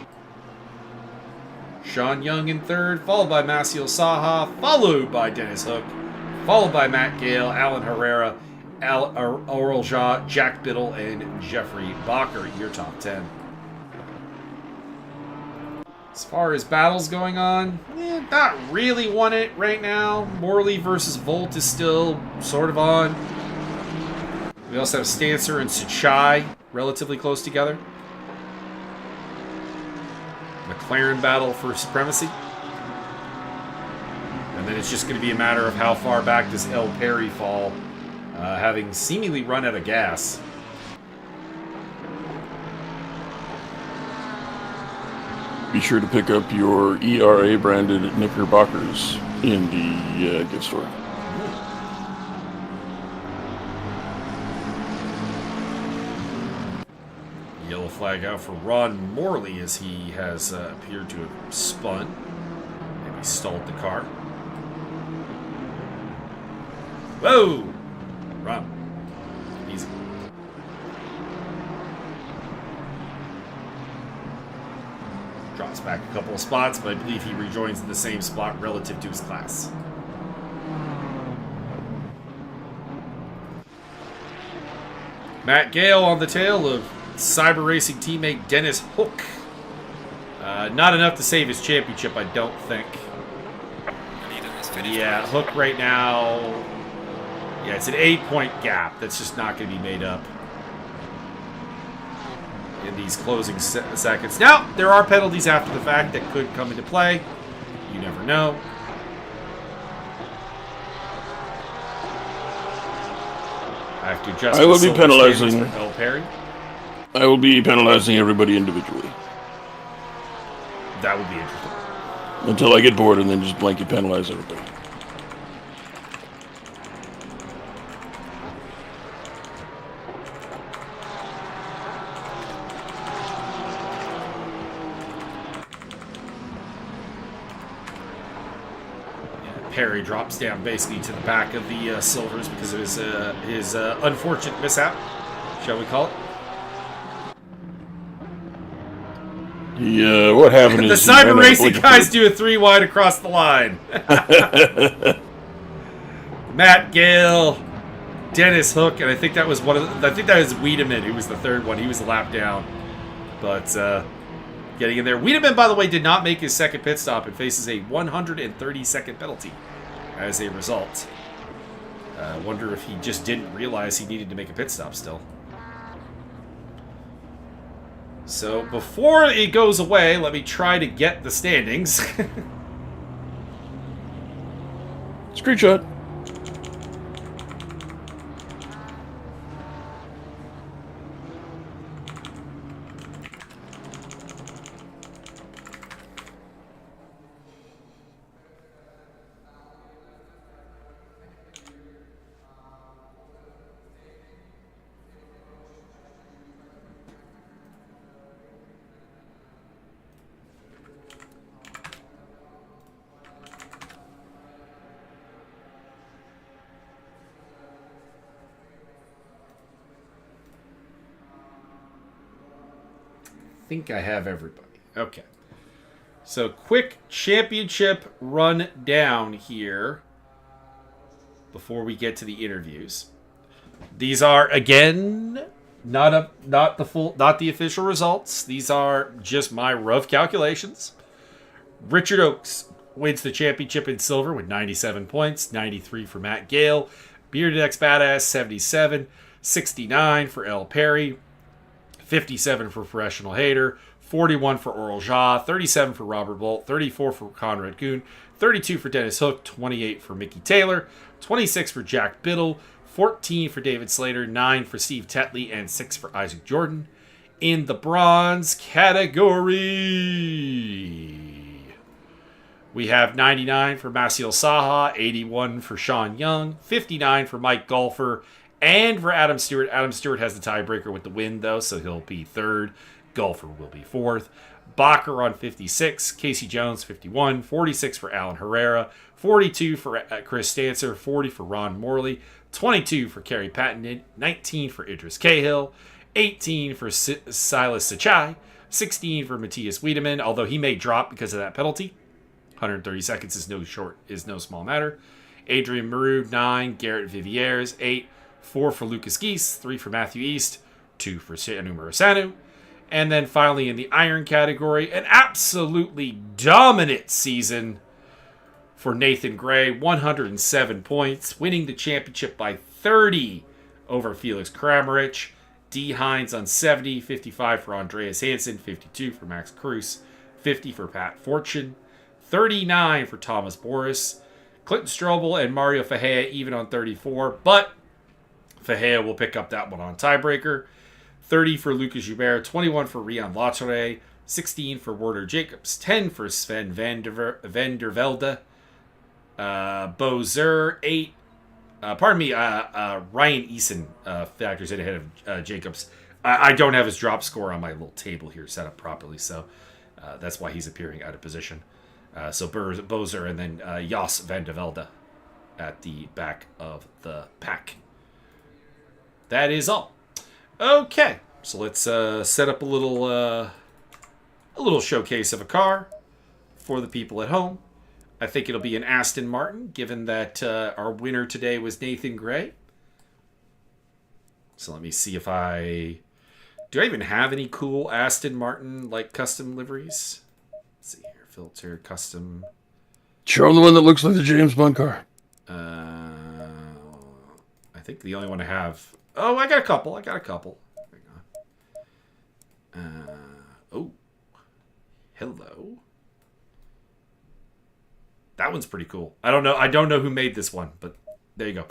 Sean Young in third, followed by Maciel Saha, followed by Dennis Hook, followed by Matt Gale, Alan Herrera, Oral Jha, Jack Biddle, and Jeffrey Bacher, your top 10. As far as battles going on, not really one it right now. Morley versus Volt is still sort of on. We also have Stancer and Suchai relatively close together. McLaren battle for supremacy. And then it's just going to be a matter of how far back does L. Perry fall, having seemingly run out of gas. Be sure to pick up your ERA branded Knickerbockers in the gift store. Yellow flag out for Ron Morley as he has appeared to have spun. Maybe stalled the car. Whoa! Ron. Easy. Drops back a couple of spots, but I believe he rejoins in the same spot relative to his class. Matt Gale on the tail of Cyber Racing teammate Dennis Hook. Not enough to save his championship, I don't think. Yeah, Hook right now... Yeah, it's an 8-point gap. That's just not going to be made up in these closing seconds. Now, there are penalties after the fact that could come into play. You never know. I have to adjust. I will be penalizing L. Perry. I will be penalizing everybody individually. That would be interesting. Until I get bored and then just blanket penalize everybody. Perry drops down basically to the back of the Silvers because of his unfortunate mishap, shall we call it? Yeah, what happened The is... Cyber Racing guys do a 3 wide across the line. Matt Gale, Dennis Hook, and I think that was I think that was Wiedemann who was the third one. He was a lap down. But getting in there. Wiedemann, by the way, did not make his second pit stop and faces a 130-second penalty as a result. I wonder if he just didn't realize he needed to make a pit stop still. So before it goes away, let me try to get the standings. Screenshot. think I have everybody. Okay. So, quick championship run down here before we get to the interviews. These are, again, not the official results. These are just my rough calculations. Richard Oakes wins the championship in silver with 97 points, 93 for Matt Gale. Bearded X Badass, 77, 69 for L. Perry, 57 for Professional Hater, 41 for Oral Jaw, 37 for Robert Bolt, 34 for Conrad Kuhn, 32 for Dennis Hook, 28 for Mickey Taylor, 26 for Jack Biddle, 14 for David Slater, 9 for Steve Tetley, and 6 for Isaac Jordan. In the bronze category, we have 99 for Maciel Saha, 81 for Sean Young, 59 for Mike Golfer, and for Adam Stewart. Adam Stewart has the tiebreaker with the win, though, so he'll be third. Golfer will be fourth. Bacher on 56, Casey Jones 51, 46 for Alan Herrera, 42 for Chris Stancer, 40 for Ron Morley, 22 for Kerry Patton, 19 for Idris Cahill, 18 for Silas Sachai, 16 for Matthias Wiedemann, although he may drop because of that penalty. 130 seconds is no small matter. Adrian Maru, 9, Garrett Viviers, 8, 4 for Lucas Geese, 3 for Matthew East, 2 for Sanu Murasanu. And then finally in the iron category, an absolutely dominant season for Nathan Gray, 107 points, winning the championship by 30 over Felix Kramaric. D. Hines on 70, 55 for Andreas Hansen, 52 for Max Cruz, 50 for Pat Fortune, 39 for Thomas Boris. Clinton Strobel and Mario Fajea even on 34, but Fajea will pick up that one on tiebreaker. 30 for Lucas Joubert, 21 for Rian Latre, 16 for Werder Jacobs, 10 for Sven van der Velde, Bo Zur, 8. Ryan Eason factors in ahead of Jacobs. I don't have his drop score on my little table here set up properly, so that's why he's appearing out of position. So Bo Zur and then Jos van der Velde at the back of the pack. That is all. Okay, so let's set up a little showcase of a car for the people at home. I think it'll be an Aston Martin, given that our winner today was Nathan Gray. So let me see if do I even have any cool Aston Martin like custom liveries? Let's see here, filter custom. Show them the one that looks like the James Bond car. I think the only one I have. Oh, I got a couple. Hang on. Oh, hello. That one's pretty cool. I don't know who made this one, but there you go.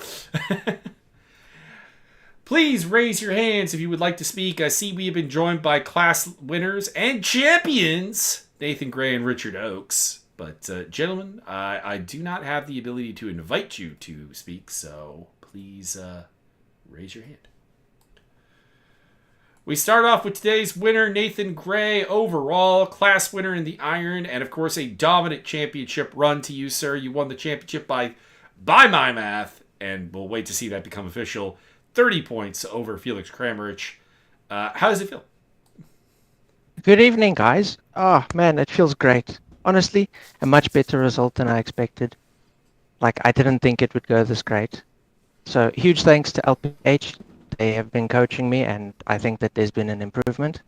Please raise your hands if you would like to speak. I see we have been joined by class winners and champions, Nathan Gray and Richard Oakes. But gentlemen, I do not have the ability to invite you to speak, so please raise your hand. We start off with today's winner, Nathan Gray, overall class winner in the iron, and of course a dominant championship run to you, sir. You won the championship by my math, and we'll wait to see that become official. 30 points over Felix Kramaric. How does it feel? Good evening, guys. Oh, man, it feels great. Honestly, a much better result than I expected. Like, I didn't think it would go this great. So, huge thanks to LPH. They have been coaching me, and I think that there's been an improvement.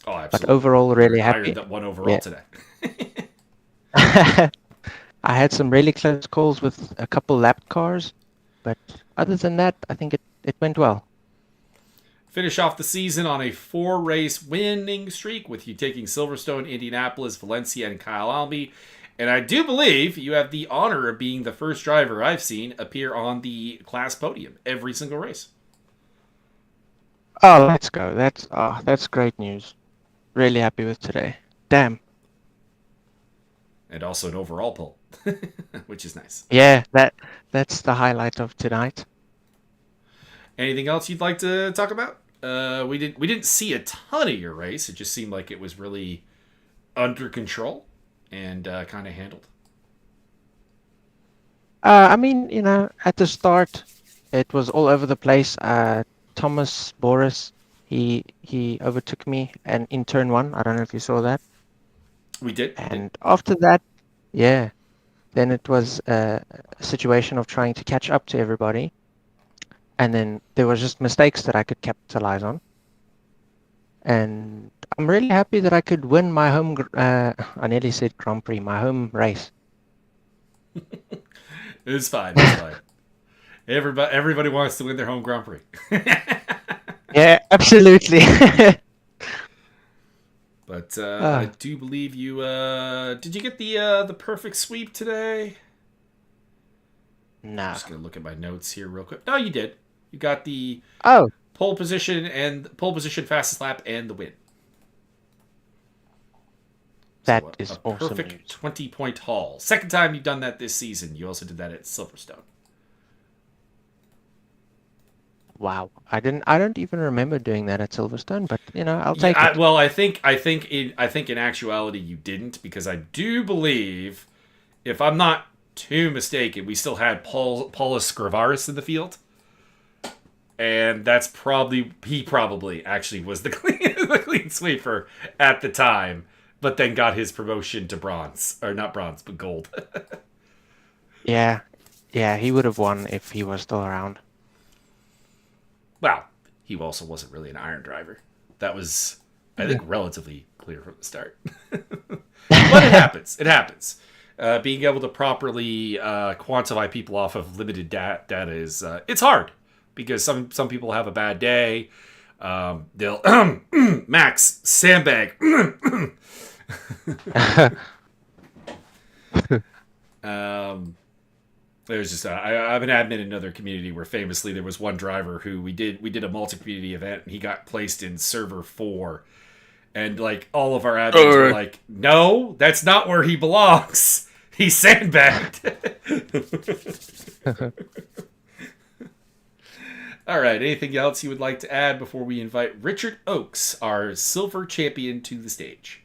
Oh, absolutely. But overall, really higher happy. That one overall today. I had some really close calls with a couple lapped cars, but other than that, I think it went well. Finish off the season on a 4-race winning streak with you taking Silverstone, Indianapolis, Valencia, and Kyalami. And I do believe you have the honor of being the first driver I've seen appear on the class podium every single race. Oh, let's go. That's great news. Really happy with today. Damn. And also an overall pole, which is nice. Yeah, that's the highlight of tonight. Anything else you'd like to talk about? We didn't see a ton of your race. It just seemed like it was really under control and kind of handled. I mean, at the start, it was all over the place. Thomas Boris He overtook me and in turn one. I don't know if you saw that. We did. And after that, yeah, then it was a situation of trying to catch up to everybody. And then there was just mistakes that I could capitalize on. And I'm really happy that I could win my I nearly said Grand Prix, my home race. It's fine. It's fine. Everybody wants to win their home Grand Prix. Yeah, absolutely. But I do believe you. Did you get the perfect sweep today? No. I'm just gonna look at my notes here real quick. No, you did. You got the Oh, pole position, fastest lap, and the win. that So is a awesome perfect news. 20-point haul. Second time you've done that this season. You also did that at Silverstone. Wow. I don't even remember doing that at Silverstone, but I'll take it. Well, I think in actuality you didn't, because I do believe, if I'm not too mistaken, we still had Paulus Scrivaris in the field. And he probably actually was the clean sweeper at the time, but then got his promotion to bronze, or not bronze, but gold. Yeah. Yeah, he would have won if he was still around. Well, he also wasn't really an iron driver. That was, I think, relatively clear from the start. But it happens. It happens. Being able to properly quantify people off of limited data is it's hard, because some people have a bad day. They'll Max sandbag. There's just I'm an admin in another community where famously there was one driver who we did a multi-community event, and he got placed in server 4, and like all of our admins were like, no, that's not where he belongs. He sandbagged. All right, anything else you would like to add before we invite Richard Oakes, our silver champion, to the stage?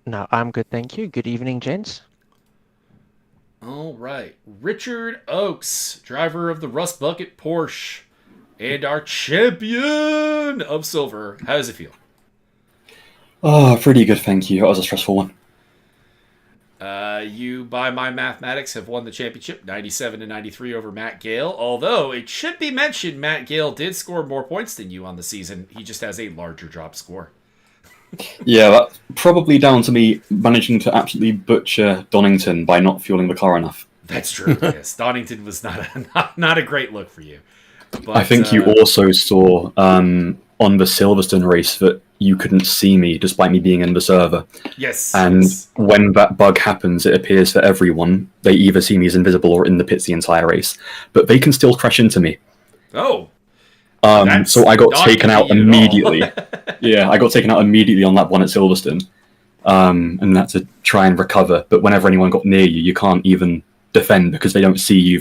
No, I'm good, thank you. Good evening, gents. All right, Richard Oakes, driver of the Rust Bucket Porsche, and our champion of silver. How does it feel? Oh, pretty good, thank you. That was a stressful one. You, by my mathematics, have won the championship 97-93 over Matt Gale. Although it should be mentioned, Matt Gale did score more points than you on the season. He just has a larger drop score. Yeah, that's probably down to me managing to absolutely butcher Donington by not fueling the car enough. That's true. Yes, Donington was not a great look for you. But, I think you also saw on the Silverstone race that you couldn't see me despite me being in the server. Yes. And yes. when that bug happens, it appears for everyone. They either see me as invisible or in the pits the entire race. But they can still crash into me. Oh. So I got taken out immediately. Yeah, I got taken out immediately on lap 1 at Silverstone. And had to try and recover. But whenever anyone got near you, you can't even defend because they don't see you.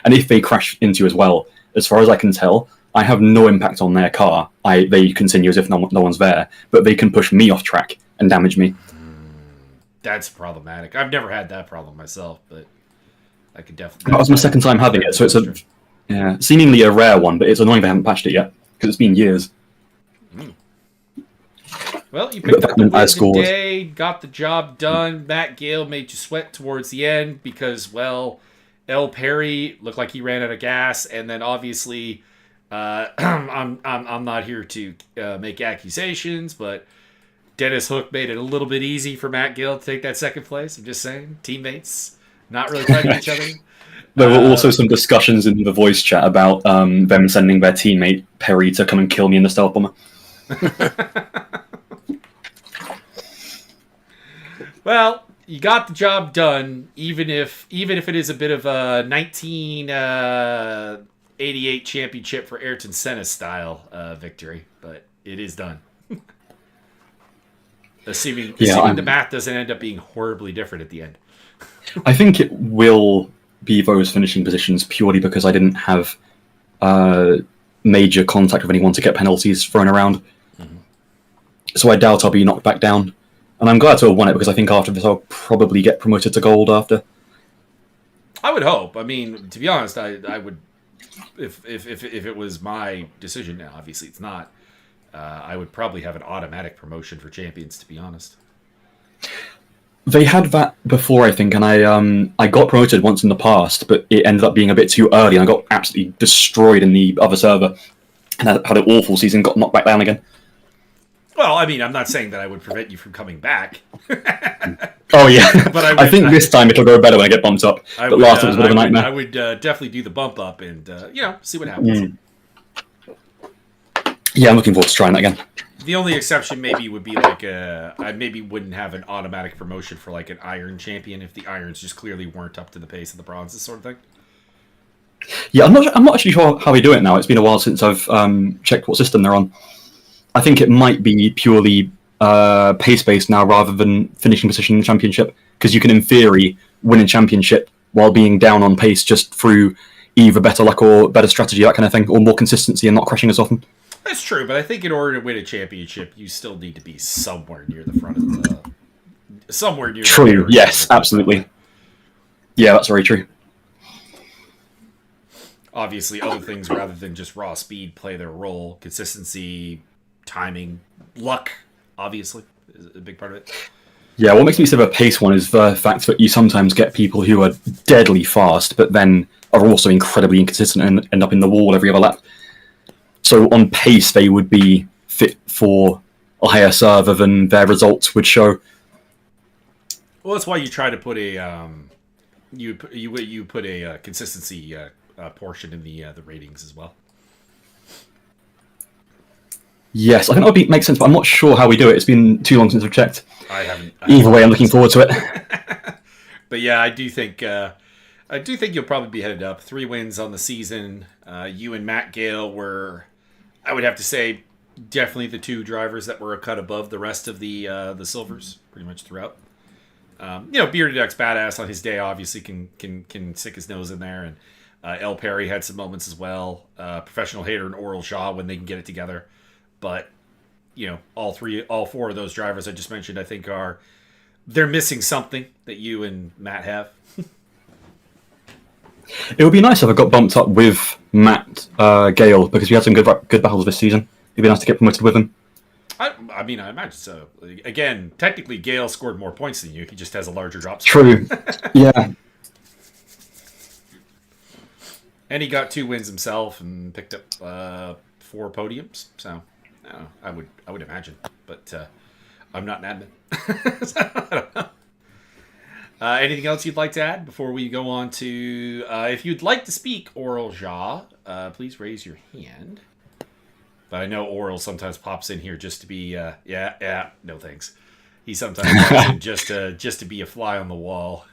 And if they crash into you as well, as far as I can tell, I have no impact on their car. They continue as if no one's there, but they can push me off track and damage me. That's problematic. I've never had that problem myself, but I could definitely... That was my second time having it, so it's seemingly a rare one, but it's annoying they haven't patched it yet, because it's been years. Well, you picked up the win today, got the job done. Matt Gale made you sweat towards the end because, well, L. Perry looked like he ran out of gas, and then obviously... I'm not here to make accusations, but Dennis Hook made it a little bit easy for Matt Gill to take that second place. I'm just saying, teammates not really fighting each other. There were also some discussions in the voice chat about them sending their teammate Perry to come and kill me in the stealth bomber. Well, you got the job done, even if it is a bit of a 1988 championship for Ayrton Senna style victory, but it is done. assuming the math doesn't end up being horribly different at the end. I think it will be those finishing positions purely because I didn't have major contact with anyone to get penalties thrown around. Mm-hmm. So I doubt I'll be knocked back down. And I'm glad to have won it because I think after this I'll probably get promoted to gold after. I would hope. I mean, to be honest, I would, if it was my decision now, obviously it's not, I would probably have an automatic promotion for champions, to be honest. They had that before, I think, and I got promoted once in the past, but it ended up being a bit too early, and I got absolutely destroyed in the other server, and I had an awful season, got knocked back down again. Well, I mean, I'm not saying that I would prevent you from coming back. Oh yeah, but I think this time it'll go better when I get bumped up. But last it was a bit of a nightmare. I would definitely do the bump up and see what happens. Yeah, I'm looking forward to trying that again. The only exception maybe would be like I maybe wouldn't have an automatic promotion for like an Iron champion if the Irons just clearly weren't up to the pace of the Bronzes, sort of thing. Yeah, I'm not actually sure how we do it now. It's been a while since I've checked what system they're on. I think it might be purely pace-based now rather than finishing position in the championship, because you can, in theory, win a championship while being down on pace just through either better luck or better strategy, that kind of thing, or more consistency and not crashing as often. That's true, but I think in order to win a championship, you still need to be somewhere near the front of the... Somewhere near True, yes, absolutely. Yeah, that's very true. Obviously, other things rather than just raw speed play their role. Consistency, timing, luck, obviously, is a big part of it. Yeah, what makes me say the pace one is the fact that you sometimes get people who are deadly fast, but then are also incredibly inconsistent and end up in the wall every other lap. So on pace, they would be fit for a higher server than their results would show. Well, that's why you try to put a you put a consistency portion in the ratings as well. Yes, I think that would make sense, but I'm not sure how we do it. It's been too long since I've checked. Either way, I'm looking forward to it. But yeah, I do think you'll probably be headed up. 3 wins on the season. You and Matt Gale were, I would have to say, definitely the 2 drivers that were a cut above the rest of the silvers, pretty much throughout. Bearded X Badass on his day obviously can stick his nose in there, and El Perry had some moments as well. Professional Hater and Oral Shaw when they can get it together. But all 4 of those drivers I just mentioned, I think they're missing something that you and Matt have. It would be nice if I got bumped up with Matt Gale, because we had some good battles this season. It'd be nice to get promoted with him. I mean, I imagine so. Again, technically, Gale scored more points than you. He just has a larger drop. True. Yeah. And he got 2 wins himself and picked up 4 podiums. So, I would imagine, but I'm not an admin. So, I don't know. Anything else you'd like to add before we go on to... if you'd like to speak, Oral Ja, please raise your hand. But I know Oral sometimes pops in here just to be... no thanks. He sometimes pops in just to be a fly on the wall.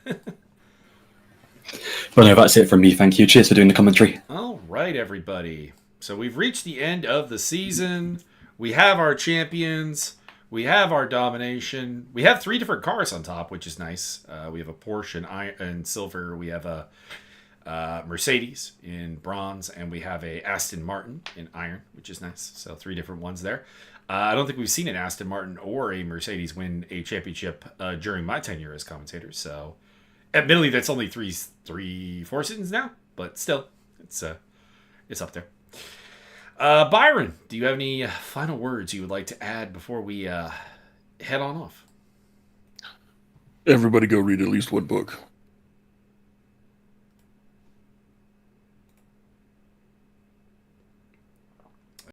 Well, no, that's it from me. Thank you. Cheers for doing the commentary. All right, everybody. So we've reached the end of the season. We have our champions. We have our domination. We have 3 different cars on top, which is nice. We have a Porsche in silver. We have a Mercedes in bronze, and we have a Aston Martin in iron, which is nice. So 3 different ones there. I don't think we've seen an Aston Martin or a Mercedes win a championship during my tenure as commentator. So, admittedly, that's only 4 seasons now, but still, it's up there. Byron, do you have any final words you would like to add before we head on off? Everybody go read at least one book.